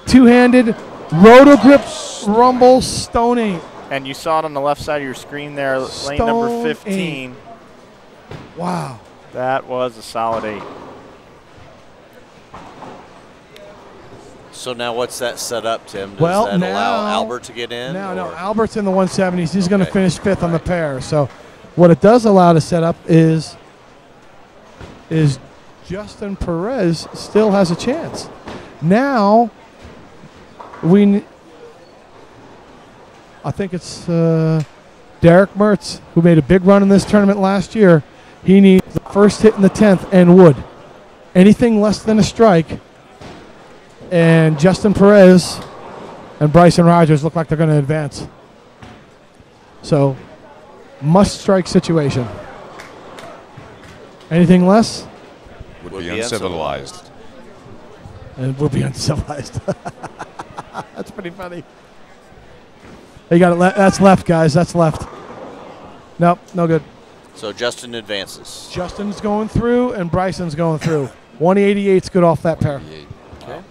Two-handed Roto Grip Rumble Stone 8. And you saw it on the left side of your screen there, lane number 15. 8. Wow. That was a solid 8. So now what's that set up, Tim? Does that allow Albert to get in? No, Albert's in the 170s. He's going to finish 5th on the pair. So what it does allow to set up is Justin Perez still has a chance. Now I think it's Derek Mertz, who made a big run in this tournament last year. He needs the first hit in the 10th and wood. Anything less than a strike, and Justin Perez and Bryson Rogers look like they're going to advance. So, must-strike situation. Anything less? Would be uncivilized. And would be uncivilized. That's pretty funny. They got it. That's left, guys. That's left. Nope, no good. So Justin advances. Justin's going through, and Bryson's going through. 188's good off that pair. 88. Okay.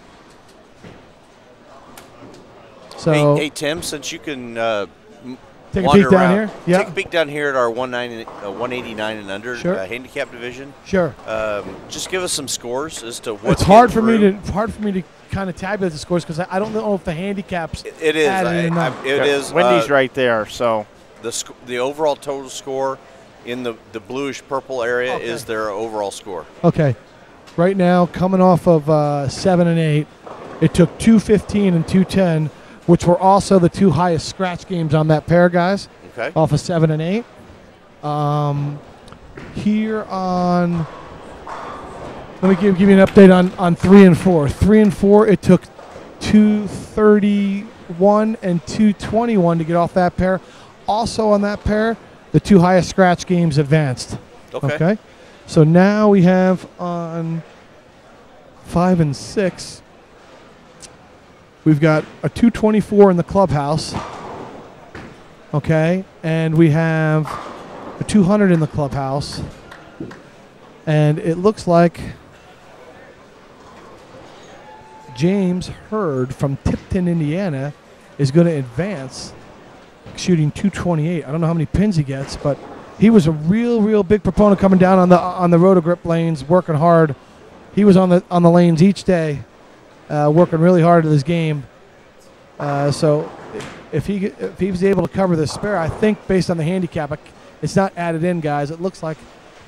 So Hey, Tim, since you can take a wander peek down around, here. Yeah. take a peek down here at our 189 and under Sure. handicap division. Sure. Just give us some scores as to what. It's hard for me to kind of tabulate the scores because I don't know if the handicaps. It is. added in or not. It is. Wendy's right there. So The overall total score in the bluish purple area is their overall score. Okay. Right now, coming off of 7 and 8, it took 215 and 210, which were also the two highest scratch games on that pair, guys. Okay. Off of 7 and 8. Here on, let me give you an update on 3 and 4. 3 and 4, it took 231 and 221 to get off that pair. Also on that pair, the two highest scratch games advanced. Okay. So now we have on 5 and 6, we've got a 224 in the clubhouse. Okay. And we have a 200 in the clubhouse. And it looks like James Hurd from Tipton, Indiana, is going to advance, shooting 228. I don't know how many pins he gets, but he was a real big proponent coming down on the Roto grip lanes, working hard. He was on the lanes each day, working really hard at his game. So if he was able to cover this spare, I think based on the handicap, it's not added in, guys. It looks like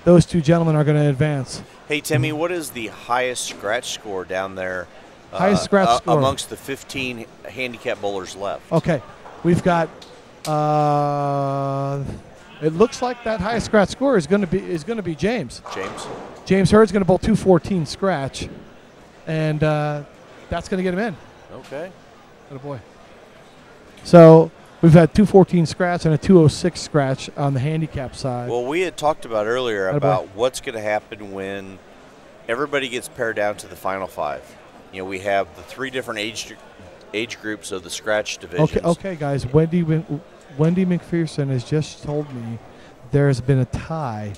those two gentlemen are going to advance. Hey, Timmy, what is the highest scratch score down there? Highest scratch score amongst the 15 handicap bowlers left. Okay, we've got. It looks like that highest scratch score is going to be James. James Hurd's going to bowl 214 scratch, and that's going to get him in. Okay. Oh boy. So we've had 214 scratch and a 206 scratch on the handicap side. Well, we had talked about earlier about what's going to happen when everybody gets pared down to the final 5. You know, we have the 3 different age groups of the scratch divisions. Okay, guys. Wendy McPherson has just told me there has been a tie.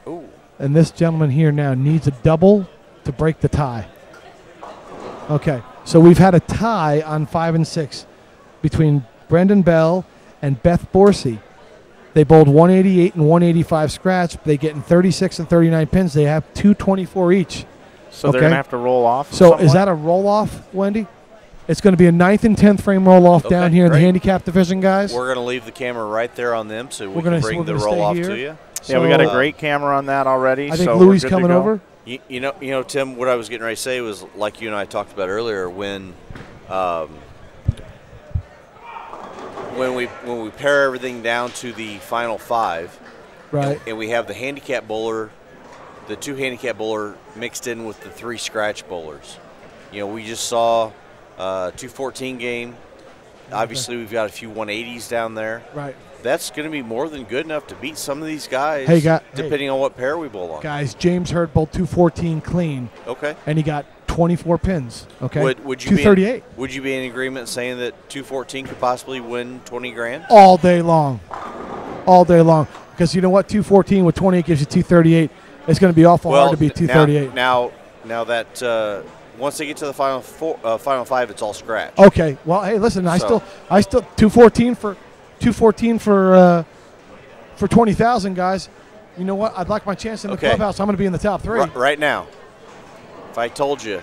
Ooh. And this gentleman here now needs a double to break the tie. Okay, so we've had a tie on 5 and 6 between Brendan Bell and Beth Borsey. They bowled 188 and 185 scratch. They get in 36 and 39 pins. They have 224 each. So they're going to have to roll off. So somewhat? is that a roll-off, Wendy? It's going to be a 9th and 10th frame roll-off down here in the handicap division, guys. We're going to leave the camera right there on them so we can bring the roll-off to you. Yeah, we got a great camera on that already. I think so Louie's coming over. You know, Tim, what I was getting ready to say was, like you and I talked about earlier, when we pare everything down to the final 5, right, and we have the handicap bowler, the 2 handicap bowler mixed in with the 3 scratch bowlers. You know, we just saw 214 game. Obviously, we've got a few 180s down there. Right. That's going to be more than good enough to beat some of these guys, depending on what pair we bowl on. Guys, James Hurd bowled 214 clean. Okay. And he got 24 pins. Okay. Would you 238. Would you be in agreement saying that 214 could possibly win 20 grand? All day long. All day long. Because you know what? 214 with 28 gives you 238. It's going to be awful hard to beat 238. Now that once they get to the final 5, it's all scratch. Okay. Well, hey, listen. I still 214 for 20,000, guys. You know what? I'd like my chance in the clubhouse. I'm going to be in the top 3 right now. If I told you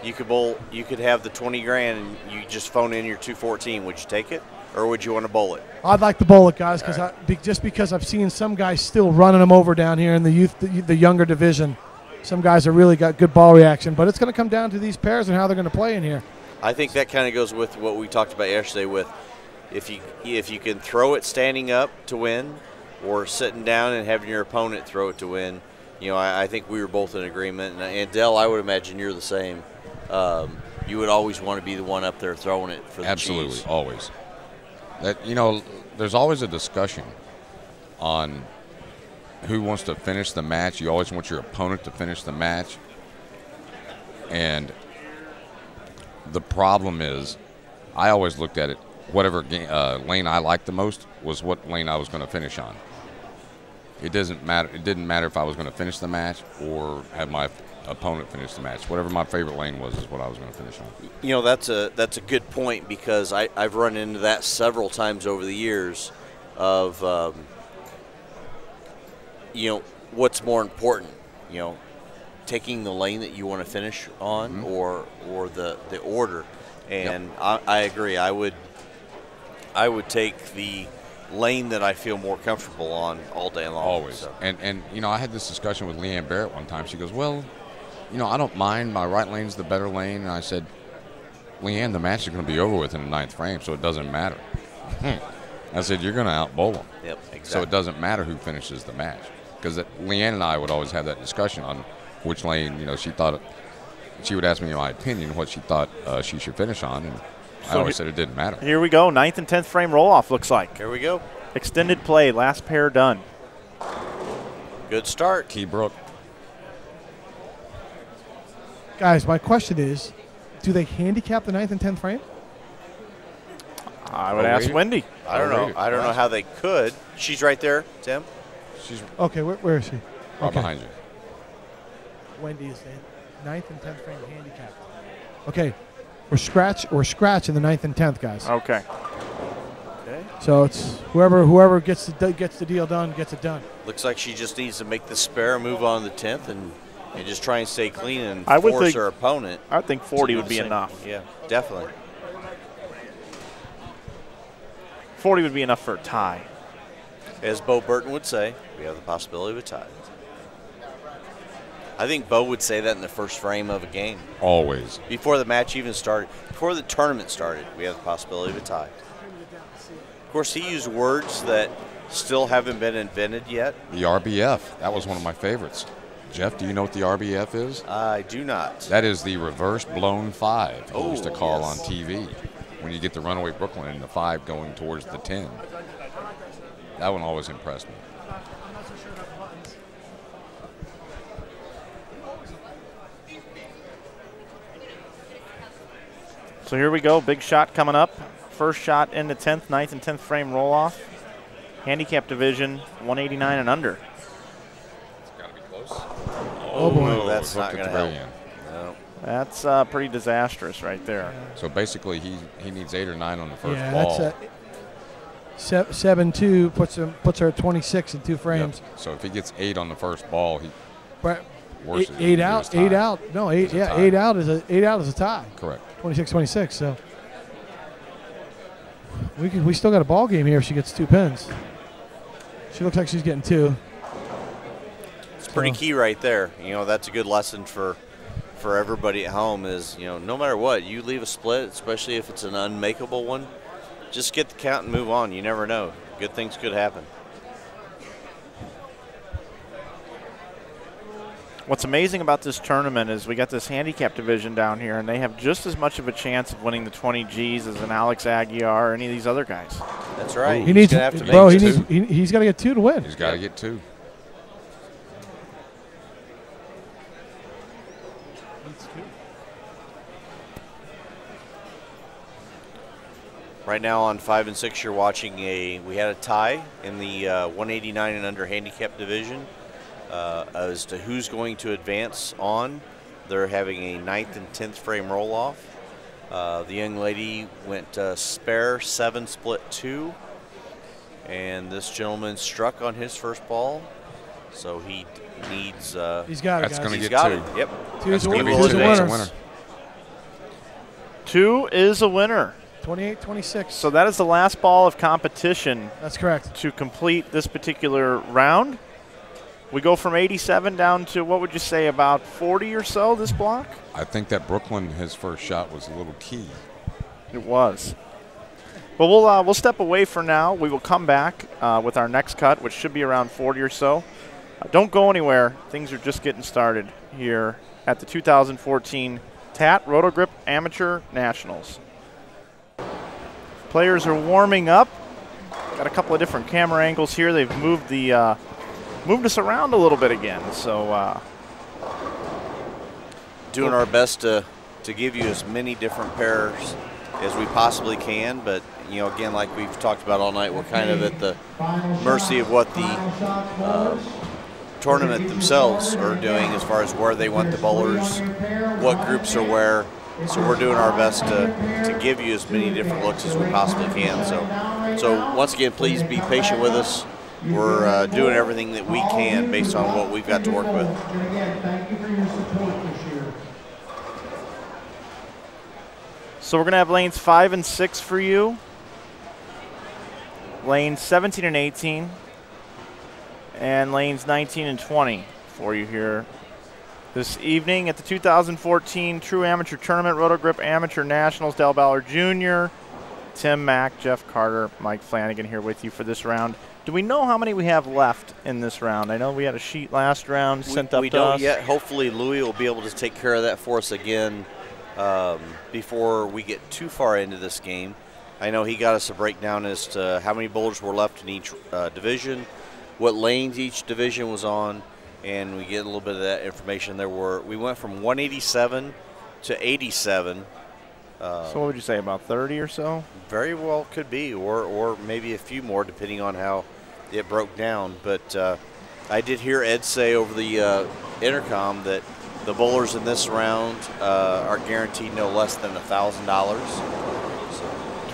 you could have the 20 grand and you just phone in your 214, would you take it, or would you want to bowl it? I'd like to bowl it, guys, because I've seen some guys still running them over down here in the younger division. Some guys have really got good ball reaction, but it's going to come down to these pairs and how they're going to play in here. I think that kind of goes with what we talked about yesterday with if you can throw it standing up to win or sitting down and having your opponent throw it to win. You know, I think we were both in agreement. And Dell, I would imagine you're the same. You would always want to be the one up there throwing it for the Absolutely, cheese. always. That, you know, there's always a discussion on who wants to finish the match. You always want your opponent to finish the match. And the problem is, I always looked at it, whatever lane I liked the most was what lane I was going to finish on. It doesn't matter. It didn't matter if I was going to finish the match or have my opponent finish the match. Whatever my favorite lane was is what I was going to finish on. You know, that's a good point, because I've run into that several times over the years of, you know, what's more important, you know, taking the lane that you want to finish on or the order. And I agree. I would take the lane that I feel more comfortable on all day long. Always. So. And you know, I had this discussion with Leanne Barrett one time. She goes, well, you know, I don't mind. My right lane's the better lane. And I said, Leanne, the match is going to be over with in the 9th frame, so it doesn't matter. I said, you're going to out-bowl them. Yep, exactly. So it doesn't matter who finishes the match. Because Leanne and I would always have that discussion on which lane, you know, she thought she would ask me my opinion, what she thought she should finish on, and I always said it didn't matter. Here we go, 9th and 10th frame roll-off looks like. Here we go. Extended play, last pair done. Good start. Keybrook. Guys, my question is, do they handicap the 9th and 10th frame? I would ask Wendy. I don't know. I don't know how they could. She's right there, Tim. She's Okay, where is she? right behind you. Wendy is the 9th and 10th frame handicapped. Okay, we're scratching the 9th and 10th, guys. Okay. Okay. So it's whoever gets the deal done gets it done. Looks like she just needs to make the spare, move on to the 10th, and just try and stay clean and I would force think- her opponent. I think 40 would be Same. enough. Yeah, definitely. 40 would be enough for a tie. As Bo Burton would say, we have the possibility of a tie. I think Bo would say that in the first frame of a game. Always. Before the match even started, before the tournament started, we have the possibility of a tie. Of course, he used words that still haven't been invented yet. The RBF. That was one of my favorites. Jeff, do you know what the RBF is? I do not. That is the reverse blown 5 he used to Oh, call yes. on TV. When you get the runaway Brooklyn and the 5 going towards the 10. That one always impressed me. So here we go, big shot coming up. First shot in the 10th, 9th, and 10th frame roll-off. Handicap division, 189 and under. It's got to be close. Oh, boy. No, that's hooked not at going the to very help. end. No. That's pretty disastrous right there. So basically, he needs 8 or 9 on the first Yeah, ball. that's 7-2 puts her at 26 in 2 frames. Yep. So if he gets 8 on the first ball, he Right. worse is Eight he out. is tie. No, It's a tie. 8 out is a tie. Correct. 26-26. So we still got a ball game here if she gets 2 pins. She looks like she's getting 2. It's pretty key right there. You know, that's a good lesson for everybody at home is, you know, no matter what, you leave a split, especially if it's an unmakeable one, just get the count and move on. You never know. Good things could happen. What's amazing about this tournament is we got this handicap division down here, and they have just as much of a chance of winning the 20 Gs as an Alex Aguiar or any of these other guys. That's right. Ooh. He needs, gonna have to bro. make He two. needs. He's got to get 2 to win. He's got to get 2. Right now on 5 and 6, you're watching we had a tie in the 189 and under handicap division as to who's going to advance on. They're having a 9th and 10th frame roll off. The young lady went spare 7 split 2, and this gentleman struck on his first ball, so he needs. He's got it. That's guys. gonna He's get got 2. it. Yep. Two's a Gonna winner. be Two's Two's a a winner. winner. 2 is a winner. 28-26. So that is the last ball of competition That's correct. to complete this particular round. We go from 87 down to, what would you say, about 40 or so this block? I think that Brooklyn, his first shot was a little key. It was. But we'll step away for now. We will come back with our next cut, which should be around 40 or so. Don't go anywhere. Things are just getting started here at the 2014 TAT Roto Grip Amateur Nationals. Players are warming up. Got a couple of different camera angles here. They've moved the moved us around a little bit again. So Doing our best to give you as many different pairs as we possibly can. But, you know, again, like we've talked about all night, we're kind of at the mercy of what the tournament themselves are doing as far as where they want the bowlers, what groups are where. So we're doing our best to give you as many different looks as we possibly can. So once again, please be patient with us. We're doing everything that we can based on what we've got to work with. So we're going to have lanes 5 and 6 for you. Lanes 17 and 18. And lanes 19 and 20 for you here this evening at the 2014 True Amateur Tournament, Roto Grip Amateur Nationals. Dale Ballard Jr., Tim Mack, Jeff Carter, Mike Flanagan here with you for this round. Do we know how many we have left in this round? I know we had a sheet last round sent up to us. We don't yet. Hopefully Louie will be able to take care of that for us again before we get too far into this game. I know he got us a breakdown as to how many bowlers were left in each division, what lanes each division was on, and we get a little bit of that information. We went from 187 to 87. So what would you say, about 30 or so? Very well could be, or maybe a few more depending on how it broke down. But I did hear Ed say over the intercom that the bowlers in this round are guaranteed no less than $1,000. So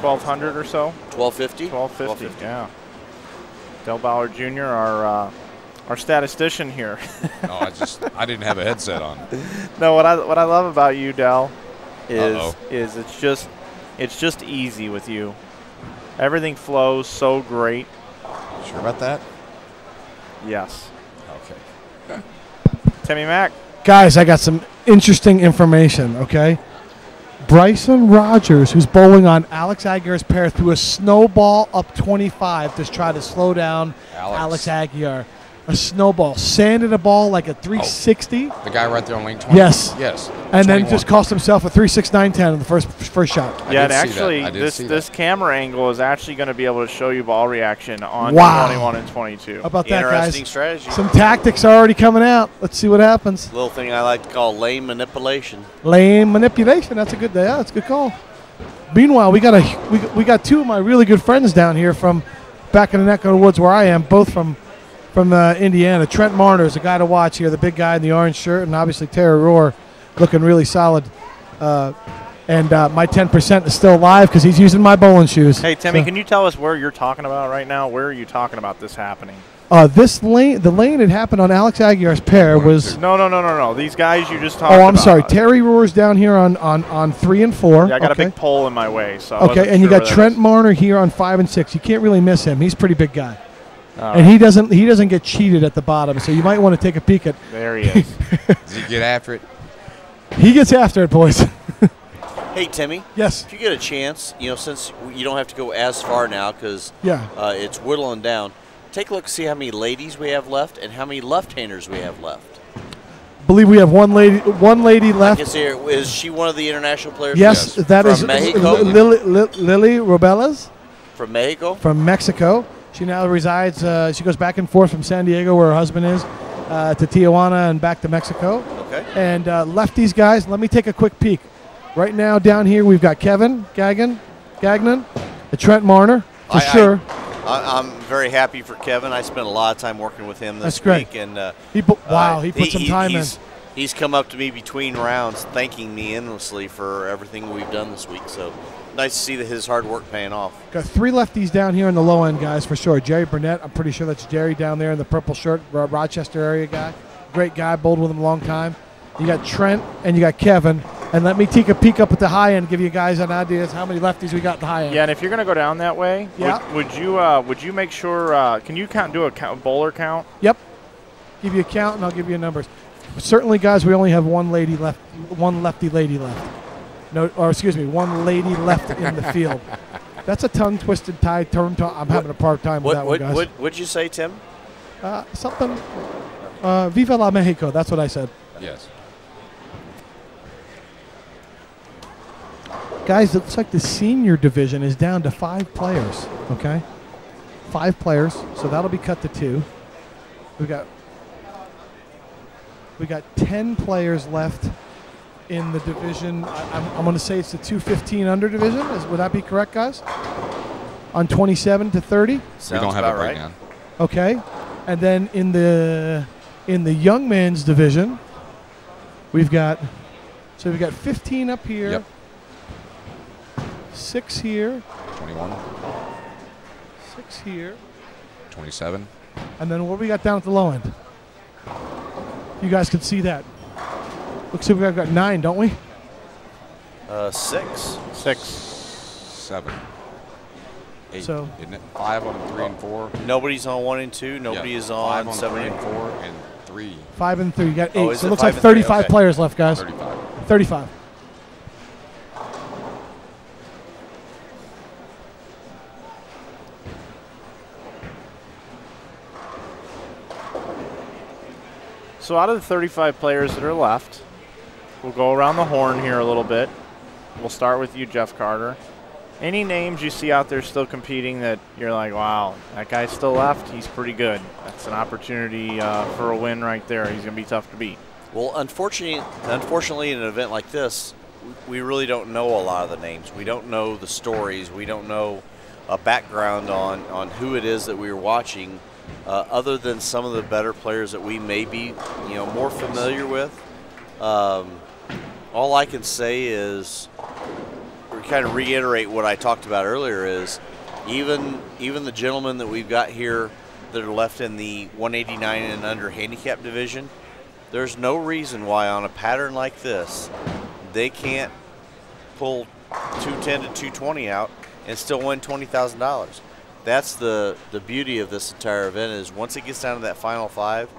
1,200 or so? 1,250. 1,250, yeah. Dale Ballard Jr., our statistician here. No, I didn't have a headset on. No, what I love about you, Dell, is it's just easy with you. Everything flows so great. Sure about that? Yes. Okay. Timmy Mack. Guys, I got some interesting information, okay? Bryson Rogers, who's bowling on Alex Aguiar's pair, threw a snowball up 25 to try to slow down Alex Aguiar. A snowball, sanded a ball like a 360. The guy right there on lane 20? Yes. Yes. And 21. then just cost himself a 369.10 in the first shot. Yeah, and actually, this camera angle is actually going to be able to show you ball reaction on 21 and 22. How about that, guys? Interesting strategy. Some tactics are already coming out. Let's see what happens. Little thing I like to call lane manipulation. Lane manipulation. That's a good. Yeah, that's a good call. Meanwhile, we got two of my really good friends down here from back in the neck of the woods where I am, both from Indiana. Trent Marner is a guy to watch here, the big guy in the orange shirt, and obviously Terry Rohr looking really solid. And my 10% is still alive because he's using my bowling shoes. Hey, Timmy, can you tell us where you're talking about right now? Where are you talking about this happening? This lane, the lane that happened on Alex Aguiar's pair was. No. These guys you just talked about. Oh, I'm sorry. Terry Rohr's down here on 3 and 4. Yeah, I got a big pole in my way. So okay, and you got Trent Marner here on 5 and 6. You can't really miss him. He's a pretty big guy. And he doesn't get cheated at the bottom, so you might want to take a peek at. There he is. Does he get after it? He gets after it, boys. Hey, Timmy. Yes. If you get a chance, since you don't have to go as far now because it's whittling down, take a look and see how many ladies we have left and how many left-handers we have left. Believe we have one lady left. Is she one of the international players? Yes, that is Mexico? Lily Robeles. From Mexico? From Mexico. She now resides, she goes back and forth from San Diego, where her husband is, to Tijuana and back to Mexico. Okay. And left these guys. Let me take a quick peek. Right now down here we've got Kevin Gagnon, Trent Marner, for sure. I'm very happy for Kevin. I spent a lot of time working with him this week. And he put some time in. He's come up to me between rounds thanking me endlessly for everything we've done this week. So nice to see that his hard work paying off. Got 3 lefties down here in the low end, guys, for sure. Jerry Burnett, I'm pretty sure that's Jerry down there in the purple shirt, Rochester area guy. Great guy, bowled with him a long time. You got Trent and you got Kevin. And let me take a peek up at the high end, give you guys an idea of how many lefties we got at the high end. Yeah, and if you're going to go down that way, would you make sure, can you do a bowler count? Yep. Give you a count and I'll give you numbers. Certainly, guys, we only have one lefty left. One lady left in the field. That's a tongue-twisted term. I'm having a hard time with that one, guys. What'd you say, Tim? Something. Viva la Mexico. That's what I said. Yes. Guys, it looks like the senior division is down to 5 players, okay? 5 players, so that'll be cut to 2. We got 10 players left in the division. I'm going to say it's the 215 under division. Would that be correct, guys? On 27 to 30. We Sounds don't have about a right. breakdown. Okay, and then in the young men's division, we've got 15 up here. Yep. 6 here. 21, 6 here. 27. And then what we got down at the low end? You guys can see that. Looks like we've got 9, don't we? 6. 6. 7. 8. So- Isn't it? 5 on 3 and 4. Nobody's on 1 and 2. Nobody is on 5 7 3 and and 4 and 3. 5 and 3. You got 8. Oh, is So it it looks 5 like and 3? 35 Okay. players left, guys. 35. 35. So out of the 35 players that are left, we'll go around the horn here a little bit. We'll start with you, Jeff Carter. Any names you see out there still competing that you're like, wow, that guy's still left? He's pretty good. That's an opportunity for a win right there. He's going to be tough to beat. Well, unfortunately, in an event like this, we really don't know a lot of the names. We don't know the stories. We don't know a background on who it is that we were watching, other than some of the better players that we may be, more familiar with. All I can say is, or kind of reiterate what I talked about earlier, is even the gentlemen that we've got here that are left in the 189 and under handicap division, there's no reason why on a pattern like this they can't pull 210 to 220 out and still win $20,000. That's the beauty of this entire event, is once it gets down to that final 5,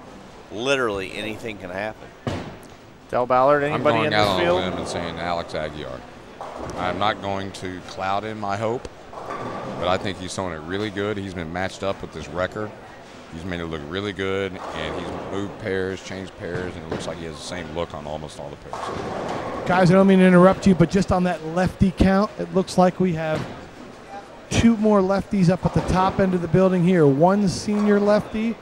literally anything can happen. Del Ballard, I'm anybody going in out this on a field? limb and saying Alex Aguiar. I'm not going to cloud him, I hope, but I think he's throwing it really good. He's been matched up with this wrecker. He's made it look really good, and he's moved pairs, changed pairs, and it looks like he has the same look on almost all the pairs. Guys, I don't mean to interrupt you, but just on that lefty count, it looks like we have 2 more lefties up at the top end of the building here. 1 senior lefty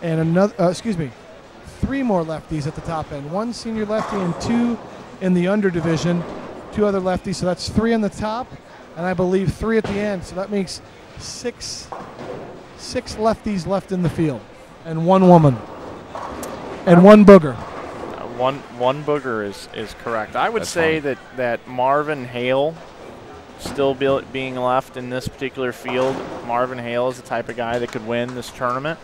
and another, 3 more lefties at the top end. 1 senior lefty and 2 in the under division. 2 other lefties, so that's 3 on the top, and I believe 3 at the end. So that makes 6 lefties left in the field, and 1 woman, and 1 booger. One booger is correct. I would That's say fine. that Marvin Hale still being left in this particular field. Marvin Hale is the type of guy that could win this tournament.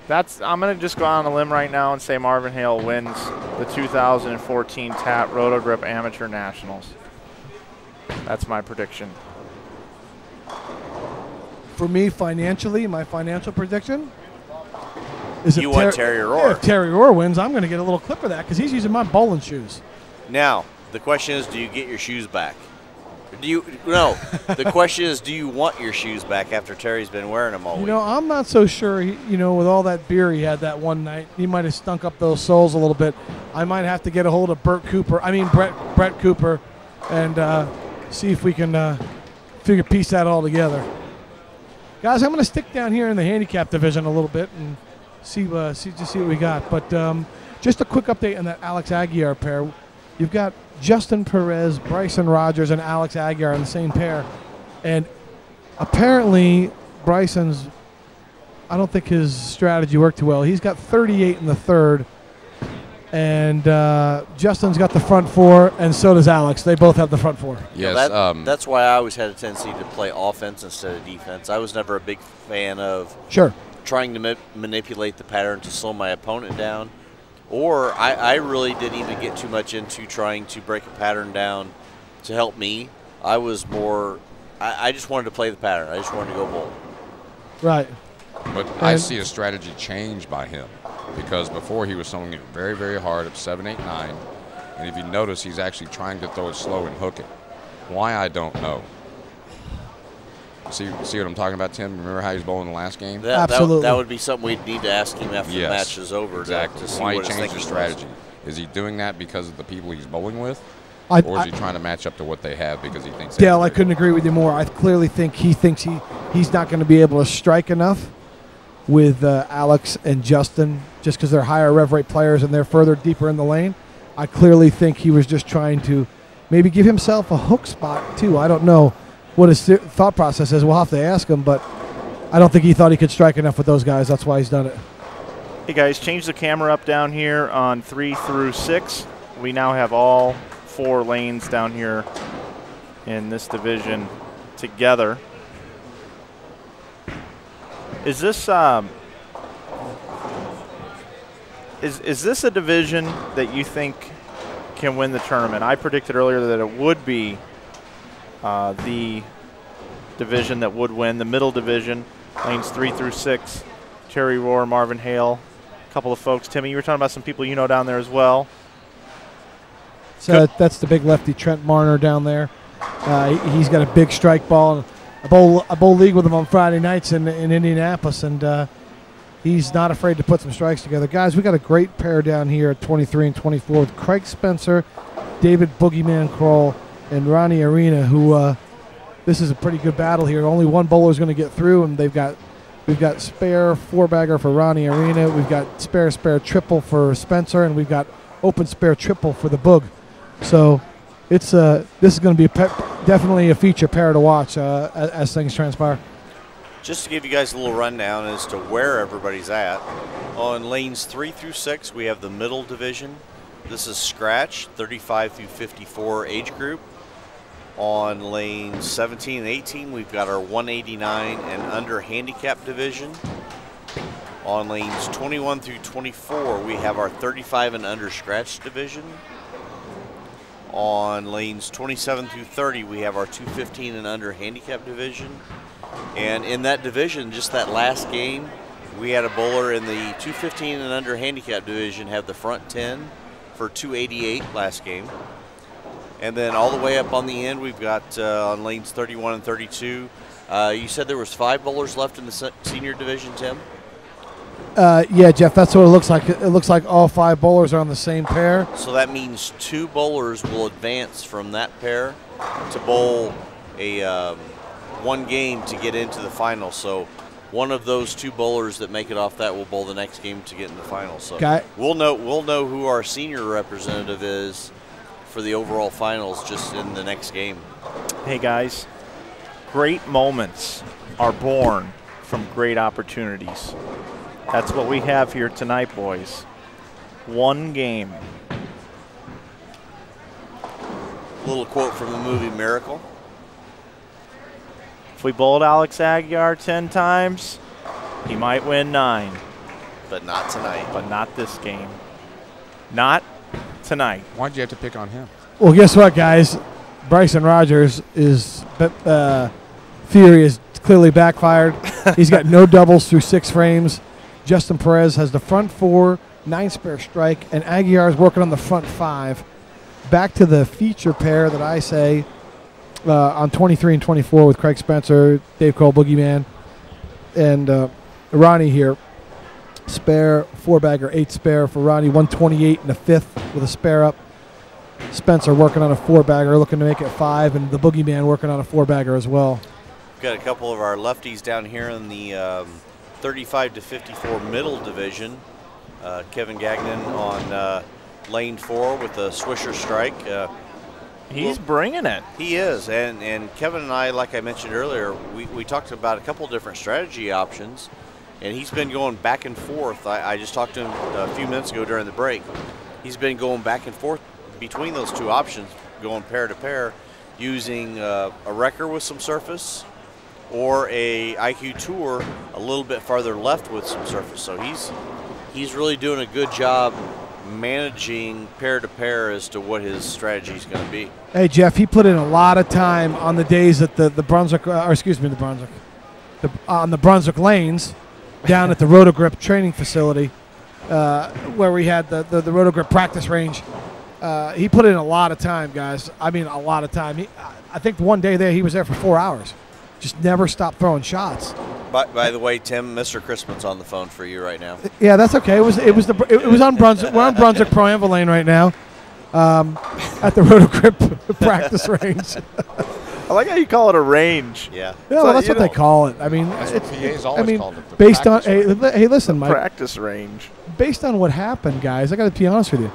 I'm going to just go out on a limb right now and say Marvin Hale wins the 2014 TAT Roto Grip Amateur Nationals. That's my prediction. For me, financially, my financial prediction is You want Terry Rohr. If Terry Rohr wins, I'm going to get a little clip of that because he's using my bowling shoes. Now, the question is, do you get your shoes back? The question is, do you want your shoes back after Terry's been wearing them all week? I'm not so sure. With all that beer he had that one night, he might have stunk up those soles a little bit. I might have to get a hold of Brett Cooper, and see if we can piece that all together. Guys, I'm going to stick down here in the handicap division a little bit and see what we got. But just a quick update on that Alex Aguiar pair. You've got Justin Perez, Bryson Rogers, and Alex Aguiar in the same pair. And apparently Bryson's, I don't think his strategy worked too well. He's got 38 in the third. And Justin's got the front 4, and so does Alex. They both have the front 4. Yes. That's why I always had a tendency to play offense instead of defense. I was never a big fan of trying to manipulate the pattern to slow my opponent down. Or I really didn't even get too much into trying to break a pattern down to help me. I was more, I just wanted to play the pattern. I just wanted to go bold. Right. But I see a strategy change by him, because before he was throwing it very, very hard at 7, 8, 9. And if you notice, he's actually trying to throw it slow and hook it. Why, I don't know. See what I'm talking about, Tim? Remember how he was bowling the last game? Absolutely. That would be something we'd need to ask him after the match is over. Exactly. To see why what he his changed his thinking strategy. Is he doing that because of the people he's bowling with? Or is he trying to match up to what they have because he thinks Dale, I couldn't agree with you more. I clearly think he thinks he's not going to be able to strike enough with Alex and Justin just because they're higher rev rate players and they're further deeper in the lane. I clearly think he was just trying to maybe give himself a hook spot too. I don't know what his thought process is. We'll have to ask him, but I don't think he thought he could strike enough with those guys. That's why he's done it. Hey guys, change the camera up down here on 3 through 6. We now have all 4 lanes down here in this division together. Is this is this a division that you think can win the tournament? I predicted earlier that it would be the division that would win, the middle division, lanes 3 through 6. Terry Rohr, Marvin Hale, a couple of folks. Timmy, you were talking about some people you know down there as well. So that's the big lefty Trent Marner down there. He's got a big strike ball. I bowl league with him on Friday nights in Indianapolis, and he's not afraid to put some strikes together. Guys, we got a great pair down here at 23 and 24 with Craig Spencer, David Boogeyman Kroll, and Ronnie Arena, who this is a pretty good battle here. Only one bowler is going to get through, and we've got spare 4-bagger for Ronnie Arena. We've got spare triple for Spencer, and we've got open spare triple for the Boog. So it's this is going to be definitely a feature pair to watch as things transpire. Just to give you guys a little rundown as to where everybody's at. On lanes 3 through 6, we have the middle division. This is scratch, 35 through 54 age group. On lanes 17 and 18, we've got our 189 and under handicap division. On lanes 21 through 24, we have our 35 and under scratch division. On lanes 27 through 30, we have our 215 and under handicap division. And in that division, just that last game, we had a bowler in the 215 and under handicap division have the front 10 for 288 last game. And then all the way up on the end, we've got on lanes 31 and 32. You said there was 5 bowlers left in the senior division, Tim? Yeah, Jeff, that's what it looks like. It looks like all 5 bowlers are on the same pair. So that means 2 bowlers will advance from that pair to bowl a one game to get into the final. So one of those 2 bowlers that make it off that will bowl the next game to get in the final. So we'll know who our senior representative is for the overall finals just in the next game. Hey guys, great moments are born from great opportunities. That's what we have here tonight, boys. One game. A little quote from the movie Miracle. If we bowled Alex Aguiar 10 times, he might win 9. But not tonight. But not this game. Not tonight. Why'd you have to pick on him? Well, guess what, guys? Bryson Rogers' theory is clearly backfired. He's got no doubles through 6 frames. Justin Perez has the front 4, 9 spare strike, and Aguiar is working on the front 5. Back to the feature pair that I say on 23 and 24 with Craig Spencer, Dave Cole, Boogeyman, and Ronnie here. Spare 4-bagger, 8 spare for Ronnie, 128 and a 5th with a spare up. Spencer working on a 4-bagger, looking to make it 5, and the Boogeyman working on a 4-bagger as well. We've got a couple of our lefties down here in the 35 to 54 middle division. Kevin Gagnon on lane 4 with a swisher strike. He's bringing it. He is, and Kevin and I, like I mentioned earlier, we talked about a couple different strategy options, and he's been going back and forth. I just talked to him a few minutes ago during the break. He's been going back and forth between those 2 options, going pair to pair, using a wrecker with some surface or a IQ Tour a little bit farther left with some surface. So he's really doing a good job managing pair to pair as to what his strategy is going to be. Hey, Jeff, he put in a lot of time on the days that the Brunswick, on the Brunswick lanes down at the Roto Grip training facility where we had the Roto Grip practice range. He put in a lot of time, guys. I mean, a lot of time. I think one day there he was there for 4 hours. Just never stopped throwing shots. By the way, Tim, Mr. Crispin's on the phone for you right now. Yeah, that's okay. It was on Brunswick. We're on Brunswick Pro Am lane right now, at the Roto Grip practice range. I like how you call it a range. Yeah. Yeah, well, that's what they call it. I mean, That's what PA's I always mean, called it. The based on practice range. hey, listen, Mike. Practice range. Based on what happened, guys, I got to be honest with you.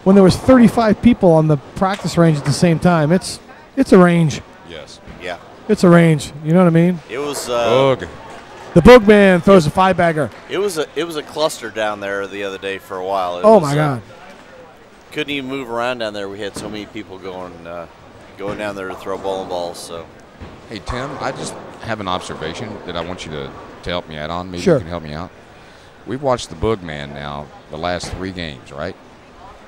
When there was 35 people on the practice range at the same time, it's a range. Yes. Yeah. It's a range. You know what I mean? It was. Ugh. The boogman throws a 5-bagger. It was a cluster down there the other day for a while. It Oh was, my God! Couldn't even move around down there. We had so many people going down there to throw bowling balls. So. Hey, Tim, I just have an observation that I want you to help me out on. Maybe Sure. you can help me out. We've watched the Boogman now the last 3 games, right?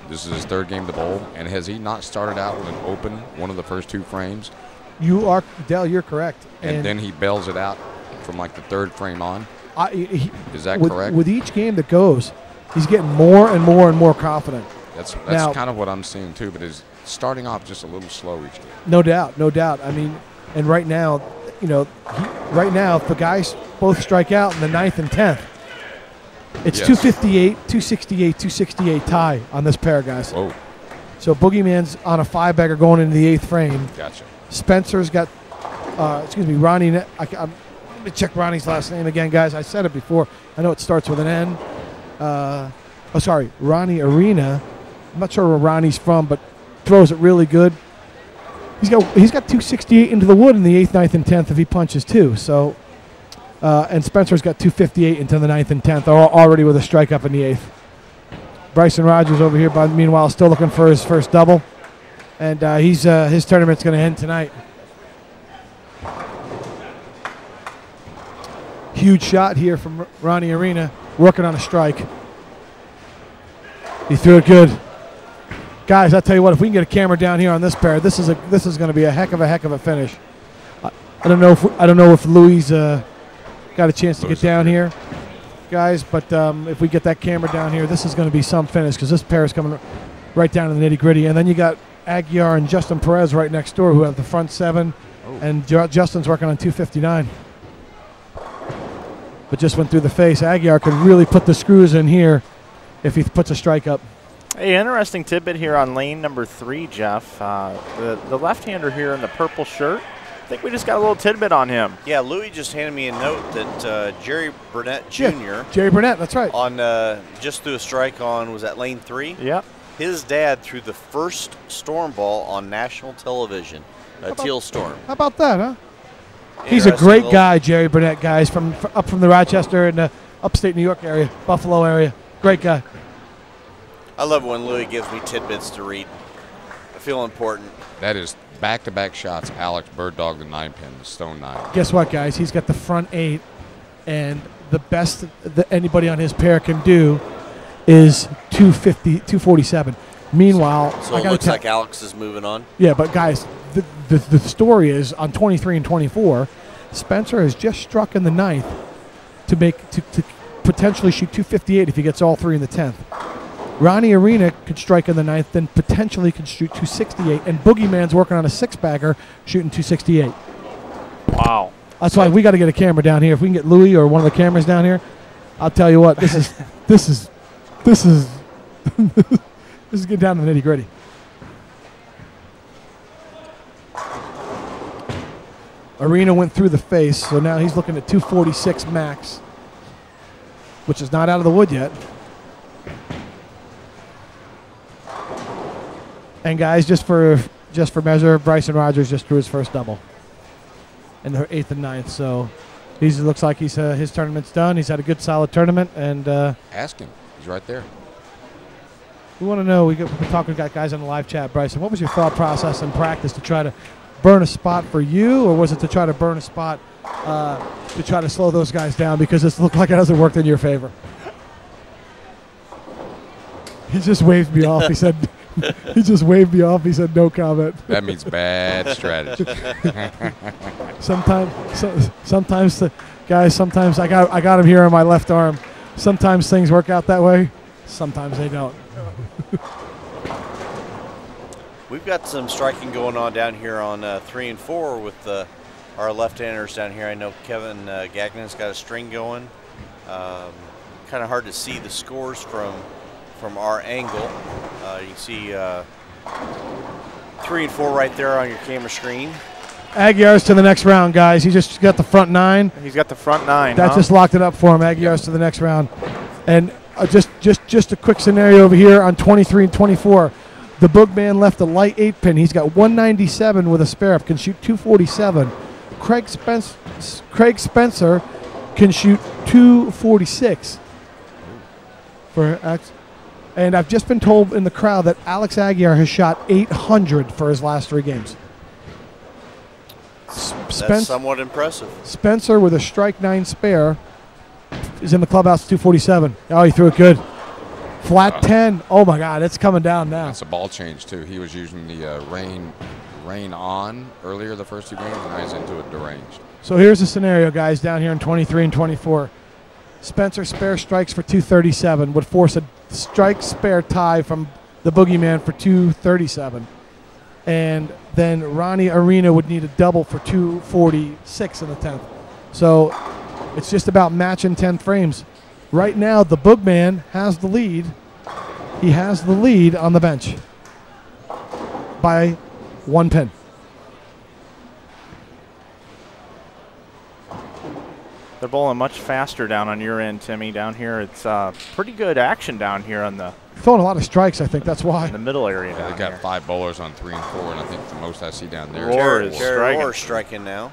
This is his 3rd game to bowl, and has he not started out with an open one of the first 2 frames? You are, Dale. You're correct. And then he bails it out from like the 3rd frame on? Is that correct? With each game that goes, he's getting more and more and more confident. That's Now- kind of what I'm seeing too, but is starting off just a little slow each game. No doubt, no doubt. I mean, and right now, you know, right now, if the guys both strike out in the 9th and 10th, it's Yes. 258, 268, 268 tie on this pair, guys. Whoa, So Boogeyman's on a 5-bagger going into the 8th frame. gotcha. Spencer's got, Ronnie. Let me check Ronnie's last name again, guys. I said it before. I know it starts with an N. Ronnie Arena. I'm not sure where Ronnie's from, but throws it really good. He's got 268 into the wood in the 8th, 9th, and 10th if he punches too. So, and Spencer's got 258 into the 9th and 10th, already with a strike up in the 8th. Bryson Rogers over here, meanwhile, still looking for his first double, and his tournament's going to end tonight. Huge shot here from Ronnie Arena, working on a strike. He threw it good. Guys, I tell you what, if we can get a camera down here on this pair, this is going to be a heck of a finish. I don't know if Louie's got a chance to get down here, guys, but if we get that camera down here, this is going to be some finish because this pair is coming right down to the nitty-gritty. And then you got Aguiar and Justin Perez right next door who have the front 7, and Justin's working on 259. But just went through the face. Aguiar could really put the screws in here if he puts a strike up. Hey, interesting tidbit here on lane number 3, Jeff. The left-hander here in the purple shirt. I think we just got a little tidbit on him. Yeah, Louie just handed me a note that Jerry Burnett Jr. Yeah, Jerry Burnett, that's right. On just threw a strike on, was that lane 3? Yep. His dad threw the first storm ball on national television, a teal storm. How about that, huh? He's a Interesting great little- guy, Jerry Burnett, guys, up from the Rochester and upstate New York area, Buffalo area. Great guy. I love when Louie gives me tidbits to read. I feel important. That is back-to-back shots. Alex Bird Dog the 9-pin, the stone 9. Guess what, guys? He's got the front 8, and the best that anybody on his pair can do is 250, 247. Meanwhile, So I it gotta looks tell- like Alex is moving on. Yeah, but guys, the story is on 23 and 24, Spencer has just struck in the 9th to potentially shoot 258 if he gets all 3 in the 10th. Ronnie Arena could strike in the 9th, then potentially could shoot 268, and Boogeyman's working on a 6-bagger shooting 268. Wow. That's why we got to get a camera down here. If we can get Louie or one of the cameras down here, I'll tell you what, this is this is get down to the nitty-gritty. Arena went through the face, so now he's looking at 246 max, which is not out of the wood yet. And guys, just for measure, Bryson Rogers just threw his first double in the 8th and 9th. So it looks like his tournament's done. He's had a good, solid tournament, and Ask him. He's right there. we want to know. We're talking to guys on the live chat. Bryson, what was your thought process in practice to try to burn a spot for you, or was it to try to burn a spot to try to slow those guys down because it looked like it hasn't worked in your favor? He just waved me off. He said. He just waved me off. He said no comment. That means bad strategy. Sometimes, guys. Sometimes I got him here on my left arm. Sometimes things work out that way. Sometimes they don't. We've got some striking going on down here on 3 and 4 with our left-handers down here. I know Kevin Gagnon's got a string going. Kind of hard to see the scores from our angle. You can see 3 and 4 right there on your camera screen. Aguiar's to the next round, guys. He just got the front 9. He's got the front 9. That just locked it up for him. Aguiar's to the next round. And just a quick scenario over here on 23 and 24. The Boogman left a light 8-pin. He's got 197 with a spare up. Can shoot 247. Craig Spencer can shoot 246 for X. And I've just been told in the crowd that Alex Aguiar has shot 800 for his last 3 games. That's somewhat impressive. Spencer with a strike 9 spare is in the clubhouse 247. Oh, he threw it good. Flat 10. Oh my God, it's coming down now. That's a ball change too. He was using the rain on earlier the first 2 games, and now he's into it deranged. So here's the scenario, guys, down here in 23 and 24. Spencer spare strikes for 237 would force a strike spare tie from the Boogeyman for 237. And then Ronnie Arena would need a double for 246 in the 10th. So it's just about matching 10 frames. Right now, the Boogman has the lead. He has the lead on the bench by 1 pin. They're bowling much faster down on your end, Timmy. Down here, it's pretty good action down here on the Throwing a lot of strikes, I think that's why. in the middle area down They got here. 5 bowlers on 3 and 4, and I think the most I see down there Roar is is 4. striking. Roar striking now.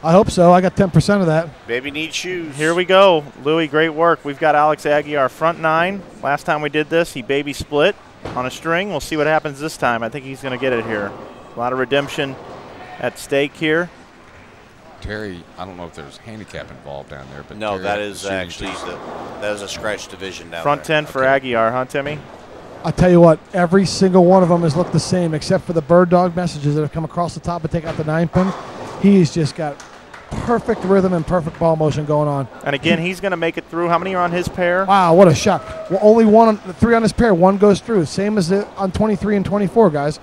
I hope so. I got 10% of that. Baby needs shoes. Here we go. Louie, great work. We've got Alex Aguiar front 9. Last time we did this, he baby split on a string. We'll see what happens this time. I think he's going to get it here. A lot of redemption at stake here. Terry, I don't know if there's handicap involved down there, but No, Terry that had is the shooting actually too. that is a scratch division down Front there. 10 for Aguiar, huh, Timmy? I'll tell you what, every single one of them has looked the same except for the bird dog messages that have come across the top and take out the 9 pin. He's just got perfect rhythm and perfect ball motion going on. And again, he's going to make it through. How many are on his pair? Wow, what a shot. Well, only 3 on his pair. 1 goes through. Same as on 23 and 24, guys.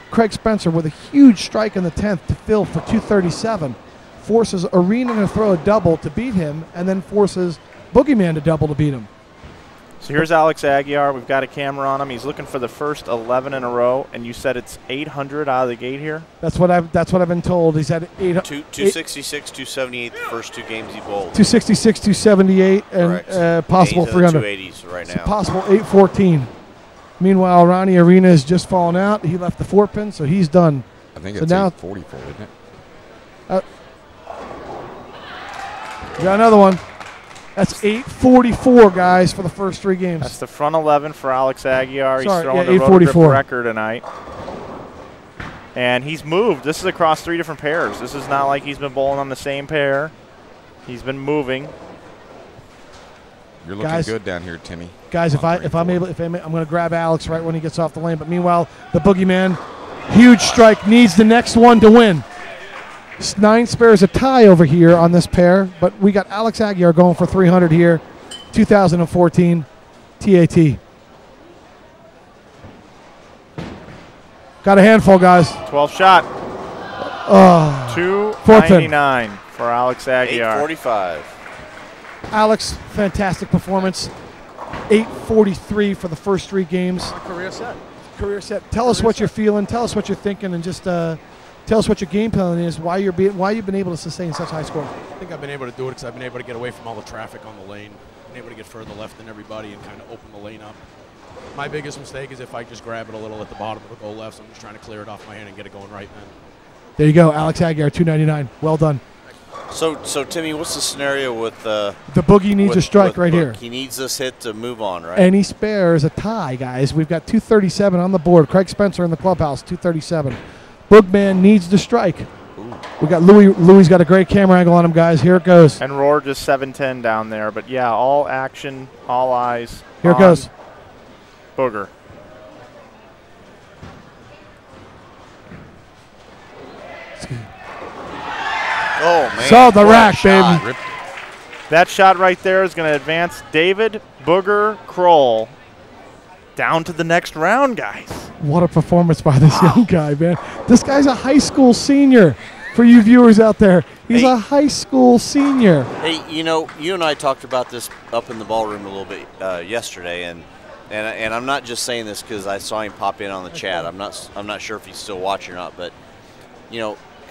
Craig Spencer with a huge strike in the 10th to fill for 237. Forces Arena to throw a double to beat him, and then forces Boogeyman to double to beat him. So here's Alex Aguiar. We've got a camera on him. He's looking for the first 11 in a row, and you said it's 800 out of the gate here? That's what I've been told. He's had 266, 278 the first 2 games he bowled. 266, 278, and possible 300. 280s right now. Possible 814. Meanwhile, Ronnie Arena is just falling out. He left the 4 pin, so he's done. I think So it's now- 844, isn't it? We got another one. That's 844, guys, for the first 3 games. That's the front 11 for Alex Aguiar. He's Sorry, throwing yeah, the Roto 844 record tonight. And he's moved. This is across 3 different pairs. This is not like he's been bowling on the same pair. He's been moving. You're looking Guys- good down here, Timmy. Guys, On I'm 3 and 4. I'm going to grab Alex right when he gets off the lane. But meanwhile, the Boogeyman, huge strike, needs the next one to win. 9 spares a tie over here on this pair, but we got Alex Aguiar going for 300 here. 2014 TAT. Got a handful, guys. 12 shot. Oh, 299 for Alex Aguiar. 845. Alex, fantastic performance. 843 for the first 3 games. Career set. Career set. Tell us what you're feeling. Tell us what you're thinking, and just tell us what your game plan is. Why you've been able to sustain such high score. I think I've been able to do it because I've been able to get away from all the traffic on the lane, been able to get further left than everybody and kind of open the lane up. My biggest mistake is if I just grab it a little at the bottom of the goal left, so I'm just trying to clear it off my hand and get it going right then. There you go, Alex Aguiar, 299. Well done. So Timmy, what's the scenario with The Boogie needs a strike right here. He needs this hit to move on, right? And he spares a tie, guys. We've got 237 on the board. Craig Spencer in the clubhouse, 237. Boogman needs the strike. We got Louie. Louie's got a great camera angle on him, guys. Here it goes. And Roar just 710 down there. But yeah, all action, all eyes. Here it on goes. Booger. Oh man! Saw the what a rack, shot. baby. That shot right there is going to advance David Booger Kroll down to the next round, guys. What a performance by this young guy, man. This guy's a high school senior. For you viewers out there, he's Hey. a high school senior. Hey, you and I talked about this up in the ballroom a little bit yesterday, and I'm not just saying this because I saw him pop in on the chat. I'm not sure if he's still watching or not, but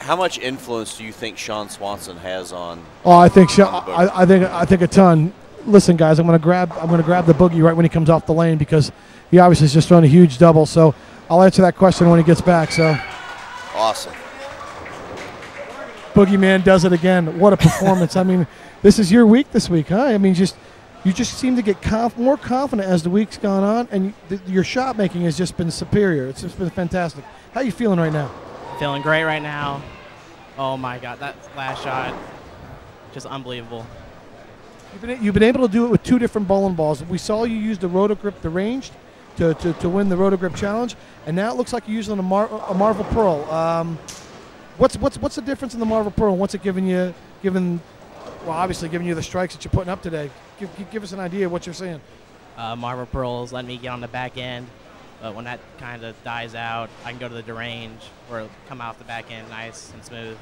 How much influence do you think Sean Swanson has on? Oh, I think I think a ton. Listen, guys, I'm gonna grab the boogie right when he comes off the lane because he obviously has just thrown a huge double. So I'll answer that question when he gets back. So Awesome. Boogeyman does it again. What a performance! I mean, this is your week this week, huh? I mean, you just seem to get more confident as the week's gone on, and your shot making has just been superior. It's just been fantastic. How are you feeling right now? Feeling great right now. Oh my God, that last shot, just unbelievable. You've been able to do it with 2 different bowling balls. We saw you use the Roto Grip, the ranged, to win the Roto Grip challenge, and now it looks like you're using a Marvel Pearl. What's the difference in the Marvel Pearl? What's it giving you? Obviously giving you the strikes that you're putting up today. Give us an idea of what you're seeing. Marvel Pearls letting me get on the back end, but when that kind of dies out, I can go to the derange or it'll come off the back end nice and smooth.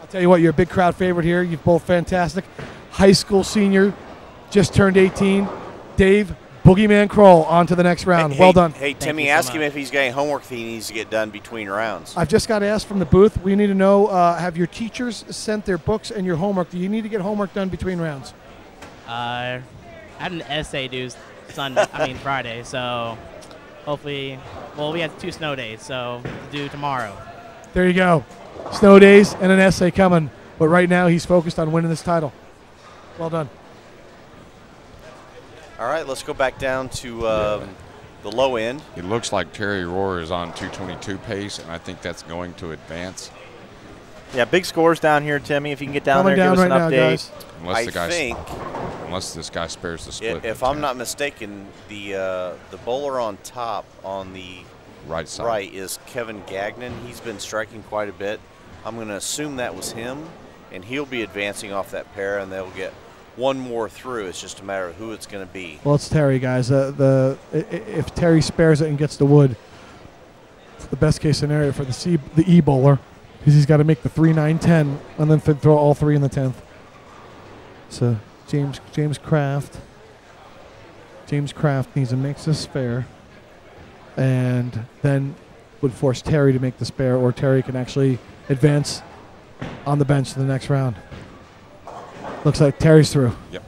I'll tell you what, you're a big crowd favorite here. You're both fantastic. High school senior, just turned 18. Dave Boogeyman Kroll on to the next round. Well done. Hey, Timmy, ask him if he's got any homework that he needs to get done between rounds. I've just got asked from the booth. We need to know, have your teachers sent their books and your homework? Do you need to get homework done between rounds? I had an essay due Friday, so hopefully, well, we had 2 snow days, so due tomorrow. There you go. Snow days and an essay coming. But right now he's focused on winning this title. Well done. All right, let's go back down to the low end. It looks like Terry Rohr is on 222 pace, and I think that's going to advance. Yeah, big scores down here, Timmy. If you can get down Coming there, down give us right an now, update. guys. Unless this guy spares the split. If I'm not mistaken, the bowler on top on the right side is Kevin Gagnon. He's been striking quite a bit. I'm going to assume that was him, and he'll be advancing off that pair, and they'll get one more through. It's just a matter of who it's going to be. Well, it's Terry, guys. If Terry spares it and gets the wood, it's the best case scenario for the E bowler, because he's got to make the 3, 9, 10, and then throw all 3 in the 10th. So James Kraft needs to make this spare, and then would force Terry to make the spare, or Terry can actually advance on the bench to the next round. Looks like Terry's through. Yep.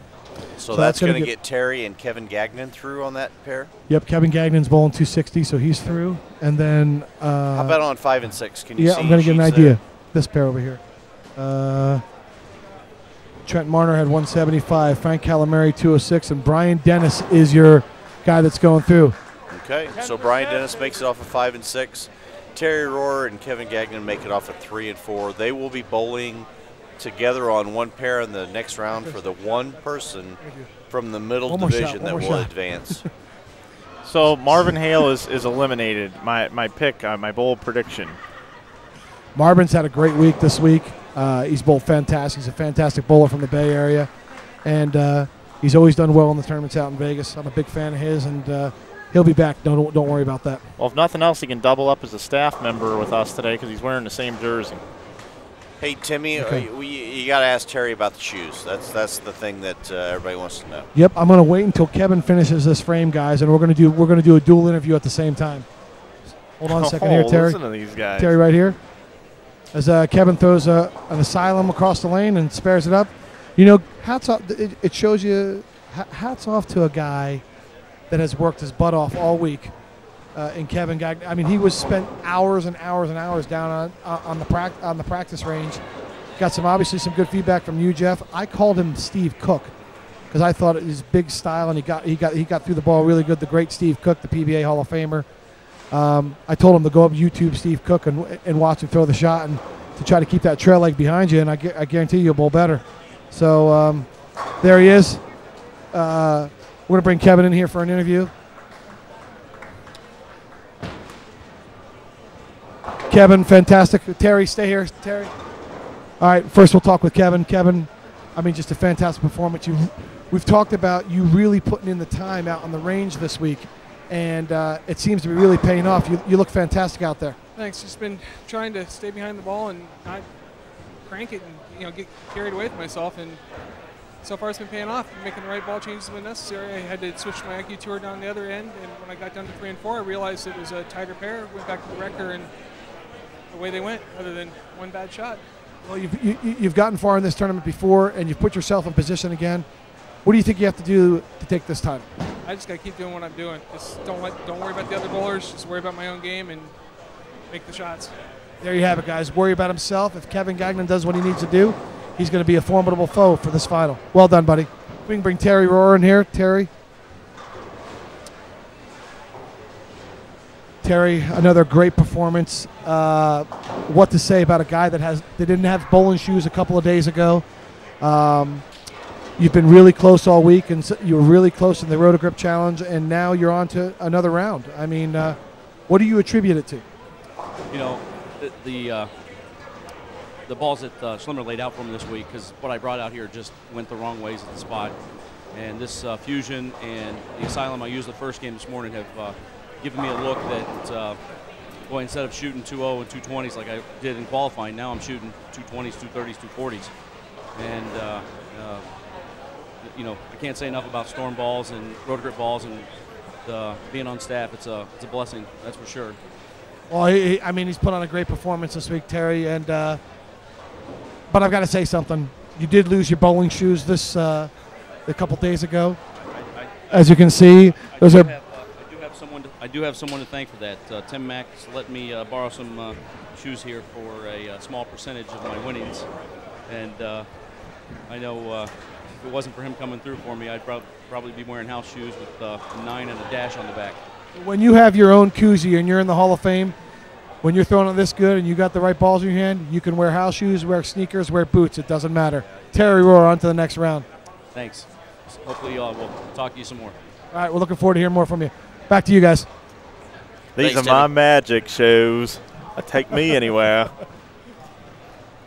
So that's going to get Terry and Kevin Gagnon through on that pair? Yep, Kevin Gagnon's bowling 260, so he's through. And then how about on 5 and 6? Can you see? Yeah, I'm going to get an idea. There? This pair over here. Trent Marner had 175, Frank Calamari 206, and Brian Dennis is your guy that's going through. Okay, so Brian Dennis makes it off of 5 and 6. Terry Rohr and Kevin Gagnon make it off of 3 and 4. They will be bowling together on one pair in the next round for the one person from the middle division that will advance. So Marvin Hale is eliminated. My pick, my bold prediction. Marvin's had a great week this week. He's bowled fantastic. He's a fantastic bowler from the Bay Area, and he's always done well in the tournaments out in Vegas. I'm a big fan of his, and he'll be back. Don't worry about that. Well, if nothing else, he can double up as a staff member with us today because he's wearing the same jersey. Hey, Timmy, you got to ask Terry about the shoes. That's the thing that everybody wants to know. Yep, I'm going to wait until Kevin finishes this frame, guys, and we're going to do a dual interview at the same time. Hold on a second here, Terry. Listen to these guys. Terry, right here. As Kevin throws an asylum across the lane and spares it up. You know, hats off. It shows you hats off to a guy that has worked his butt off all week. In Kevin Gagnon, I mean, he was spent hours and hours and hours down on the practice range. Got obviously some good feedback from you, Jeff. I called him Steve Cook because I thought his big style, and he got through the ball really good. The great Steve Cook, the PBA Hall of Famer. I told him to go up YouTube Steve Cook and watch him throw the shot and to try to keep that trail leg behind you, and I guarantee you'll bowl better. So there he is. We're going to bring Kevin in here for an interview. Kevin, fantastic. Terry, stay here. Terry. All right, first we'll talk with Kevin. Kevin, I mean, just a fantastic performance. We've talked about you really putting in the time out on the range this week, and it seems to be really paying off. You look fantastic out there. Thanks. Just been trying to stay behind the ball and not crank it and get carried away with myself. And so far, it's been paying off. Making the right ball changes when necessary. I had to switch my IQ tour down the other end, and when I got down to 3 and 4, I realized it was a tighter pair. Went back to the wrecker and the way they went, other than one bad shot. Well, you've gotten far in this tournament before, and you've put yourself in position again. What do you think you have to do to take this time? I just got to keep doing what I'm doing. Just don't worry about the other bowlers. Just worry about my own game and make the shots. There you have it, guys. Worry about himself. If Kevin Gagnon does what he needs to do, he's going to be a formidable foe for this final. Well done, buddy. We can bring Terry Rohr in here. Terry, another great performance. What to say about a guy that didn't have bowling shoes a couple of days ago? You've been really close all week, and you were really close in the Roto Grip Challenge, and now you're on to another round. I mean, what do you attribute it to? You know, the balls that Schlimmer laid out for me this week, because what I brought out here just went the wrong ways at the spot. And this Fusion and the Asylum I used the first game this morning have given me a look that, boy, instead of shooting 2-0 and 220s like I did in qualifying, now I'm shooting 220s, 230s, 240s. And, you know, I can't say enough about Storm balls and Roto Grip balls, and being on staff, it's a blessing, that's for sure. Well, I mean, he's put on a great performance this week, Terry. And but I've got to say something. You did lose your bowling shoes a couple days ago. As you can see, those are. I do have someone to thank for that. Tim Mack let me borrow some shoes here for a small percentage of my winnings, and I know if it wasn't for him coming through for me, I'd probably be wearing house shoes with a 9 and a dash on the back. When you have your own koozie and you're in the Hall of Fame, when you're throwing it this good and you got the right balls in your hand, you can wear house shoes, wear sneakers, wear boots. It doesn't matter. Terry Rohr, on to the next round. Thanks. Hopefully we'll talk to you some more. All right, we're looking forward to hearing more from you. Back to you guys. These are my magic shoes. Take me anywhere.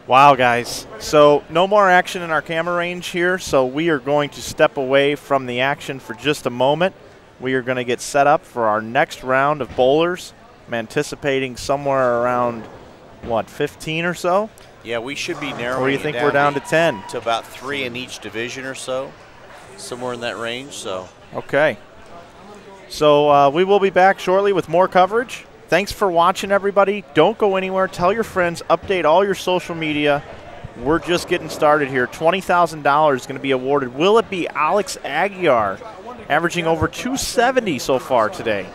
Wow, guys. So no more action in our camera range here, so we are going to step away from the action for just a moment. We are going to get set up for our next round of bowlers. I'm anticipating somewhere around, what, 15 or so? Yeah, we should be narrowing. Or do you think we're down to 10? To about 3 in each division or so, somewhere in that range. So. Okay. So we will be back shortly with more coverage. Thanks for watching, everybody. Don't go anywhere. Tell your friends. Update all your social media. We're just getting started here. $20,000 is going to be awarded. Will it be Alex Aguiar, averaging over 270 so far today?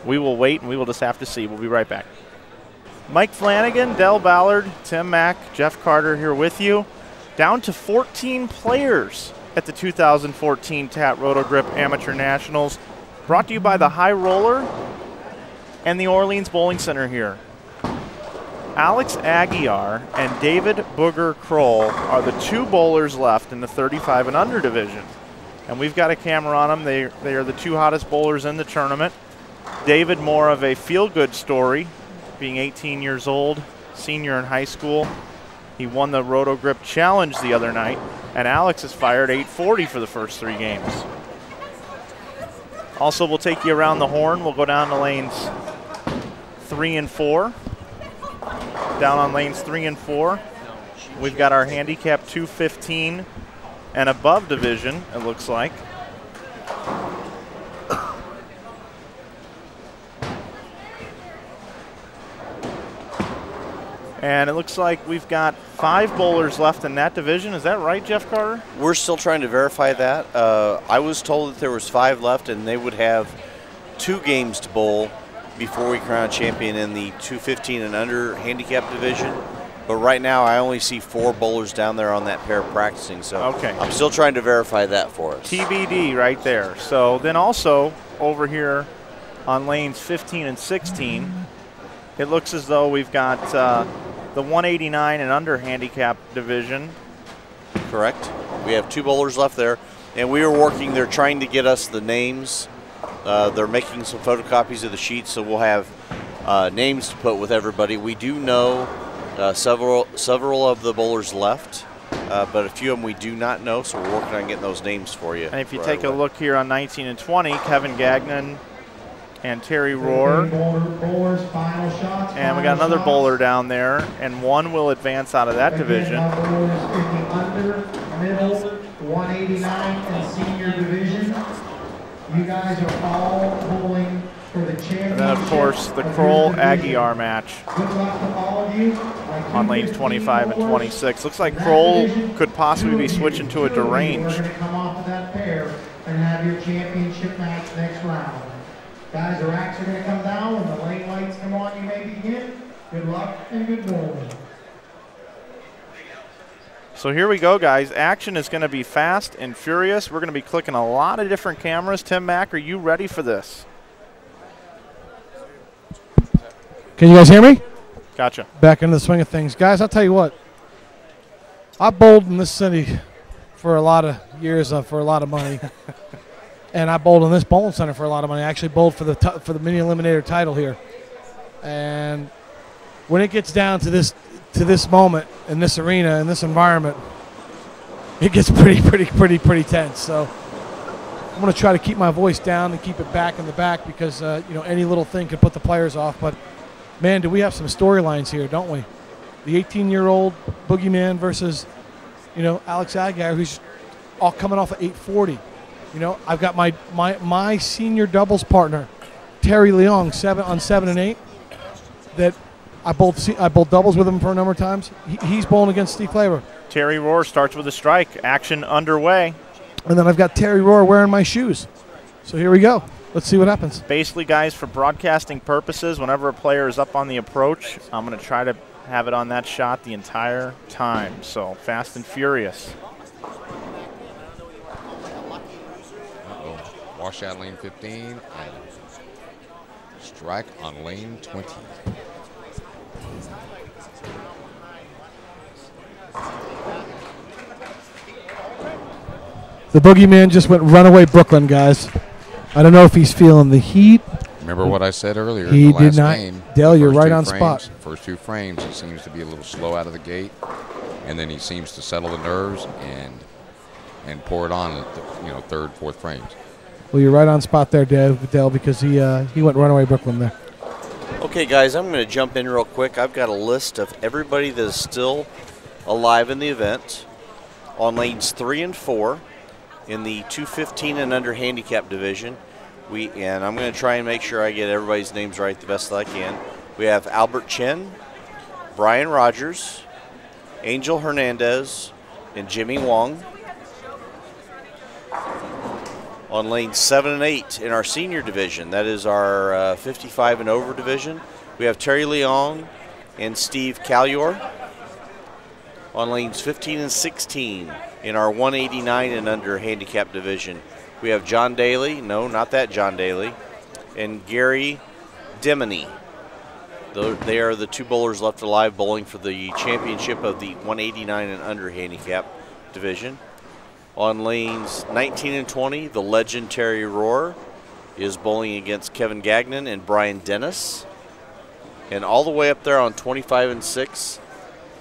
We will wait, and we will just have to see. We'll be right back. Mike Flanagan, Del Ballard, Tim Mack, Jeff Carter here with you. Down to 14 players at the 2014 TAT Roto Grip Amateur Nationals. Brought to you by the High Roller and the Orleans Bowling Center here. Alex Aguiar and David Booger Kroll are the 2 bowlers left in the 35 and under division. And we've got a camera on them. They are the 2 hottest bowlers in the tournament. David, more of a feel-good story, being 18 years old, senior in high school. He won the Roto Grip Challenge the other night, and Alex has fired 840 for the first 3 games. Also, we'll take you around the horn. We'll go down to lanes 3 and 4. Down on lanes 3 and 4, we've got our handicap 215 and above division, it looks like. And it looks like we've got 5 bowlers left in that division. Is that right, Jeff Carter? We're still trying to verify that. I was told that there was 5 left, and they would have 2 games to bowl before we crown champion in the 215 and under handicap division. But right now, I only see 4 bowlers down there on that pair practicing. So okay. I'm still trying to verify that for us. TBD right there. So then also over here on lanes 15 and 16, it looks as though we've got the 189 and under handicap division. Correct. We have 2 bowlers left there, and we are working. They're trying to get us the names. They're making some photocopies of the sheets, so we'll have names to put with everybody. We do know several of the bowlers left, but a few of them we do not know, so we're working on getting those names for you. And if you take a look here on 19 and 20, Kevin Gagnon and Terry Rohr. And we got another bowler down there, and 1 will advance out of that division. Under, middle, 189 and senior division. You guys are all bowling And then, of course, the Kroll-Aguiar match on lanes 25 and 26. Looks like Kroll could possibly be switching to a deranged. Come off of that pair and have your championship match next round. Guys, the racks are going to come down. When the lane lights come on, you may begin. Good luck and good bowling. So here we go, guys. Action is going to be fast and furious. We're going to be clicking a lot of different cameras. Tim Mack, are you ready for this? Can you guys hear me? Gotcha. Back into the swing of things. Guys, I'll tell you what. I bowled in this city for a lot of years for a lot of money. And I bowled in this bowling center for a lot of money. I actually bowled for the mini eliminator title here. And when it gets down to this moment in this arena, in this environment, it gets pretty tense. So I'm going to try to keep my voice down and keep it back in the back because any little thing could put the players off. But man, do we have some storylines here, don't we? The 18-year-old boogeyman versus, Alex Aguiar, who's all coming off of 840. I've got my senior doubles partner, Terry Leong, 7 and 8. That I bowled doubles with him for a number of times. He's bowling against Steve Klaver. Terry Rohr starts with a strike. Action underway. And then I've got Terry Rohr wearing my shoes. So here we go. Let's see what happens. Basically, guys, for broadcasting purposes, whenever a player is up on the approach, I'm going to try to have it on that shot the entire time. So fast and furious. Wash out lane 15 and strike on lane 20. The boogeyman just went runaway Brooklyn, guys. I don't know if he's feeling the heat. Remember what I said earlier? He in the did last not. Game, Dale, you're first right two on frames, spot. First 2 frames, he seems to be a little slow out of the gate, and then he seems to settle the nerves and pour it on at the 3rd, 4th frames. Well, you're right on spot there, Dale, because he went runaway Brooklyn there. Okay, guys, I'm going to jump in real quick. I've got a list of everybody that is still alive in the event on lanes 3 and 4 in the 215 and under handicap division. And I'm going to try and make sure I get everybody's names right the best that I can. We have Albert Chen, Brian Rogers, Angel Hernandez, and Jimmy Wong. On lanes 7 and 8 in our senior division, that is our 55 and over division, we have Terry Leong and Steve Callior. On lanes 15 and 16 in our 189 and under handicap division, we have John Daly, no, not that John Daly, and Gary Demony. They are the 2 bowlers left alive bowling for the championship of the 189 and under handicap division. On lanes 19 and 20, the legend Terry Rohr is bowling against Kevin Gagnon and Brian Dennis. And all the way up there on 25 and 6,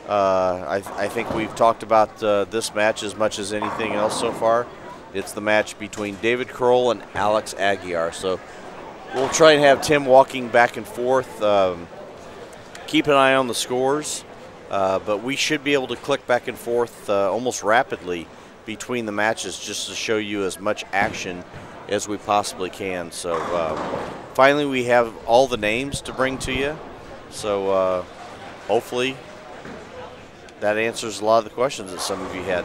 I think we've talked about this match as much as anything else so far. It's the match between David Kroll and Alex Aguiar. So we'll try and have Tim walking back and forth. Keep an eye on the scores, but we should be able to click back and forth almost rapidly between the matches just to show you as much action as we possibly can. So finally we have all the names to bring to you. So hopefully that answers a lot of the questions that some of you had.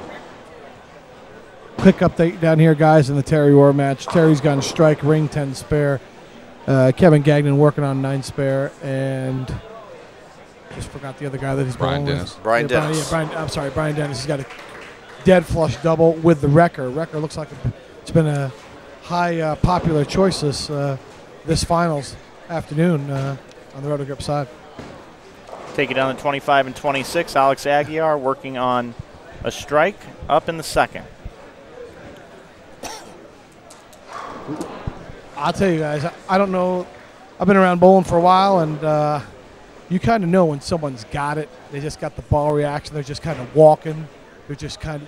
Quick update down here, guys, in the Terry Rohr match. Terry's gone strike, ring 10 spare. Kevin Gagnon working on 9 spare, and just forgot the other guy that he's Brian bowling Dennis. with. Brian Dennis. Brian Dennis. He's got a dead flush double with the Wrecker. Wrecker looks like it's been a high popular choice this finals afternoon on the Roto Grip side. Take it down to 25 and 26. Alex Aguiar working on a strike up in the 2nd. I'll tell you guys, I don't know. I've been around bowling for a while, and you kind of know when someone's got it. They just got the ball reaction. They're just kind of walking. They're just kind of,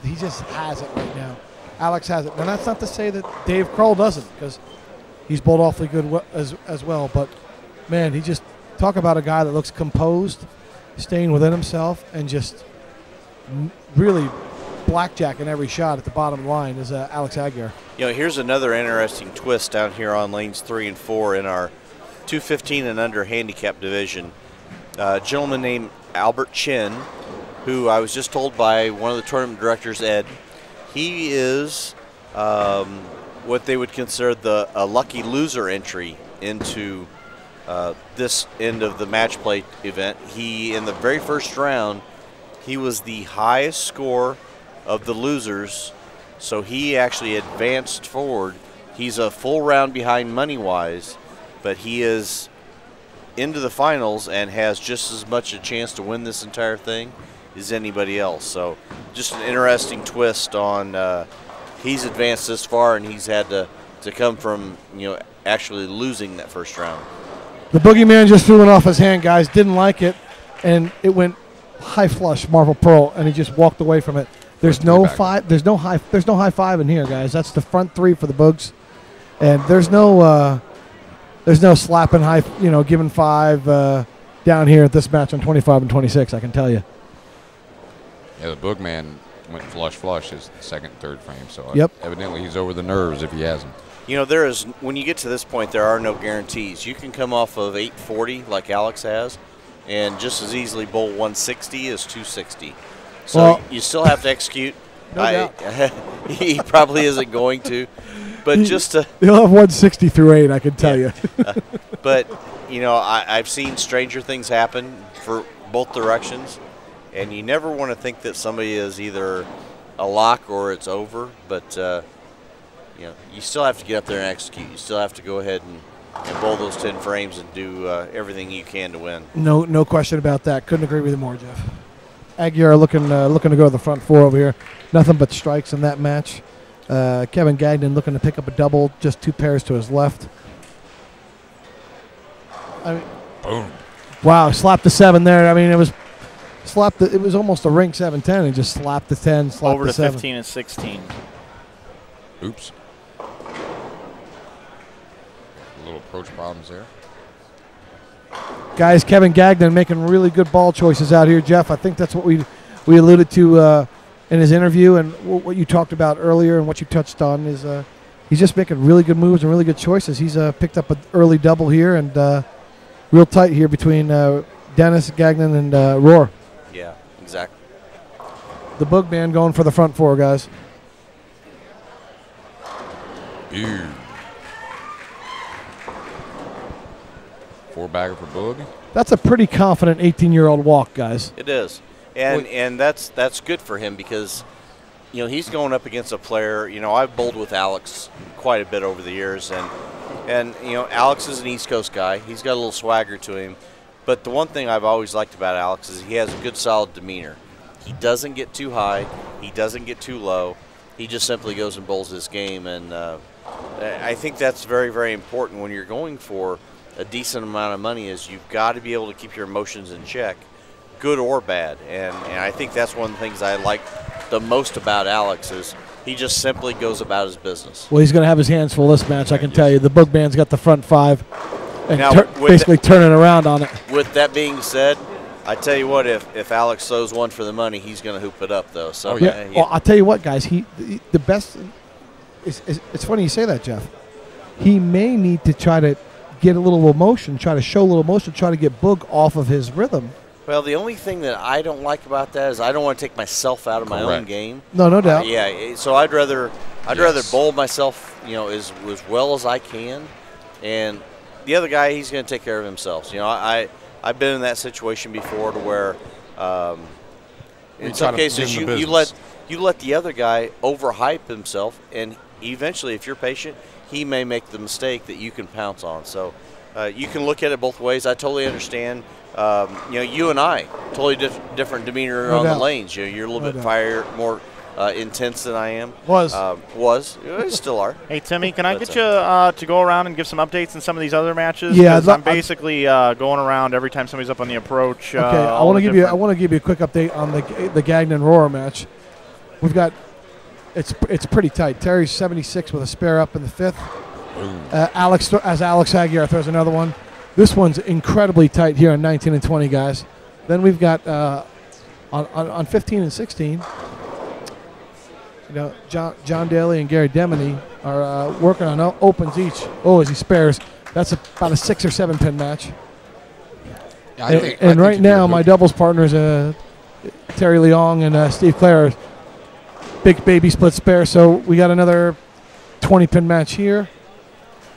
he just has it right now. Alex has it. And that's not to say that Dave Kroll doesn't, because he's bowled awfully good as well. But, man, he just, talk about a guy that looks composed, staying within himself, and just really blackjack in every shot at the bottom line is Alex Aguirre. You know, here's another interesting twist down here on lanes 3 and 4 in our 215 and under handicap division. A gentleman named Albert Chin, who I was just told by one of the tournament directors, Ed, he is what they would consider a lucky loser entry into this end of the match play event. He, in the very first round, he was the highest score of the losers, so he actually advanced forward. He's a full round behind money-wise, but he is into the finals and has just as much a chance to win this entire thing as anybody else. So just an interesting twist on he's advanced this far, and he's had to come from, you know, actually losing that first round. The boogeyman just threw it off his hand, guys. Didn't like it, and it went high flush Marvel Pearl, and he just walked away from it. There's no five. There's no high five in here, guys. That's the front three for the Boogs, and there's no slapping high. You know, giving five down here at this match on 25 and 26. I can tell you. Yeah, the Boogman went flush his second, third frame. So yep. Evidently he's over the nerves if he hasn't. You know, when you get to this point, there are no guarantees. You can come off of 840 like Alex has, and just as easily bowl 160 as 260. So well, you still have to execute. No doubt. He probably isn't going to, but just to. He'll have 160 through 8, I can tell you. But, you know, I've seen stranger things happen for both directions, and you never want to think that somebody is either a lock or it's over, but, you know, you still have to get up there and execute. You still have to go ahead and bowl those 10 frames and do everything you can to win. No question about that. Couldn't agree with you more, Jeff. Aguirre looking to go to the front four over here. Nothing but strikes in that match. Kevin Gagnon looking to pick up a double, just 2 pairs to his left. I mean, boom! Wow, slapped the 7 there. I mean, it was almost a ring 7-10, and just slapped the 10, slapped over the to 7. 15 and 16. Oops. Little approach problems there. Guys, Kevin Gagnon making really good ball choices out here, Jeff. I think that's what we alluded to in his interview, and what you talked about earlier and what you touched on is he's just making really good moves and really good choices. He's picked up an early double here, and real tight here between Dennis, Gagnon, and Roar. Yeah, exactly. The Boogman going for the front four, guys. Ew. 4-bagger for Boog. That's a pretty confident 18-year-old walk, guys. It is, and that's good for him because, you know, he's going up against a player. You know, I've bowled with Alex quite a bit over the years, and you know, Alex is an East Coast guy. He's got a little swagger to him, but the one thing I've always liked about Alex is he has a good, solid demeanor. He doesn't get too high. He doesn't get too low. He just simply goes and bowls his game, and I think that's very, very important when you're going for a decent amount of money. Is you've got to be able to keep your emotions in check, good or bad, and I think that's one of the things I like the most about Alex is he just simply goes about his business. Well, he's going to have his hands full this match, I can tell you. The Boogman's got the front 5 and now, basically turning around on it. With that being said, I tell you what, if Alex throws one for the money, he's going to hoop it up, though. So yeah. Well, I'll tell you what, guys. The best. It's funny you say that, Jeff. He may need to try to get a little emotion, try to show a little emotion, try to get Boog off of his rhythm. Well, the only thing that I don't like about that is I don't want to take myself out of my own game. No doubt. Yeah, so I'd rather bowl myself, you know, as well as I can, and the other guy, he's going to take care of himself. You know, I've been in that situation before to where, in some cases, you let the other guy overhype himself, and eventually, if you're patient, he may make the mistake that you can pounce on. So you can look at it both ways. I totally understand. You know, you and I, totally different demeanor on the lanes. You know, you're a little bit more intense than I am. You still are. Hey, Timmy, can I get you to go around and give some updates in some of these other matches? Yeah, I'm basically going around every time somebody's up on the approach. Okay, I want to give you a quick update on the Gagnon Roar match. We've got it's pretty tight. Terry's 76 with a spare up in the 5th. Alex Aguirre throws another one. This one's incredibly tight here on 19 and 20, guys. Then we've got on 15 and 16. You know, John Daly and Gary Demony are working on opens each. Oh, as he spares. That's about a 6 or 7 pin match. Yeah, I think right now, my doubles partners, Terry Leong and Steve Clare, big baby split spare. So we got another 20 pin match here.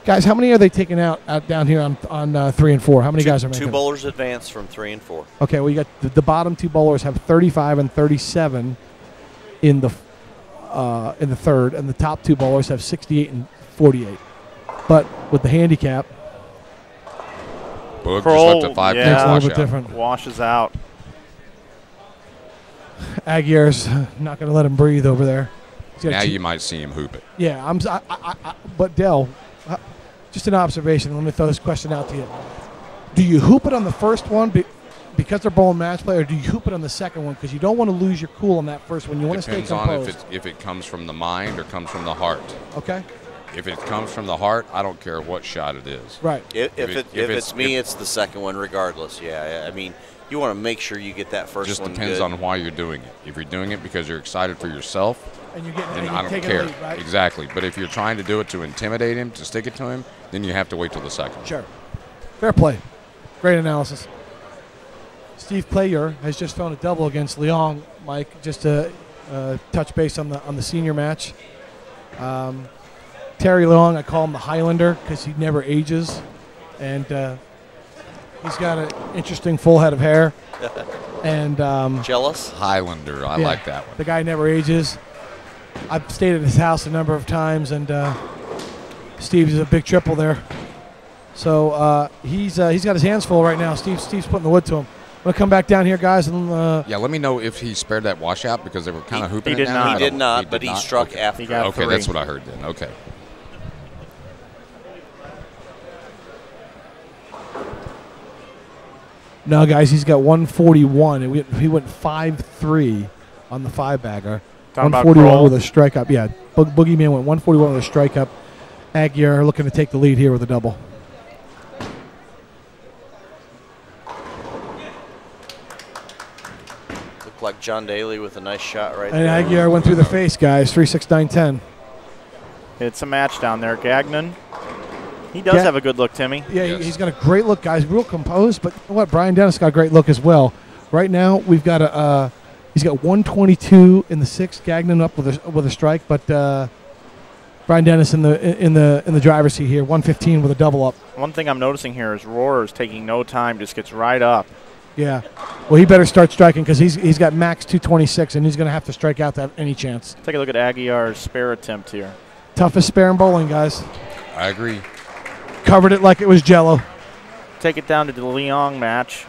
Guys, how many are they taking out down here on 3 and 4? How many guys are making? 2 bowlers advance from 3 and 4. Okay, well, you got the bottom 2 bowlers have 35 and 37 in the third, and the top 2 bowlers have 68 and 48. But with the handicap, Boog just left a 5 yeah, pin a little wash bit out. different. Washes out. Aguirre's not going to let him breathe over there. Now you might see him hoop it. Yeah, but Dell, just an observation. Let me throw this question out to you. Do you hoop it on the first one because they're bowling match play, or do you hoop it on the second one because you don't want to lose your cool on that first one? You want to stay composed. Depends on if it comes from the mind or comes from the heart. Okay. If it comes from the heart, I don't care what shot it is. Right. If it's me, it's the second one regardless. Yeah, I mean, you want to make sure you get that first one. Just depends good. on why you're doing it. If you're doing it because you're excited for yourself, and you're getting, then and I don't taking care. a lead, right? Exactly. But if you're trying to do it to intimidate him, to stick it to him, then you have to wait till the second. Sure. Fair play. Great analysis. Steve Player has just thrown a double against Leong, Mike, just to touch base on the senior match. Terry Leong, I call him the Highlander because he never ages. And he's got an interesting full head of hair. And jealous? Highlander, I like that one. The guy never ages. I've stayed at his house a number of times, and Steve's a big triple there. So he's got his hands full right now. Steve's putting the wood to him. I'm going to come back down here, guys. And yeah, let me know if he spared that washout because they were kind of hooping he it down. He did not, but he struck okay. after. Okay, that's what I heard then. Okay. No, guys, he's got 141. He went 5-3 on the 5-bagger. 141 with a strike up. Yeah, Boogeyman went 141 with a strike up. Aguirre looking to take the lead here with a double. Looked like John Daly with a nice shot right and there. And Aguirre went through the face, guys. 3-6-9-10. It's a match down there. Gagnon. He does have a good look, Timmy. Yeah, yes. He's got a great look, guys. Real composed, but you know what? Brian Dennis got a great look as well. Right now, we've got he's got 122 in the sixth. Gagnon up with a strike, but Brian Dennis in the driver's seat here. 115 with a double up. One thing I'm noticing here is Roar is taking no time, just gets right up. Yeah. Well, he better start striking because he's got max 226, and he's going to have to strike out to have any chance. Take a look at Aguiar's spare attempt here. Toughest spare in bowling, guys. I agree. Covered it like it was Jello. Take it down to the Leong match.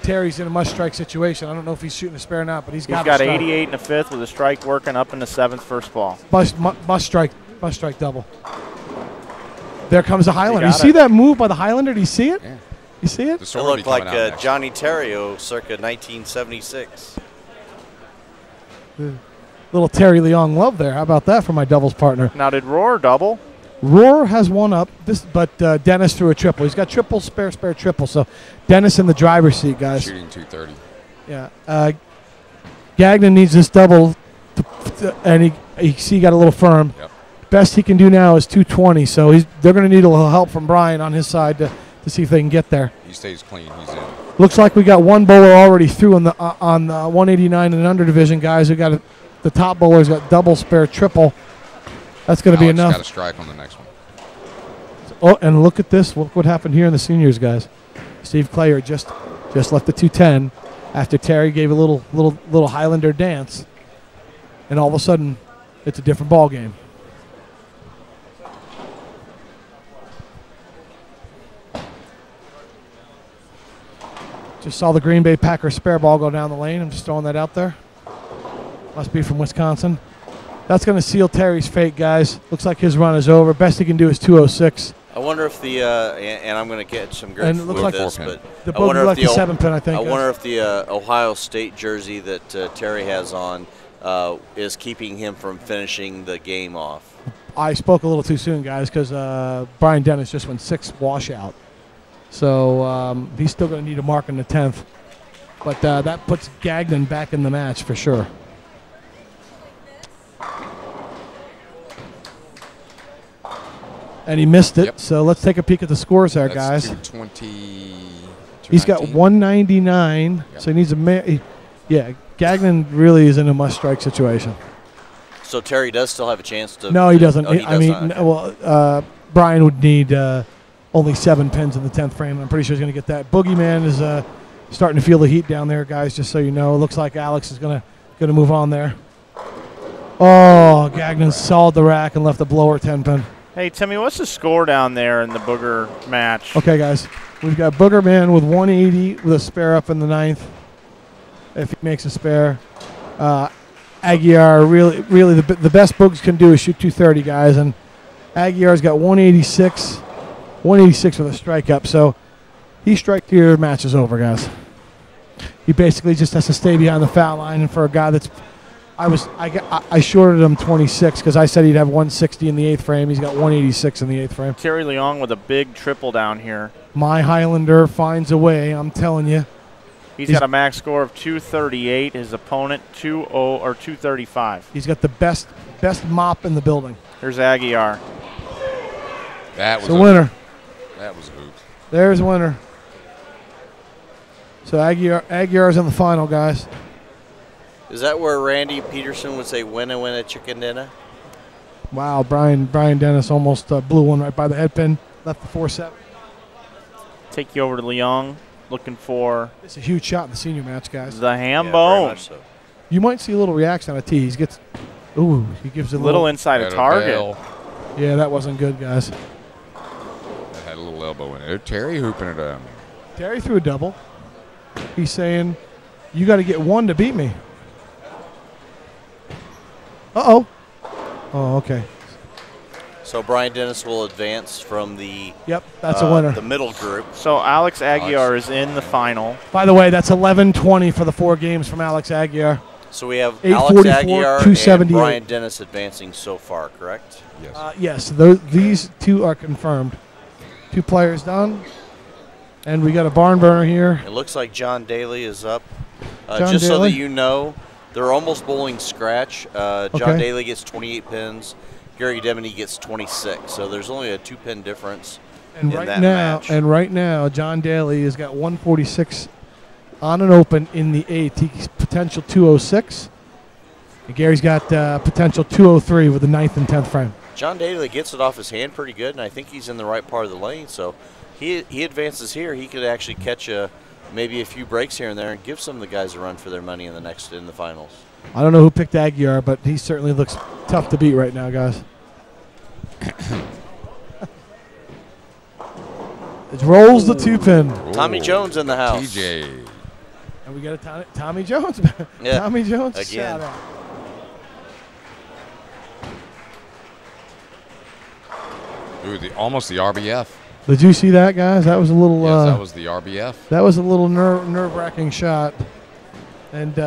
Terry's in a must-strike situation. I don't know if he's shooting a spare or not, but he's got 88 in the fifth with a strike working up in the seventh first ball. Must strike double. There comes the Highlander. You see that move by the Highlander? Do you see it? Yeah. You see it? It looked like Johnny Terrio circa 1976. Little Terry Leong love there. How about that for my doubles partner? Now, did Roar double? Roar has one up, but Dennis threw a triple. He's got triple, spare, triple. So Dennis in the driver's seat, guys. Shooting 230. Yeah. Gagnon needs this double, and he got a little firm. Yep. Best he can do now is 220. So they're going to need a little help from Brian on his side to see if they can get there. He stays clean. He's in. Looks like we got one bowler already through on the 189 and under division, guys. We got the top bowler's got double, spare, triple. That's going to be enough. Got a strike on the next one. Oh, and look at this. Look what happened here in the seniors, guys. Steve Clayer just left the 210 after Terry gave a little Highlander dance, and all of a sudden, it's a different ball game. Just saw the Green Bay Packers spare ball go down the lane. I'm just throwing that out there. Must be from Wisconsin. That's going to seal Terry's fate, guys. Looks like his run is over. Best he can do is 206. I wonder if the and I'm going to get some grief with like this, but the I wonder if the 7-pin, I think. I wonder if the Ohio State jersey that Terry has on is keeping him from finishing the game off. I spoke a little too soon, guys, because Brian Dennis just went 6 washout. So he's still going to need a mark in the 10th. But that puts Gagnon back in the match for sure. And he missed it. Yep. So let's take a peek at the scores there, That's guys. 220. He's got 199. Yep. So he needs a yeah, Gagnon really is in a must-strike situation. So Terry does still have a chance to. No, he doesn't. Oh, he I mean, does not. well, Brian would need only 7 pins in the 10th frame. I'm pretty sure he's going to get that. Boogeyman is starting to feel the heat down there, guys. Just so you know, looks like Alex is going to move on there. Oh, Gagnon sawed the rack and left a blower 10 pin. Hey, Timmy, what's the score down there in the Booger match? Okay, guys, we've got Boogerman with 180 with a spare up in the 9th. If he makes a spare. Aguiar, really the best Boogs can do is shoot 230, guys, and Aguiar's got 186 with a strike up, so he strike here, match is over, guys. He basically just has to stay behind the foul line, and for a guy that's, I shorted him 26 because I said he'd have 160 in the 8th frame. He's got 186 in the 8th frame. Terry Leong with a big triple down here. My Highlander finds a way, I'm telling you. He's got a max score of 238. His opponent 235. He's got the best mop in the building. Here's Aguiar. That was a winner. That was a hoot. There's a winner. So Aguiar's in the final, guys. Is that where Randy Peterson would say, "Winna, chicken dinner"? Wow, Brian Dennis almost blew one right by the head pin. Left the 4-7. Take you over to Leong. Looking for. It's a huge shot in the senior match, guys. The ham bone. So. You might see a little reaction on a tee. He gives a little inside a target. Yeah, that wasn't good, guys. That had a little elbow in it. Terry hooping it up. Terry threw a double. He's saying, you got to get 1 to beat me. Uh-oh. Oh, okay. So Brian Dennis will advance from the. Yep, that's a winner. The middle group. So Alex Aguiar is in the final. By the way, that's 11-20 for the 4 games from Alex Aguiar. So we have Alex Aguiar and Brian Dennis advancing so far, correct? Yes. Yes, these 2 are confirmed. 2 players done. And we got a barn burner here. It looks like John Daly is up. John just so Daly? that you know, they're almost bowling scratch. John Daly gets 28 pins. Gary Demony gets 26. So there's only a 2-pin difference and in right that now, match. And right now, John Daly has got 146 on an open in the 8th. He's potential 206. And Gary's got potential 203 with the 9th and 10th frame. John Daly gets it off his hand pretty good, and I think he's in the right part of the lane. So he advances here. He could actually catch maybe a few breaks here and there and give some of the guys a run for their money in the finals. I don't know who picked Aguiar, but he certainly looks tough to beat right now, guys. It rolls the 2-pin. Tommy Jones in the house. TJ. And we got a Tommy Jones. Yeah. Tommy Jones. Again. Shout out. Ooh, almost the RBF. Did you see that, guys? That was a little. Yes, that was the RBF. That was a little nerve-wracking shot. And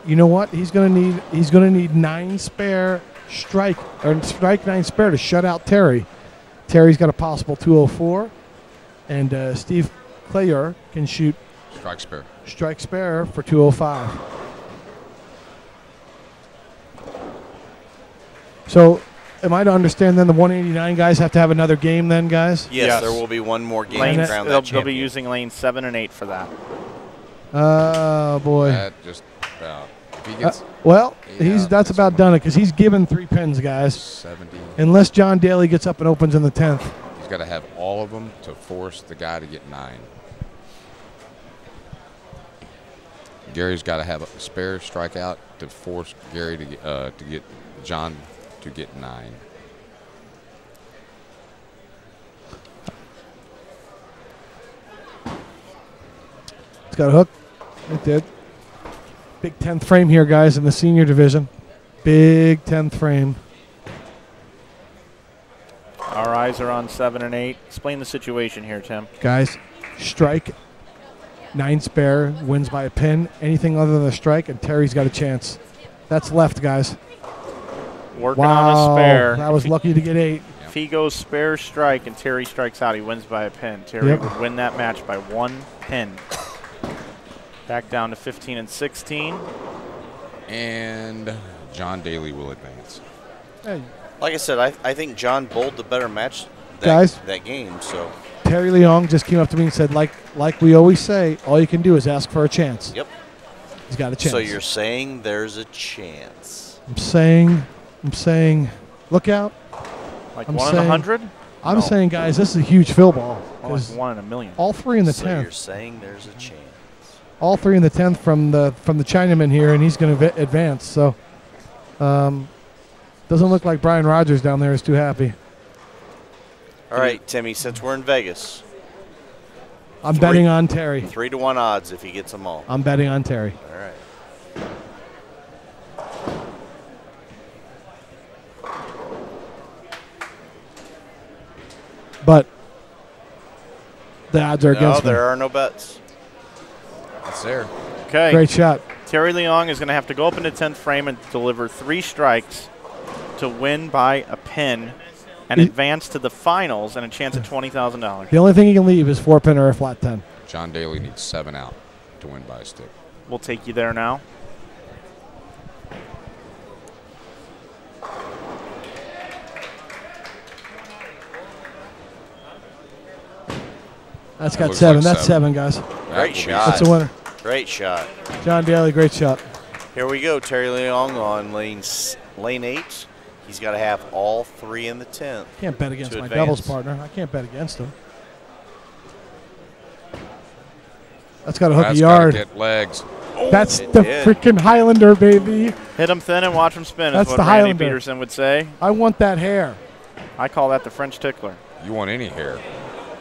you know what? He's gonna need 9 spare strike 9 spare to shut out Terry. Terry's got a possible 204, and Steve Clayer can shoot strike spare for 205. So, am I to understand then the 189 guys have to have another game then, guys? Yes, there will be one more game Lanes, around that they'll champion. be using lanes 7 and 8 for that. Oh boy. That just about. If he gets that's about done it because he's given 3 pins, guys. 70. Unless John Daly gets up and opens in the 10th. He's got to have all of them to force the guy to get 9. Gary's got to have a spare strikeout to force Gary to get John to get 9. It's got a hook. It did. Big 10th frame here, guys, in the senior division. Big 10th frame. Our eyes are on 7 and 8. Explain the situation here, Tim. Guys, strike, 9 spare, wins by a pin. Anything other than a strike, and Terry's got a chance. That's left, guys. Working on a spare. That was lucky to get 8. If he goes spare strike and Terry strikes out, he wins by a pin. Terry would win that match by 1 pin. Back down to 15 and 16. And John Daly will advance. Hey. Like I said, I think John bowled the better match that game. So Terry Leong just came up to me and said, like we always say, all you can do is ask for a chance. Yep. He's got a chance. So you're saying there's a chance? I'm saying, look out. Like 1 in 100? I'm saying, guys, this is a huge fill ball. More like 1 in a million. All 3 in the 10th. So you're saying there's a chance? All 3 in the 10th from the Chinaman here, and he's going to advance. So, doesn't look like Brian Rogers down there is too happy. All right, Timmy. Since we're in Vegas, I'm betting on Terry. 3-to-1 odds if he gets them all. I'm betting on Terry. All right. But the odds are against me. No, there are no bets. It's there. Okay. Great shot. Terry Leong is going to have to go up into 10th frame and deliver 3 strikes to win by a pin and advance to the finals and a chance at $20,000. The only thing he can leave is 4-pin or a flat 10. John Daly needs 7 out to win by a stick. We'll take you there now. That's got 7. That's 7, guys. Great shot. That's a winner. Great shot. John Daly, great shot. Here we go. Terry Leong on lane 8. He's got to have all 3 in the 10th. Can't bet against my advance. doubles partner. I can't bet against him. That's got to hook a yard. Get legs. That's the freaking Highlander, baby. Hit him thin and watch him spin. That's is what the Randy Highlander. Peterson would say. I want that hair. I call that the French tickler. You want any hair?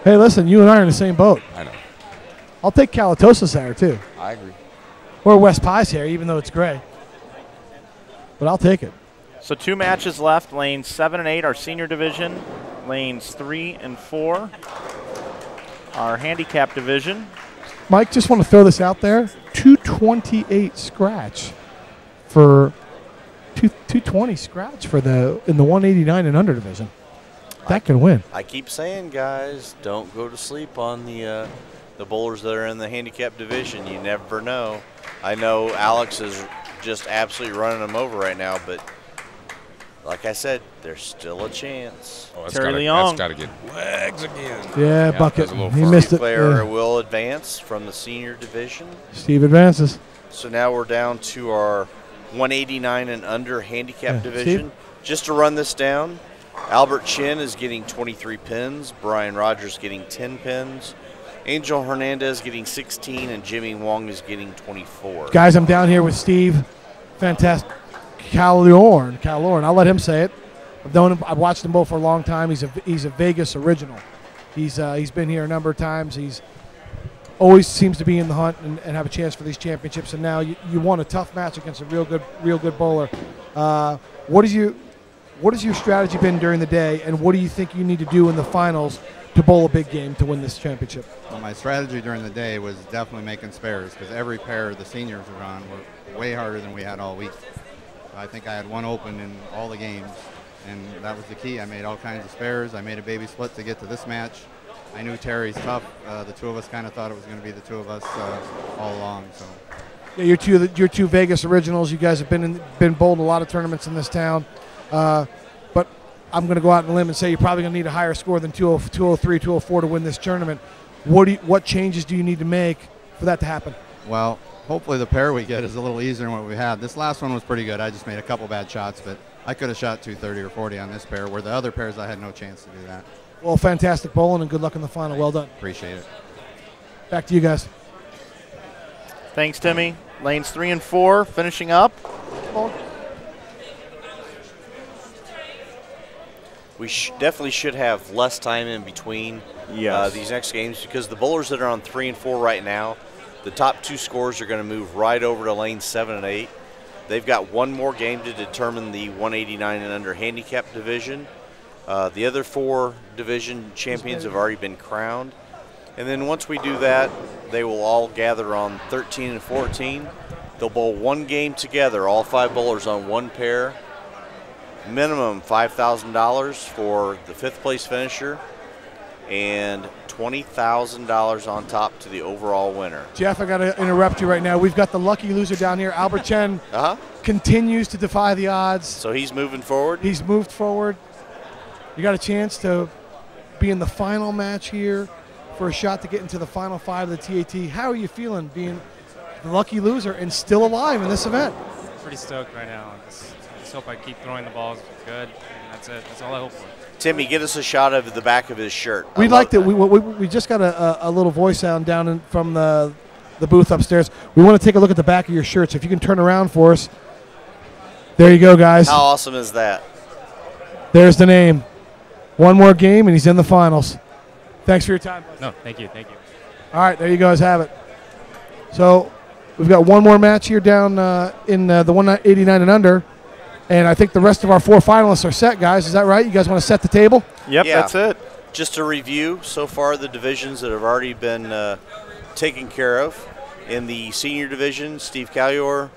Hey, listen, you and I are in the same boat. I know. I'll take Kalatosa's hair, too. I agree. Or West Pie's hair, even though it's gray. But I'll take it. So 2 matches left. Lanes 7 and 8, our senior division. Lanes 3 and 4, our handicap division. Mike, just want to throw this out there. 228 scratch for 220 scratch for in the 189 and under division. That can win. I keep saying, guys, don't go to sleep on the bowlers that are in the handicap division. You never know. I know Alex is just absolutely running them over right now, but like I said, there's still a chance. Oh, Terry Leong. That's got to get legs again. Yeah, Bucket. He missed it. Player will advance from the senior division. Steve advances. So now we're down to our 189 and under handicap division. Steve? Just to run this down, Albert Chin is getting 23 pins, Brian Rogers getting 10 pins, Angel Hernandez getting 16, and Jimmy Wong is getting 24. Guys, I'm down here with Steve. Fantastic. Calorn. I'll let him say it. I've known him. I've watched them both for a long time. He's a Vegas original. He's been here a number of times. He's always seems to be in the hunt and have a chance for these championships. And now you won a tough match against a real good bowler. What has your strategy been during the day, and what do you think you need to do in the finals to bowl a big game to win this championship? Well, my strategy during the day was definitely making spares, because every pair the seniors were on were way harder than we had all week. I think I had 1 open in all the games, and that was the key. I made all kinds of spares. I made a baby split to get to this match. I knew Terry's tough. The 2 of us kind of thought it was going to be the 2 of us all along. So. Yeah, you're two Vegas originals. You guys have been bowled a lot of tournaments in this town, but I'm going to go out on a limb and say you're probably going to need a higher score than 203, 204 to win this tournament. What changes do you need to make for that to happen? Well, hopefully the pair we get is a little easier than what we had. This last one was pretty good. I just made a couple bad shots, but I could have shot 230 or 40 on this pair, where the other pairs I had no chance to do that. Well, fantastic bowling, and good luck in the final. Well done. Appreciate it. Back to you guys. Thanks, Timmy. Lanes 3 and 4 finishing up. We definitely should have less time in between these next games, because the bowlers that are on 3 and 4 right now, the top 2 scores are going to move right over to lane 7 and 8. They've got 1 more game to determine the 189 and under handicap division. The other 4 division champions have already been crowned. And then once we do that, they will all gather on 13 and 14. They'll bowl 1 game together, all 5 bowlers on 1 pair. Minimum $5,000 for the 5th place finisher, and $20,000 on top to the overall winner. Jeff, I got to interrupt you right now. We've got the lucky loser down here. Albert Chen continues to defy the odds. So he's moving forward? He's moved forward. You got a chance to being the final match here for a shot to get into the final 5 of the TAT. How are you feeling being the lucky loser and still alive in this event? Pretty stoked right now. I just hope I keep throwing the balls good, and that's it. That's all I hope for. Timmy, get us a shot of the back of his shirt. We'd like to. We just got a little voice sound down from the booth upstairs. We want to take a look at the back of your shirt. So if you can turn around for us. There you go, guys. How awesome is that? There's the name. One more game, and he's in the finals. Thanks for your time. No, thank you. Thank you. All right, there you guys have it. So we've got one more match here down in the 189 and under. And I think the rest of our 4 finalists are set, guys. Is that right? You guys want to set the table? Yep, yeah. That's it. Just to review, so far the divisions that have already been taken care of. In the senior division, Steve Callior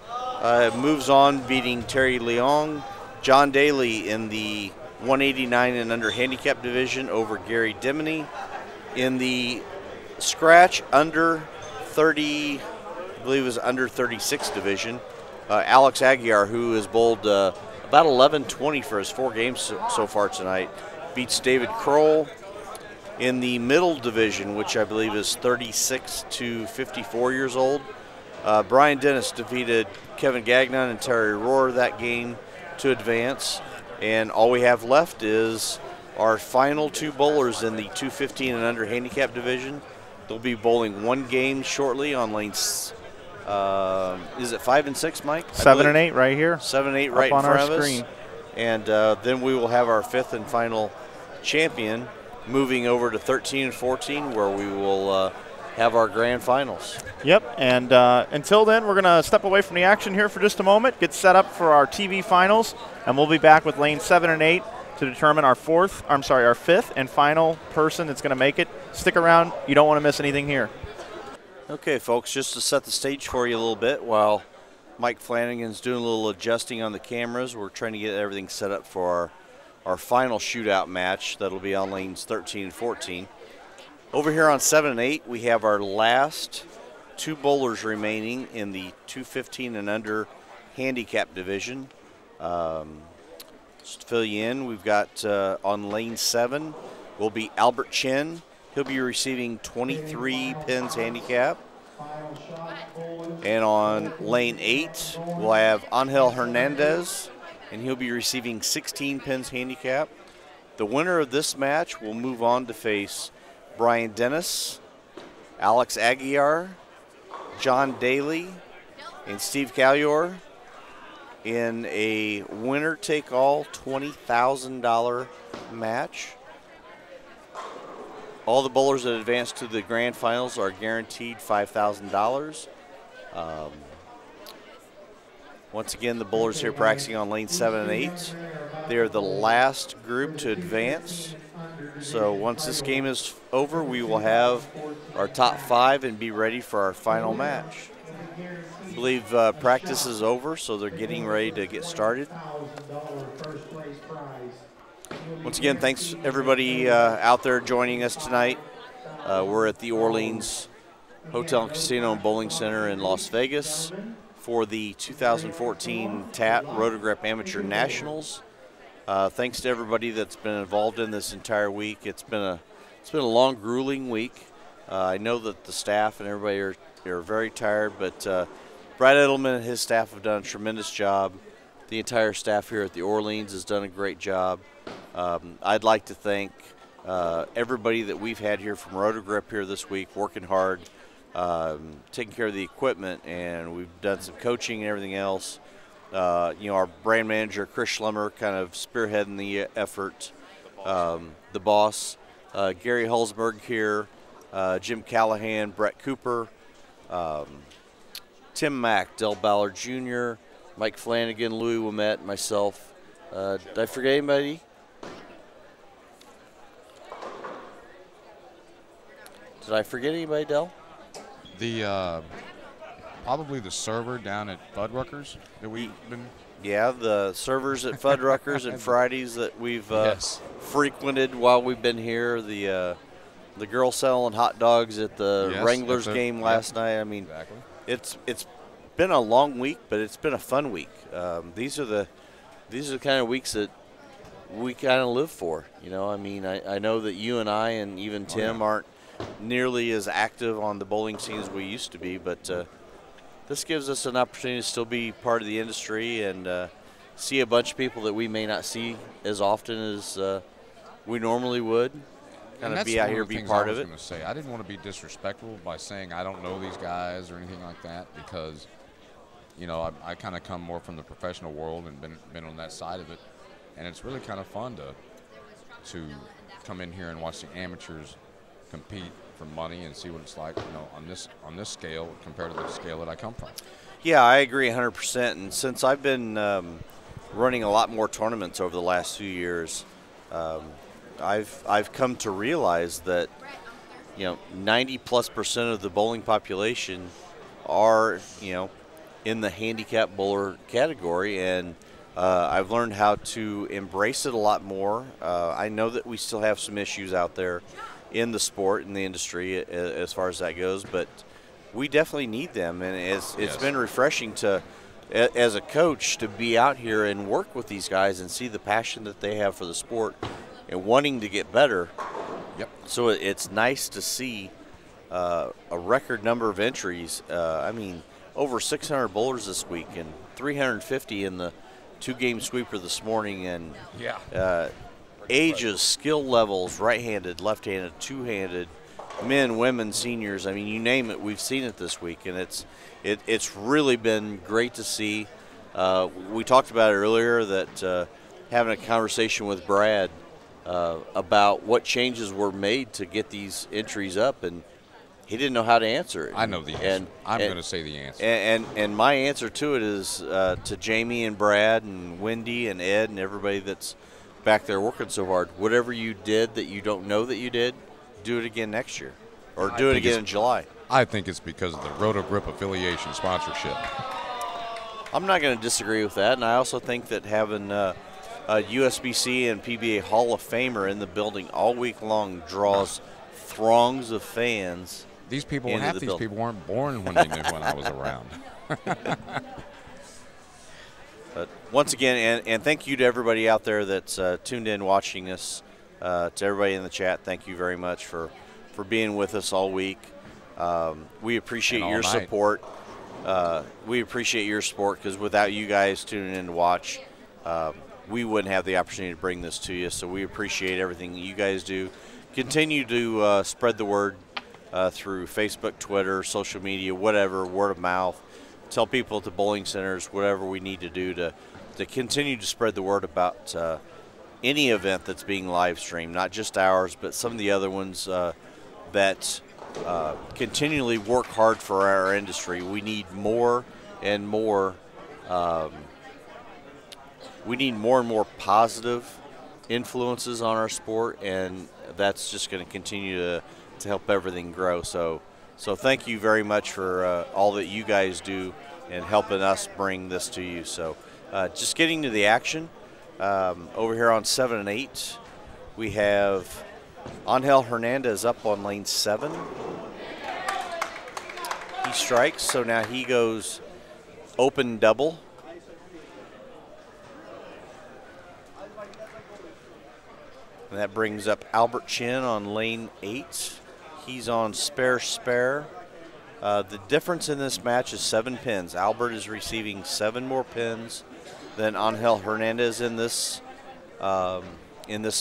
moves on, beating Terry Leong. John Daly in the 189 and under handicap division over Gary Dimony. In the scratch under 30, I believe it was under 36 division, Alex Aguiar, who has bowled about 11-20 for his 4 games so far tonight, beats David Kroll. In the middle division, which I believe is 36 to 54 years old, Brian Dennis defeated Kevin Gagnon and Terry Rohr that game to advance. And all we have left is our final 2 bowlers in the 215 and under handicap division. They'll be bowling 1 game shortly on lanes. Is it 5 and 6, Mike? 7 and 8 right here. 7 and 8 right in on front our of us. screen. And then we will have our 5th and final champion moving over to 13 and 14, where we will have our grand finals. Yep, and until then, we're going to step away from the action here for just a moment, get set up for our TV finals, and we'll be back with lane 7 and 8 to determine our 5th and final person that's going to make it. Stick around. You don't want to miss anything here. Okay, folks, just to set the stage for you a little bit, while Mike Flanagan's doing a little adjusting on the cameras, we're trying to get everything set up for our final shootout match that'll be on lanes 13 and 14. Over here on 7 and 8, we have our last 2 bowlers remaining in the 215 and under handicap division. Just to fill you in, we've got on lane 7 will be Albert Chen. He'll be receiving 23 pins handicap. And on lane 8, we'll have Angel Hernandez, and he'll be receiving 16 pins handicap. The winner of this match will move on to face Brian Dennis, Alex Aguiar, John Daly, and Steve Callior in a winner-take-all $20,000 match. All the bowlers that advance to the grand finals are guaranteed $5,000. Once again, the bowlers here practicing on lane 7 and 8. They are the last group to advance. So once this game is over, we will have our top 5 and be ready for our final match. I believe practice is over, so they're getting ready to get started. Once again, thanks everybody out there joining us tonight. We're at the Orleans Hotel and Casino and Bowling Center in Las Vegas for the 2014 TAT Rotograp Amateur Nationals. Thanks to everybody that's been involved in this entire week. It's been a long, grueling week. I know that the staff and everybody are very tired, but Brad Edelman and his staff have done a tremendous job. The entire staff here at the Orleans has done a great job. I'd like to thank everybody that we've had here from Rotogrip here this week, working hard, taking care of the equipment, and we've done some coaching and everything else. Our brand manager, Chris Schlemmer, kind of spearheading the effort. The boss, Gary Hulsberg here, Jim Callahan, Brett Cooper, Tim Mack, Del Ballard Jr., Mike Flanagan, Louie Wemett, myself. Did I forget anybody? Did I forget anybody, Del? Probably the server down at Fuddruckers that we've been. Yeah, the servers at Fuddruckers and Fridays that we've frequented while we've been here. The girl selling hot dogs at the Wranglers game last night. I mean, it's been a long week, but it's been a fun week. These are the kind of weeks that we kind of live for. You know, I mean, I know that you and I and even Tim aren't nearly as active on the bowling scene as we used to be, but this gives us an opportunity to still be part of the industry and see a bunch of people that we may not see as often as we normally would. Kind of be out here, be part of it. I didn't want to be disrespectful by saying I don't know these guys or anything like that, because, you know, I kind of come more from the professional world and been on that side of it, and it's really kind of fun to come in here and watch the amateurs compete for money and see what it's like, you know, on this scale compared to the scale that I come from. Yeah, I agree 100%. And since I've been running a lot more tournaments over the last few years, I've come to realize that, you know, 90+% of the bowling population are, you know, in the handicap bowler category, and I've learned how to embrace it a lot more. I know that we still have some issues out there in the sport, in the industry, as far as that goes, but we definitely need them, and it's been refreshing to, as a coach, to be out here and work with these guys and see the passion that they have for the sport and wanting to get better. Yep. So it's nice to see a record number of entries. I mean, over 600 bowlers this week and 350 in the 2-game sweeper this morning, and ages, skill levels, right-handed, left-handed, two-handed, men, women, seniors. I mean, you name it, we've seen it this week, and it's really been great to see. We talked about it earlier, that having a conversation with Brad about what changes were made to get these entries up, and he didn't know how to answer it. I know the answer. I'm going to say the answer. And my answer to it is to Jamie and Brad and Wendy and Ed and everybody that's back there working so hard. Whatever you did that you don't know that you did, do it again next year, or do it again in July. I think it's because of the Roto Grip affiliation sponsorship. I'm not going to disagree with that, and I also think that having a USBC and PBA Hall of Famer in the building all week long draws throngs of fans. These people, half these people weren't born when I was around. But once again, and thank you to everybody out there that's tuned in watching us. To everybody in the chat, thank you very much for being with us all week. We appreciate your support. We appreciate your support, because without you guys tuning in to watch, we wouldn't have the opportunity to bring this to you. So we appreciate everything that you guys do. Continue to spread the word through Facebook, Twitter, social media, whatever, word of mouth. Tell people at the bowling centers whatever we need to do to continue to spread the word about any event that's being live streamed, not just ours, but some of the other ones that continually work hard for our industry. We need more and more. We need more and more positive influences on our sport, and that's just going to continue to help everything grow. So thank you very much for all that you guys do and helping us bring this to you. So just getting to the action, over here on 7 and 8, we have Angel Hernandez up on lane 7. He strikes, so now he goes open double. And that brings up Albert Chin on lane 8. He's on spare. The difference in this match is 7 pins. Albert is receiving 7 more pins than Angel Hernandez in this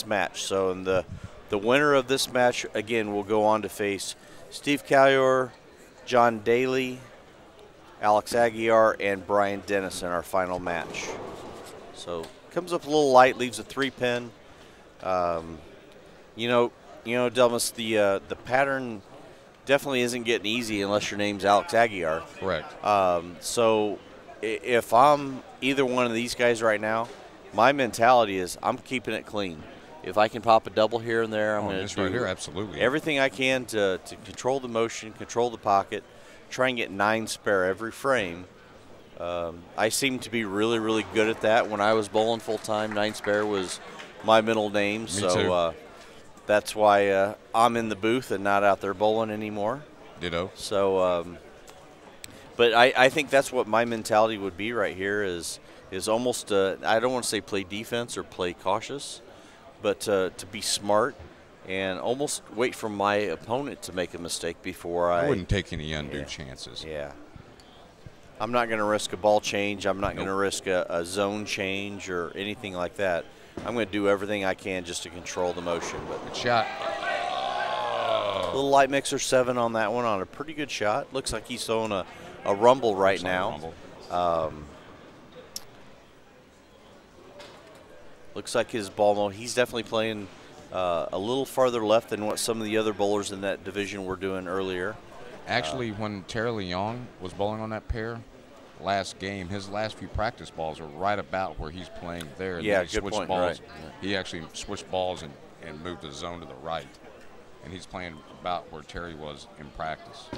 match. So in the winner of this match, again, will go on to face Steve Callior, John Daly, Alex Aguiar, and Brian Dennis in our final match. So comes up a little light, leaves a 3-pin. You know, Delmas, the pattern definitely isn't getting easy unless your name's Alex Aguiar. Correct. So if I'm either one of these guys right now, my mentality is I'm keeping it clean. If I can pop a double here and there, I'm going to do right here, absolutely. everything I can to control the motion, control the pocket, try and get 9 spare every frame. I seem to be really, really good at that. When I was bowling full-time, 9 spare was my middle name. So that's why I'm in the booth and not out there bowling anymore. Ditto. So, but I think that's what my mentality would be right here is is almost, I don't want to say play defense or play cautious, but to be smart and almost wait for my opponent to make a mistake before I wouldn't take any undue yeah, chances. Yeah. I'm not going to risk a ball change. I'm not going to risk a zone change or anything like that. I'm going to do everything I can just to control the motion. But good shot. Little light mixer 7 on that one on a pretty good shot. Looks like he's throwing a rumble right now. Looks like his ball mode. He's definitely playing a little farther left than what some of the other bowlers in that division were doing earlier. Actually, when Terry Leon was bowling on that pair last game, his last few practice balls are right about where he's playing there. And yeah, he good point. Balls. Right. He actually switched balls and moved the zone to the right. And he's playing about where Terry was in practice.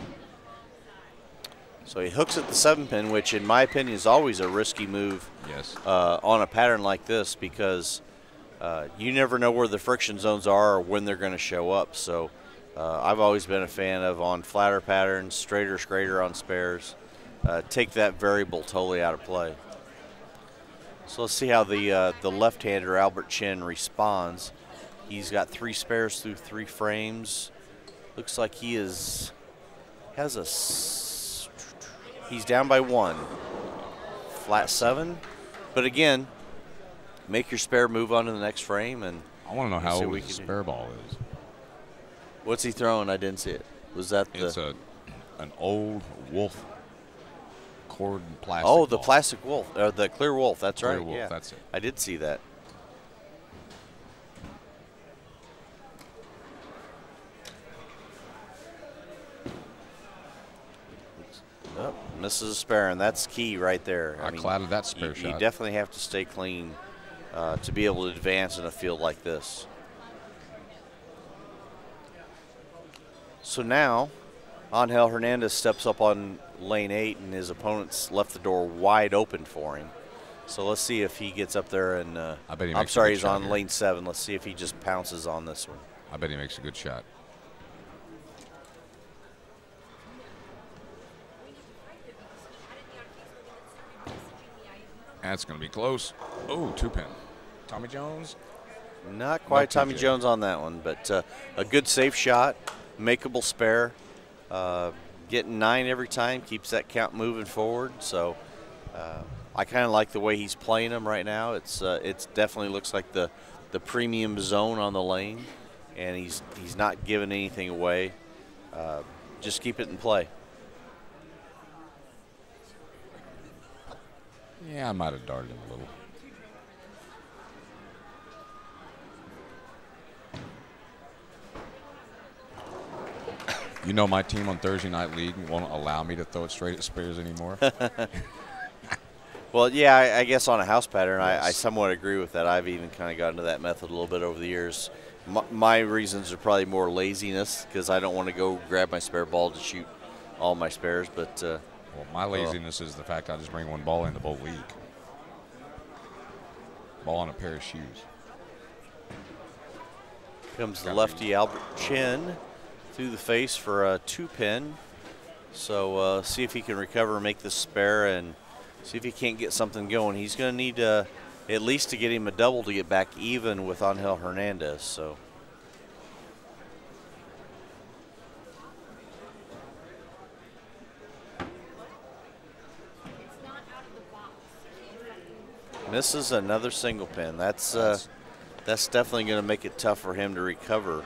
So he hooks at the 7-pin, which in my opinion is always a risky move. Yes. On a pattern like this, because you never know where the friction zones are or when they're going to show up. So I've always been a fan of on flatter patterns, straighter on spares. Take that variable totally out of play. So let's see how the left-hander Albert Chin responds. He's got 3 spares through 3 frames. Looks like he has he's down by 1. Flat 7. But again, make your spare move on to the next frame. And I want to know how old his spare ball is. What's he throwing? I didn't see it. Was that the? It's an old Wolf cord and plastic. Oh, the ball. plastic Wolf, or the clear Wolf. That's Clear right. Wolf, Yeah, that's it. I did see that. Oh, misses a spare, and that's key right there. I clouded that spare you shot. You definitely have to stay clean to be able to advance in a field like this. So now, Angel Hernandez steps up on lane 8, and his opponent's left the door wide open for him. So let's see if he gets up there and I bet he I'm makes sorry, a good he's shot on here. lane 7. Let's see if he just pounces on this one. I bet he makes a good shot. That's going to be close. Oh, 2-pin. Tommy Jones? Not quite No Tommy TJ. Jones on that one, but a good safe shot, makeable spare. Getting 9 every time, keeps that count moving forward. So I kind of like the way he's playing them right now. It's definitely looks like the premium zone on the lane, and he's not giving anything away. Just keep it in play. Yeah, I might have darted him a little. You know, my team on Thursday Night League won't allow me to throw it straight at spares anymore. Well, yeah, I guess on a house pattern, I somewhat agree with that. I've even kind of gotten to that method a little bit over the years. My reasons are probably more laziness, because I don't want to go grab my spare ball to shoot all my spares. But well, my laziness is the fact I just bring one ball in the whole league. Ball on a pair of shoes. Comes the lefty Albert Chin through the face for a 2-pin. So see if he can recover and make this spare, and see if he can't get something going. He's going to need at least to get him a double to get back even with Angel Hernandez. So. Misses another single pin. That's definitely going to make it tough for him to recover.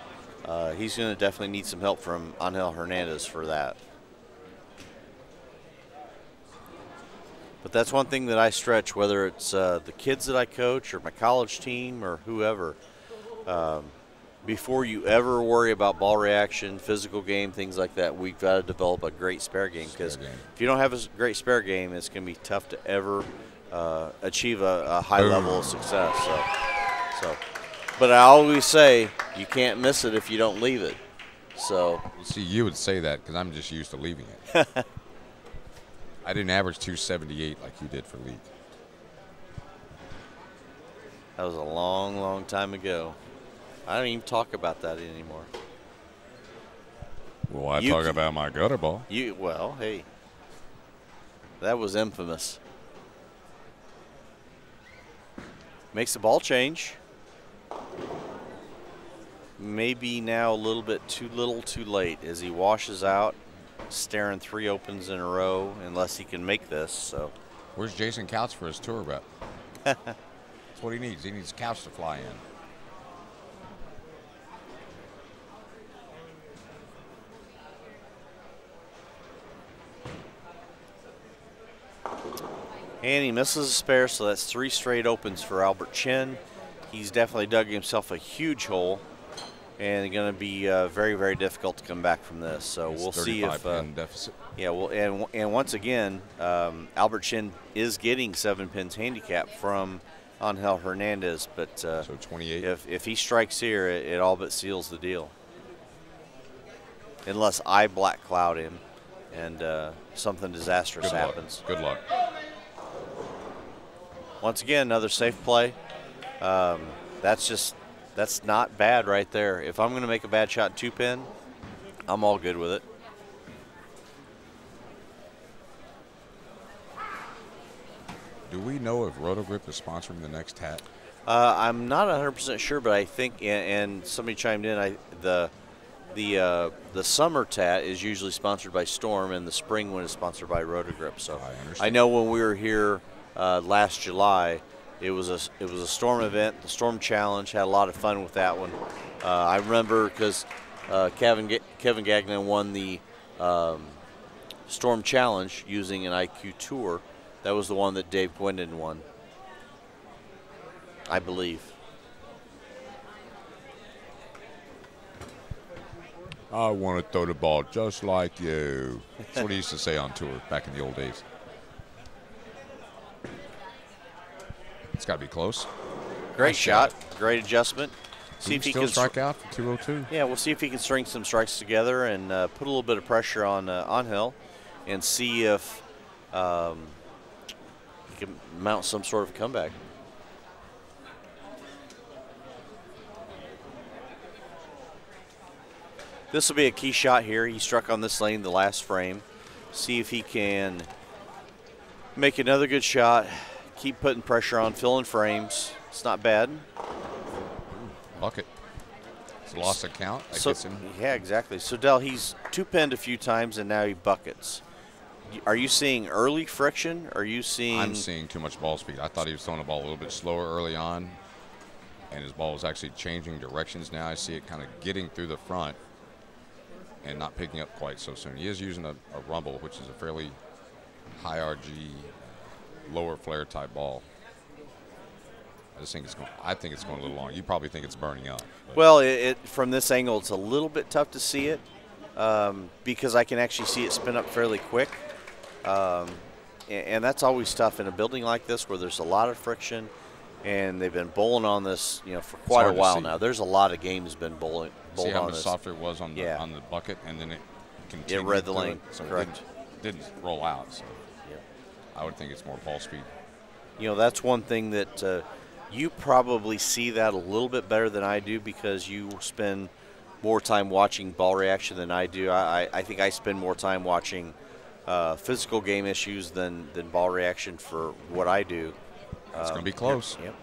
He's going to definitely need some help from Angel Hernandez for that. But that's one thing that I stretch, whether it's the kids that I coach or my college team or whoever. Before you ever worry about ball reaction, physical game, things like that, we've got to develop a great spare game. Because if you don't have a great spare game, it's going to be tough to ever achieve a high level of success. So, but I always say you can't miss it if you don't leave it. So, see, you would say that because I'm just used to leaving it. I didn't average 278 like you did for league. That was a long, long time ago. I don't even talk about that anymore. Well, I talk about my gutter ball. Well, hey, that was infamous. Makes the ball change. Maybe now a little bit too little too late as he washes out, staring 3 opens in a row unless he can make this. So where's Jason Couch for his tour bet? That's what he needs. He needs Couch to fly in. And he misses a spare, so that's 3 straight opens for Albert Chin. He's definitely dug himself a huge hole, and going to be very, very difficult to come back from this. So we'll see if deficit. Yeah, well, and once again, Albert Chin is getting 7 pins handicap from Angel Hernandez, but so 28. If he strikes here, it all but seals the deal, unless I black cloud him and something disastrous happens. Good luck. Once again, another safe play. That's not bad right there. If I'm going to make a bad shot 2-pin, I'm all good with it. Do we know if Roto Grip is sponsoring the next TAT? I'm not 100% sure, but I think, and somebody chimed in, the summer TAT is usually sponsored by Storm, and the spring one is sponsored by Roto Grip. So I know when we were here last July, it was a Storm event, the Storm Challenge. Had a lot of fun with that one. I remember because Kevin Gagnon won the Storm Challenge using an IQ Tour. That was the one that Dave Gwendon won, I believe. I want to throw the ball just like you. That's what he used to say on tour back in the old days. It's got to be close. Great shot. Great adjustment. See if he can strike out for 202. Yeah, we'll see if he can string some strikes together and put a little bit of pressure on Angel and see if he can mount some sort of comeback. This will be a key shot here. He struck on this lane the last frame. See if he can make another good shot. Keep putting pressure on, filling frames. It's not bad. Bucket. It's lost a count. Yeah, exactly. So, Del, he's 2-pinned a few times, and now he buckets. Are you seeing early friction? Are you seeing... I'm seeing too much ball speed. I thought he was throwing the ball a little bit slower early on, and his ball was actually changing directions now. I see it kind of getting through the front and not picking up quite so soon. He is using a rumble, which is a fairly high RG, lower flare type ball. I think it's going a little long. You probably think it's burning up. Well, from this angle, it's a little bit tough to see it because I can actually see it spin up fairly quick. And that's always tough in a building like this where there's a lot of friction, and they've been bowling on this, for quite a while now. There's a lot of games been bowled see how on much this. softer it was on the bucket, and then it continued. It read the lane. So correct. It didn't roll out. So I would think it's more ball speed. That's one thing that you probably see that a little bit better than I do because you spend more time watching ball reaction than I do. I think I spend more time watching physical game issues than ball reaction for what I do. It's going to be close. Yep.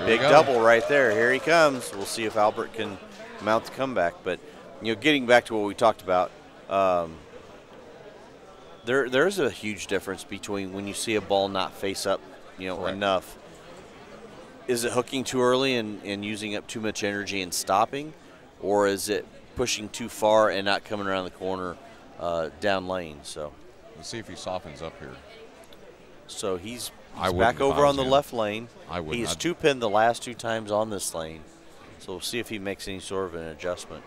Big double right there. Here he comes. We'll see if Albert can mount the comeback. But, getting back to what we talked about, there's a huge difference between when you see a ball not face up, enough. Is it hooking too early and using up too much energy and stopping, or is it pushing too far and not coming around the corner down lane? So let's see if he softens up here. So he's back over on the left lane. He's 2-pinned the last 2 times on this lane. So we'll see if he makes any sort of an adjustment.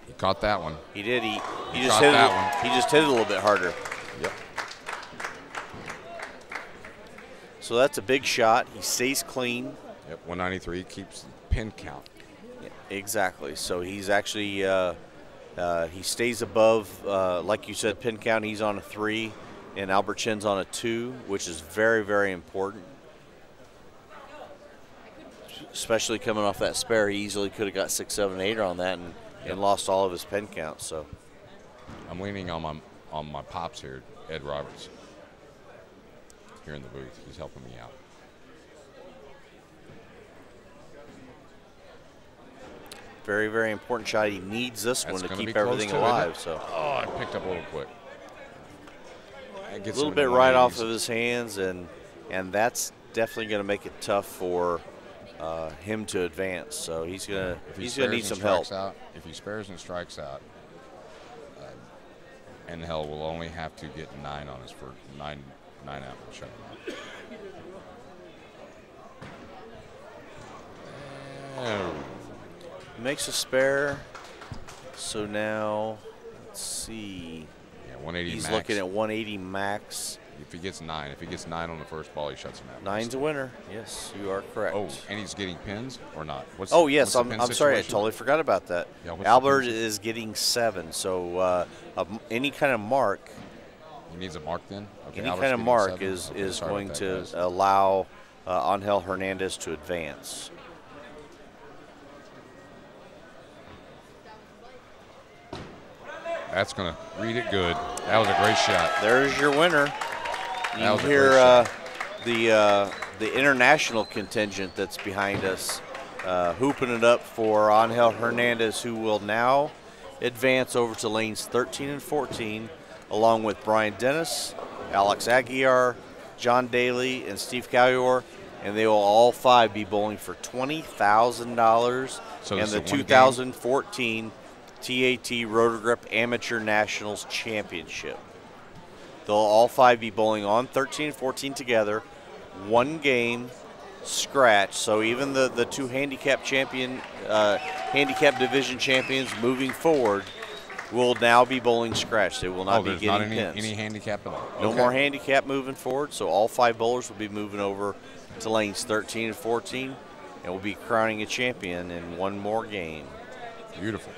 He caught that one. He did. He just hit that one. He just hit it a little bit harder. Yep. So that's a big shot. He stays clean. Yep, 193 keeps the pin count. Yeah, exactly. So he's actually he stays above, like you said, pin count. He's on a 3, and Albert Chin's on a 2, which is very, very important. Especially coming off that spare, he easily could have got 6, 7, 8 on that and lost all of his pin count. So I'm leaning on my pops here, Ed Roberts. Here in the booth, he's helping me out. Very, very important shot. He needs this one to keep close everything to it, alive. isn't it? So. Oh, I picked up a little quick. A little bit right off of his hands, and that's definitely going to make it tough for him to advance. So he's gonna need some help. If he spares and strikes out, Angel will only have to get 9 on his for 9 out shut him out. Makes a spare. So now, let's see. Yeah, 180 He's max. looking at 180 max. If he gets 9, on the first ball, he shuts him out. 9's a winner. Yes, you are correct. Oh, and he's getting pins or not? Yes, I'm sorry, I totally forgot about that. Yeah, Albert is getting 7, so any kind of mark. He needs a mark then? Okay, Any Albert's kind of getting mark 7. is Sorry going about to that, guys. allow Angel Hernandez to advance. That's going to read it good. That was a great shot. There's your winner. You That was can a great hear the international contingent that's behind us hooping it up for Angel Hernandez, who will now advance over to lanes 13 and 14, along with Brian Dennis, Alex Aguiar, John Daly, and Steve Callior, and they will all 5 be bowling for $20,000 and the 2014 TAT Roto Grip Amateur Nationals Championship. They'll all 5 be bowling on 13 and 14 together, 1 game, scratch. So even the 2 handicap division champions moving forward will now be bowling scratch. They will not be getting pins. Any handicap at all? No more handicap moving forward. So all 5 bowlers will be moving over to lanes 13 and 14, and we'll be crowning a champion in 1 more game. Beautiful.